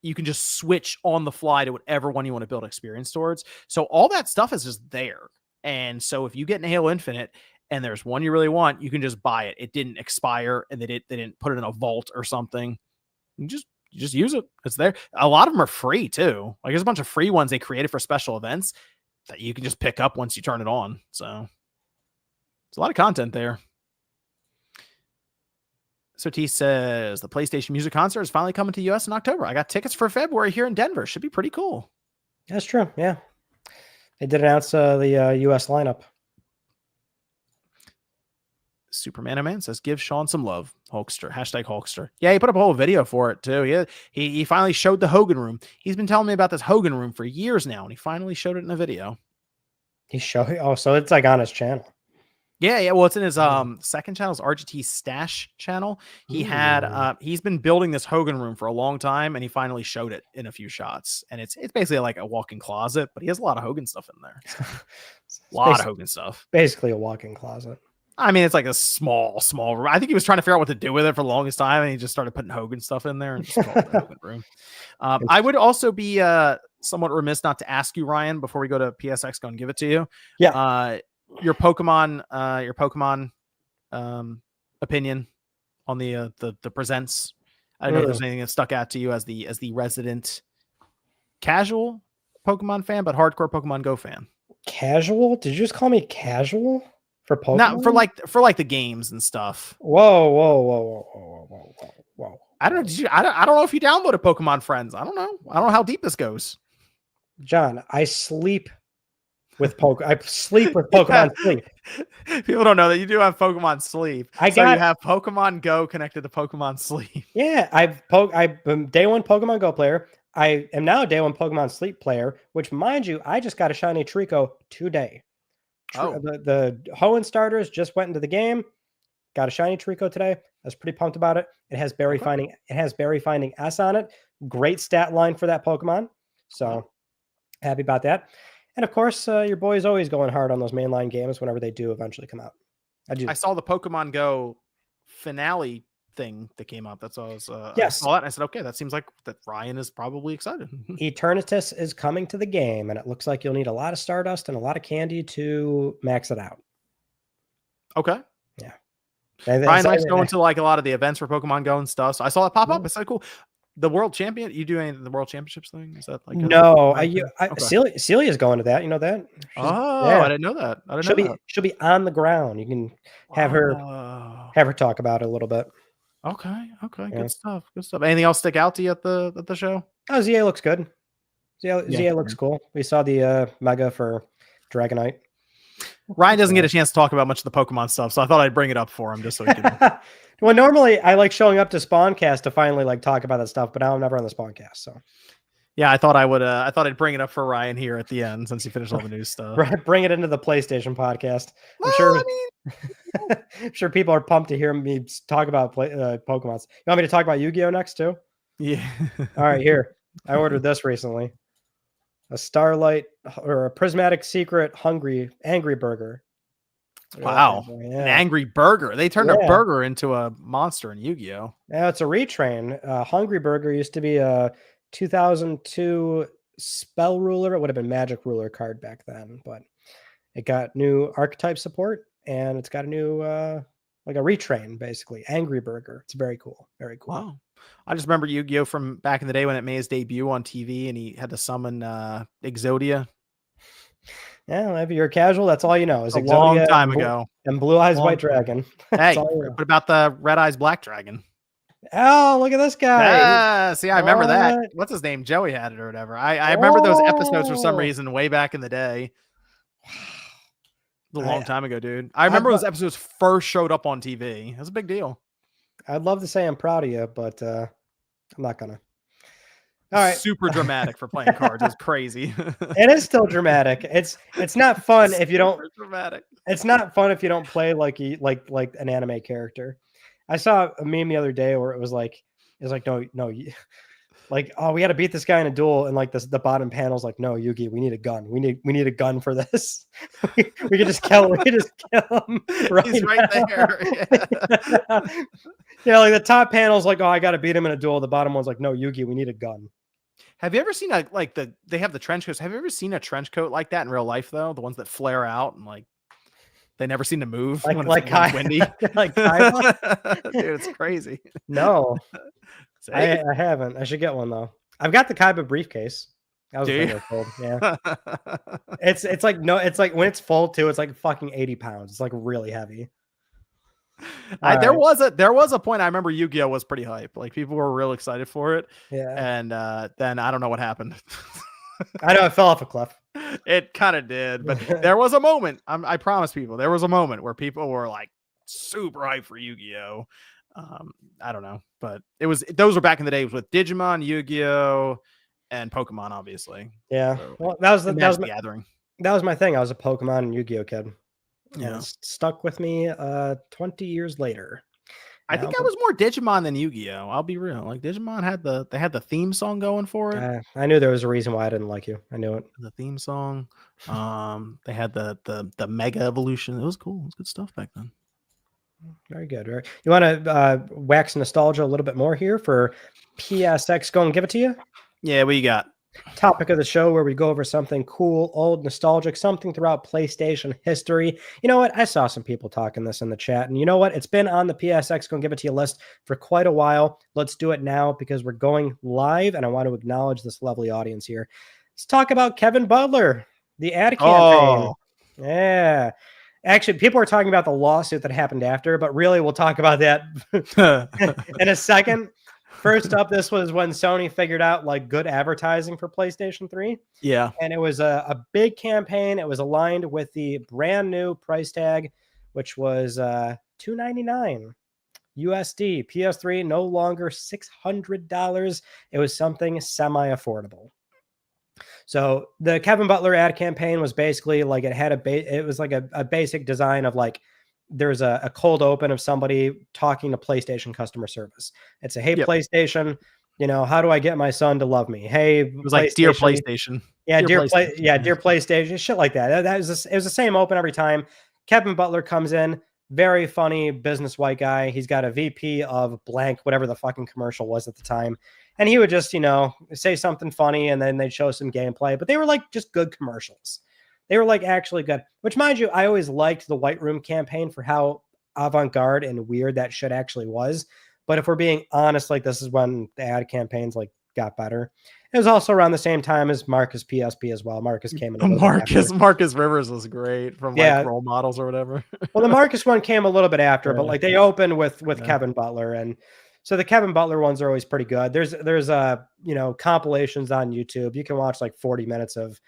You can just switch on the fly to whatever one you want to build experience towards. So all that stuff is just there. And so if you get in Halo Infinite and there's one you really want, you can just buy it. It didn't expire and they didn't put it in a vault or something. You just use it. It's there. A lot of them are free too. Like there's a bunch of free ones they created for special events that you can just pick up once you turn it on. So there's a lot of content there. So T says the PlayStation Music Concert is finally coming to US in October. I got tickets for February here in Denver. Should be pretty cool. That's true. Yeah. They did announce the US lineup. Superman Man says, give Sean some love. Hulkster. #Hulkster. Yeah, he put up a whole video for it too. He finally showed the Hogan room. He's been telling me about this Hogan room for years now, and he finally showed it in a video. So it's like on his channel. Yeah. Well, it's in his second channel's RGT Stash channel. He's been building this Hogan room for a long time, and he finally showed it in a few shots. And it's basically like a walk-in closet, but he has a lot of Hogan stuff in there. A lot of Hogan stuff. Basically a walk-in closet. I mean, it's like a small room. I think he was trying to figure out what to do with it for the longest time, and he just started putting Hogan stuff in there and just called it the Hogan room. I would also be somewhat remiss not to ask you, Ryan, before we go to PSX, go and give it to you. Yeah. Your Pokemon opinion on the presents? I don't know if there's anything that stuck out to you as the resident casual Pokemon fan, but hardcore Pokemon Go fan. Casual? Did you just call me casual for Pokemon? Not for like the games and stuff. Whoa. I don't know. I don't know if you downloaded Pokemon Friends. I don't know how deep this goes. John, I sleep with Pokemon Sleep. People don't know that you do have Pokemon Sleep. You have Pokemon Go connected to Pokemon Sleep. Yeah, I'm day one Pokemon Go player. I am now a day one Pokemon Sleep player, which, mind you, I just got a shiny Trico today. The Hoenn starters just went into the game. Got a shiny Trico today. I was pretty pumped about it. It has Berry Finding. It has Berry Finding S on it. Great stat line for that Pokemon. So happy about that. And of course, your boy is always going hard on those mainline games whenever they do eventually come out. I saw the Pokemon Go finale thing that came up. That's all I was. Yes. I saw that and I said, okay, that seems like that Ryan is probably excited. Eternatus is coming to the game, and it looks like you'll need a lot of Stardust and a lot of candy to max it out. Okay. Yeah. Ryan likes going to like a lot of the events for Pokemon Go and stuff. So I saw it pop up. It's so cool. The World Champion, you do any of the World Championships thing? Is that like Celia's going to that? You know that? I didn't know that. She'll be on the ground. You can have her talk about it a little bit. Okay. Good stuff. Anything else stick out to you at the show? Oh, ZA looks good. ZA looks cool. We saw the Mega for Dragonite. Ryan doesn't get a chance to talk about much of the Pokemon stuff, so I thought I'd bring it up for him just so he could. Well, normally I like showing up to Spawncast to finally like talk about that stuff, but now I'm never on the Spawncast. So yeah, I thought I would. I thought I'd bring it up for Ryan here at the end since he finished all the news stuff. Right, bring it into the PlayStation podcast. I'm sure people are pumped to hear me talk about Pokemon. You want me to talk about Yu-Gi-Oh next too? Yeah. All right, here. I ordered this recently. A Starlight or a Prismatic Secret Angry Burger. Wow. An Angry Burger. They turned a burger into a monster in Yu-Gi-Oh. Yeah, it's a retrain. Hungry Burger used to be a 2002 Spell Ruler. It would have been Magic Ruler card back then, but it got new archetype support and it's got a new like a retrain, basically. Angry Burger. It's very cool. Very cool. Wow. I just remember Yu-Gi-Oh from back in the day when it made his debut on TV and he had to summon Exodia. Yeah, well, if you're casual, that's all you know. Is a Exodia long time ago. And Blue Eyes White Dragon. Hey, what about the Red Eyes Black Dragon? Oh, look at this guy. See, I remember that. What's his name? Joey had it or whatever. I remember those episodes for some reason way back in the day. A long time ago, dude. I remember those episodes first showed up on TV. That's a big deal. I'd love to say I'm proud of you, but I'm not gonna. All right. Super dramatic for playing cards. It's crazy. It is still dramatic. It's not fun if you don't. Dramatic. It's not fun if you don't play like an anime character. I saw a meme the other day where it was like no, like, oh, we had to beat this guy in a duel, and like the bottom panel's like, no, Yugi, we need a gun. We need a gun for this. we can just kill him. He's right there. Yeah, like the top panel's like, oh, I got to beat him in a duel. The bottom one's like, no, Yugi, we need a gun. Have you ever seen they have the trench coats? Have you ever seen a trench coat like that in real life though? The ones that flare out and like they never seem to move when it's windy. Like dude, it's crazy. No, I haven't. I should get one though. I've got the Kaiba briefcase. That was cold. Yeah. It's like when it's full too, it's like fucking 80 pounds. It's like really heavy. There was a point I remember Yu-Gi-Oh was pretty hype. Like people were real excited for it. Yeah. And then I don't know what happened. I know it fell off a cliff. It kind of did, but there was a moment. I promise people, there was a moment where people were like super hyped for Yu-Gi-Oh. I don't know, but those were back in the days with Digimon, Yu-Gi-Oh, and Pokemon, obviously. Yeah, so, well, that was my gathering. That was my thing. I was a Pokemon and Yu-Gi-Oh kid. Yeah, it stuck with me 20 years later. I think I was more Digimon than Yu-Gi-Oh. I'll be real. Like Digimon had the theme song going for it. I knew there was a reason why I didn't like you. I knew it. The theme song. They had the Mega Evolution. It was cool. It was good stuff back then. Very good. Right. You want to wax nostalgia a little bit more here for PSX? Go and give it to you. Yeah, what you got? topic of the show where we go over something cool, old, nostalgic, something throughout PlayStation history. You know what? I saw some people talking this in the chat, and you know what? It's been on the PSX Gonna Give It To You list for quite a while. Let's do it now because we're going live, and I want to acknowledge this lovely audience here. Let's talk about Kevin Butler, the ad campaign. Yeah. Actually, people are talking about the lawsuit that happened after, but really we'll talk about that in a second. First up, this was when Sony figured out like good advertising for PlayStation 3. Yeah. And it was a big campaign. It was aligned with the brand new price tag, which was $299 USD. PS3 no longer $600. It was something semi-affordable. So the Kevin Butler ad campaign was basically like it had it was like a basic design of like there's a cold open of somebody talking to PlayStation customer service. It's a, hey, PlayStation, you know, how do I get my son to love me? Hey, it was like, dear PlayStation. Yeah, dear PlayStation, shit like that. It was the same open every time. Kevin Butler comes in, very funny business white guy. He's got a VP of blank, whatever the fucking commercial was at the time. And he would just, you know, say something funny and then they'd show some gameplay. But they were like just good commercials. They were like actually good, which mind you, I always liked the White Room campaign for how avant-garde and weird that shit actually was. But if we're being honest, like this is when the ad campaigns like got better. It was also around the same time as Marcus PSP as well. Marcus came in. Marcus Rivers was great from like Role Models or whatever. Well, the Marcus one came a little bit after, but like they opened with Kevin Butler, and so the Kevin Butler ones are always pretty good. There's you know, compilations on YouTube. You can watch like 40 minutes of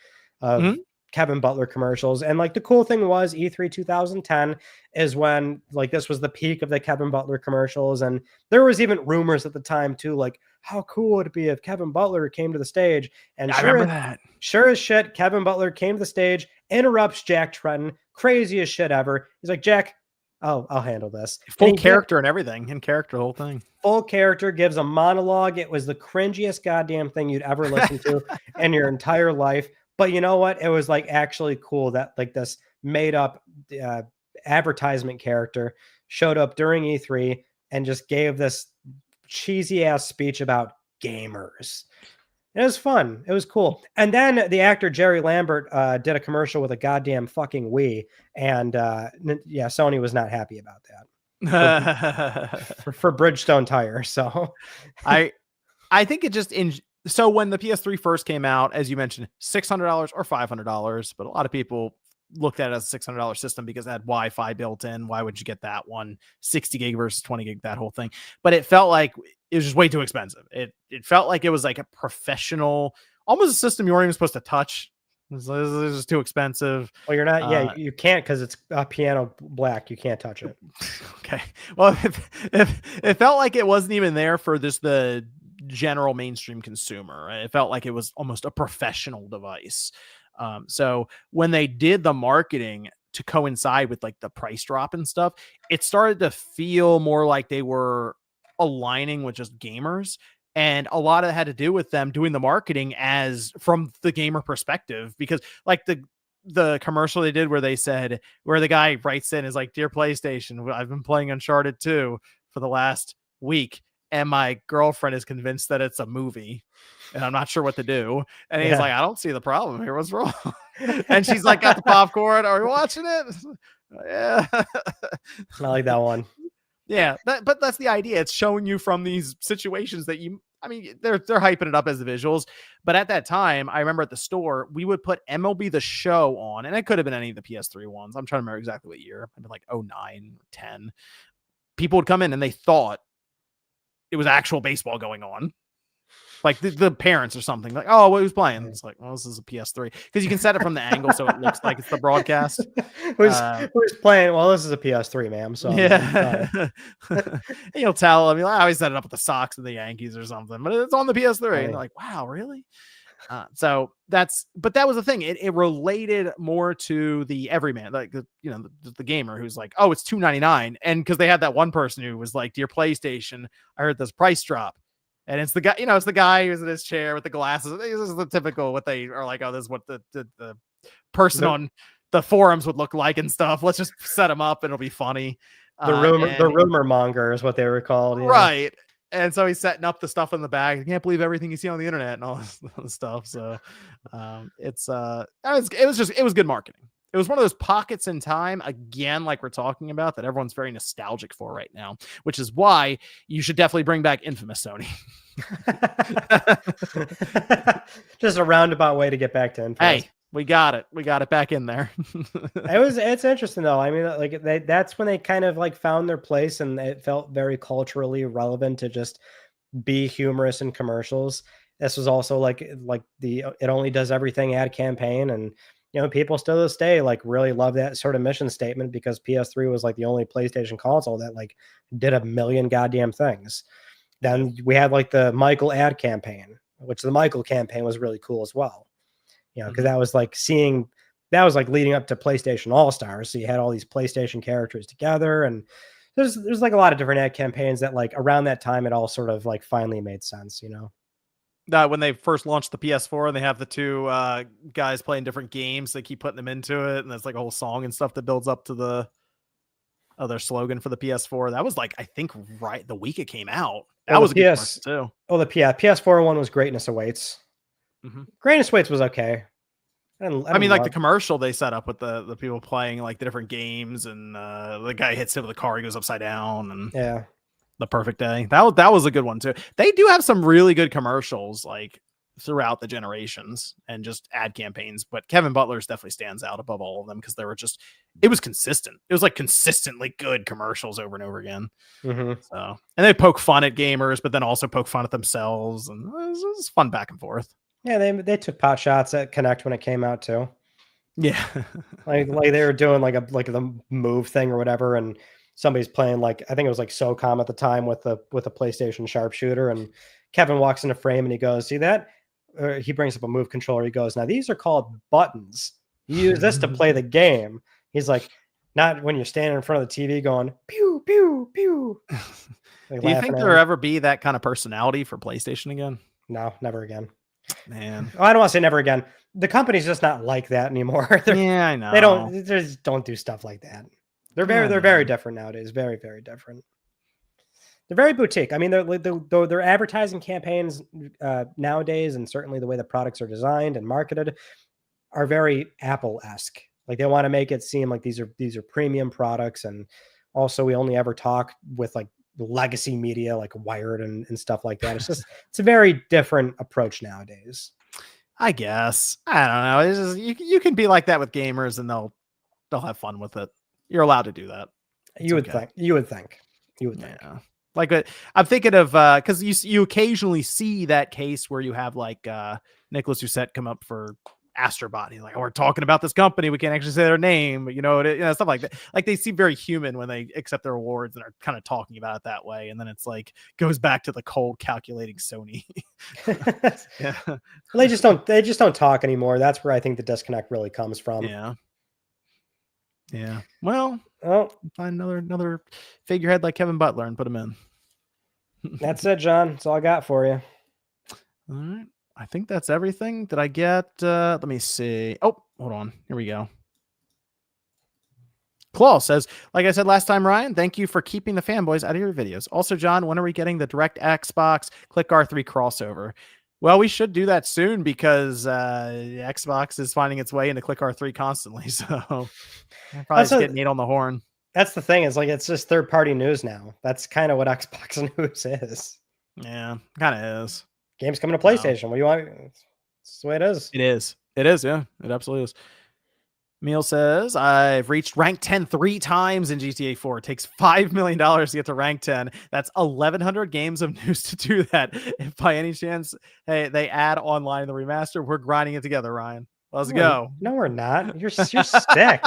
Kevin Butler commercials. And like the cool thing was E3 2010 is when like this was the peak of the Kevin Butler commercials. And there was even rumors at the time too, like how cool would it be if Kevin Butler came to the stage? And I remember that. Sure as shit, Kevin Butler came to the stage, interrupts Jack Trenton, craziest shit ever. He's like, Jack, I'll handle this. Full character and everything. In character, the whole thing. Full character, gives a monologue. It was the cringiest goddamn thing you'd ever listen to in your entire life. But you know what? It was like actually cool that like this made up advertisement character showed up during E3 and just gave this cheesy ass speech about gamers. It was fun. It was cool. And then the actor Jerry Lambert did a commercial with a goddamn fucking Wii. And yeah, Sony was not happy about that for Bridgestone Tire. So I think it just so when the PS3 first came out, as you mentioned, $600 or $500, but a lot of people looked at it as a $600 system because it had Wi-Fi built in. Why would you get that one? 60 gig versus 20 gig, that whole thing. But it felt like it was just way too expensive. It felt like it was like a professional, almost a system you weren't even supposed to touch. This is just too expensive. Well, you're not. Yeah, you can't because it's a piano black. You can't touch it. Okay. Well, if it felt like it wasn't even there for the general mainstream consumer. It felt like it was almost a professional device. So when they did the marketing to coincide with like the price drop and stuff, it started to feel more like they were aligning with just gamers. And a lot of it had to do with them doing the marketing as from the gamer perspective, because like the commercial they did where the guy writes in is like, dear PlayStation, I've been playing Uncharted 2 for the last week. And my girlfriend is convinced that it's a movie and I'm not sure what to do. And he's like, I don't see the problem here. What's wrong? And she's like, got the popcorn. Are we watching it? Yeah. I like that one. Yeah. But that's the idea. It's showing you from these situations that they're hyping it up as the visuals. But at that time, I remember at the store, we would put MLB The Show on, and it could have been any of the PS3 ones. I'm trying to remember exactly what year. I've been like 09, 10. People would come in and they thought it was actual baseball going on, like the parents or something, like, oh, who's playing? It's like, well, this is a PS3 because you can set it from the angle so it looks like it's the broadcast. Who's playing? Well, this is a PS3, ma'am. So yeah, you'll tell. I mean, I always set it up with the Sox and the Yankees or something, but it's on the PS3. Right. And they're like, wow, really? So that was the thing. It related more to the everyman, like the gamer who's like, oh, it's $299, and because they had that one person who was like, dear PlayStation, I heard this price drop, and it's the guy, it's the guy who's in his chair with the glasses. This is the typical what they are like. Oh, this is what the person on the forums would look like and stuff. Let's just set him up; it'll be funny. The rumor monger is what they were called, right? And so he's setting up the stuff in the bag. I can't believe everything you see on the internet and all this stuff. So it was good marketing. It was one of those pockets in time, again, like we're talking about, that everyone's very nostalgic for right now, which is why you should definitely bring back Infamous, Sony. Just a roundabout way to get back to Infamous. Hey, we got it. We got it back in there. It's interesting though. I mean, like that's when they kind of like found their place, and it felt very culturally relevant to just be humorous in commercials. This was also like the It Only Does Everything ad campaign, and people still to this day like really love that sort of mission statement, because PS3 was like the only PlayStation console that like did a million goddamn things. Then we had like the Michael ad campaign, which the Michael campaign was really cool as well. Because that was like leading up to PlayStation All-Stars. So you had all these PlayStation characters together, and there's like a lot of different ad campaigns that like around that time it all sort of like finally made sense, When they first launched the PS4 and they have the two guys playing different games, they keep putting them into it, and there's like a whole song and stuff that builds up to their slogan for the PS4. That was like, I think, right the week it came out. That was a good too. Oh, the PS4 one was Greatness Awaits. Greatness Awaits was okay. I mean, like the commercial they set up with the people playing like the different games, and the guy hits it with a car, he goes upside down, and The Perfect Day. That was a good one too. They do have some really good commercials like throughout the generations and just ad campaigns, but Kevin Butler's definitely stands out above all of them because it was consistent. It was like consistently good commercials over and over again. So, and they poke fun at gamers, but then also poke fun at themselves, and it was fun back and forth. Yeah, they took pot shots at Connect when it came out too. Yeah, like they were doing like the move thing or whatever, and somebody's playing like, I think it was like SOCOM at the time with a PlayStation sharpshooter, and Kevin walks into frame and he goes, "See that?" Or he brings up a move controller. He goes, "Now these are called buttons. You use this to play the game." He's like, "Not when you're standing in front of the TV going pew pew pew." Like, do you think there'll ever be that kind of personality for PlayStation again? No, never again. Man, I don't want to say never again. The company's just not like that anymore. Yeah, I know. They just don't do stuff like that. They're very different nowadays. Very, very different. They're very boutique. I mean, their advertising campaigns nowadays, and certainly the way the products are designed and marketed, are very Apple-esque. Like they want to make it seem like these are premium products, and also we only ever talk with like legacy media like Wired and stuff like that. It's a very different approach nowadays. I guess. I don't know. It's just, you can be like that with gamers, and they'll have fun with it. You're allowed to do that. You would think. Yeah. Like I'm thinking of because you occasionally see that case where you have like Nicholas Doucette come up for Astrobot. He's like, "Oh, we're talking about this company. We can't actually say their name, but stuff like that." Like they seem very human when they accept their awards and are kind of talking about it that way. And then it's like goes back to the cold calculating Sony. Yeah. They just don't talk anymore. That's where I think the disconnect really comes from. Yeah. Yeah. Well, find another figurehead like Kevin Butler and put him in. That's it, John. That's all I got for you. All right. I think that's everything. Did I get, let me see. Oh, hold on. Here we go. Claw says, like I said last time, Ryan, thank you for keeping the fanboys out of your videos. Also, John, when are we getting the direct Xbox Click R3 crossover? Well, we should do that soon because Xbox is finding its way into Click R3 constantly. So probably just getting Nate on the horn. That's the thing. Is like it's just third-party news now. That's kind of what Xbox news is. Yeah, kind of is. Games coming to PlayStation. Wow. What do you want? That's the way it is. It is. It is. Yeah, it absolutely is. Meal says, I've reached rank 10 3 times in GTA 4. It takes $5 million to get to rank 10. That's 1,100 games of news to do that. If by any chance, hey, they add online the remaster, we're grinding it together, Ryan. Let's go. No, we're not. You're sick.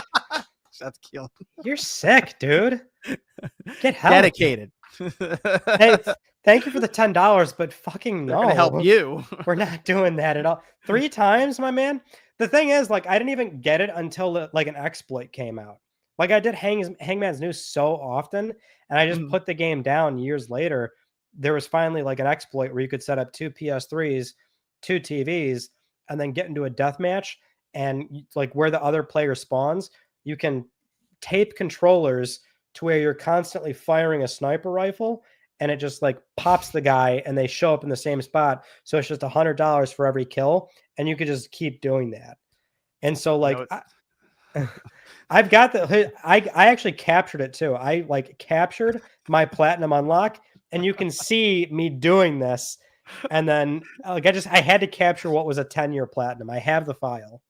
That's killing. You're sick, dude. Get help. Dedicated. Hey, thank you for the $10, but fucking no. To help you. We're not doing that at all. 3 times, my man. The thing is, like, I didn't even get it until like an exploit came out. Like I did Hangman's News so often, and I just put the game down years later. There was finally like an exploit where you could set up 2 PS3s, 2 TVs, and then get into a death match. And like where the other player spawns, you can tape controllers to where you're constantly firing a sniper rifle, and it just like pops the guy and they show up in the same spot. So it's just $100 for every kill. And you could just keep doing that. And so like, I've got I actually captured it too. I like captured my platinum unlock, and you can see me doing this. And then like I had to capture what was a 10-year platinum. I have the file.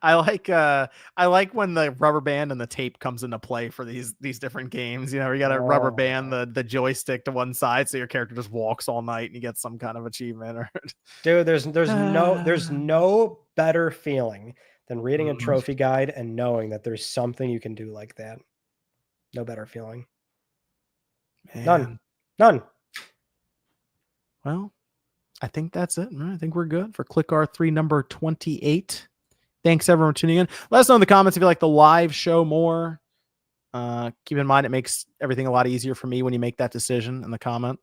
I like when the rubber band and the tape comes into play for these different games. You know, you got to rubber band the joystick to one side so your character just walks all night and you get some kind of achievement. Or dude, there's no better feeling than reading a trophy guide and knowing that there's something you can do like that. No better feeling. Man. None. Well, I think that's it. I think we're good for Click R3 number 28. Thanks everyone for tuning in. Let us know in the comments if you like the live show more. Keep in mind, it makes everything a lot easier for me when you make that decision in the comment.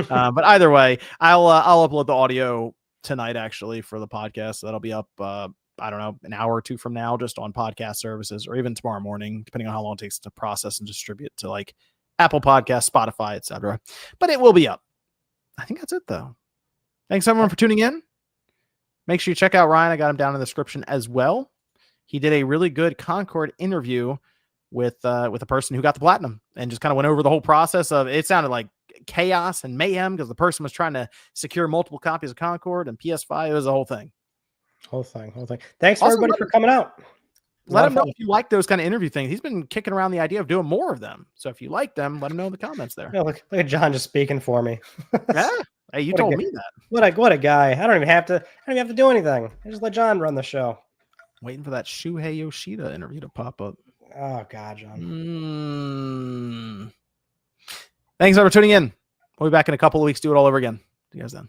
But either way, I'll upload the audio tonight actually for the podcast. So that'll be up, I don't know, an hour or two from now, just on podcast services, or even tomorrow morning, depending on how long it takes to process and distribute to like Apple Podcasts, Spotify, etc. But it will be up. I think that's it though. Thanks everyone for tuning in. Make sure you check out Ryan. I got him down in the description as well. He did a really good Concord interview with a person who got the platinum and just kind of went over the whole process of it. Sounded like chaos and mayhem because the person was trying to secure multiple copies of Concord and PS5. It was the whole thing. Whole thing. Thanks also, everybody for coming out. Let him know if you like those kind of interview things. He's been kicking around the idea of doing more of them. So if you like them, let him know in the comments there. Yeah, look at John just speaking for me. Yeah. Hey, you told me that. What a guy. I don't even have to do anything. I just let John run the show. Waiting for that Shuhei Yoshida interview to pop up. Oh God, John. Thanks for tuning in. We'll be back in a couple of weeks. Do it all over again. See you guys then.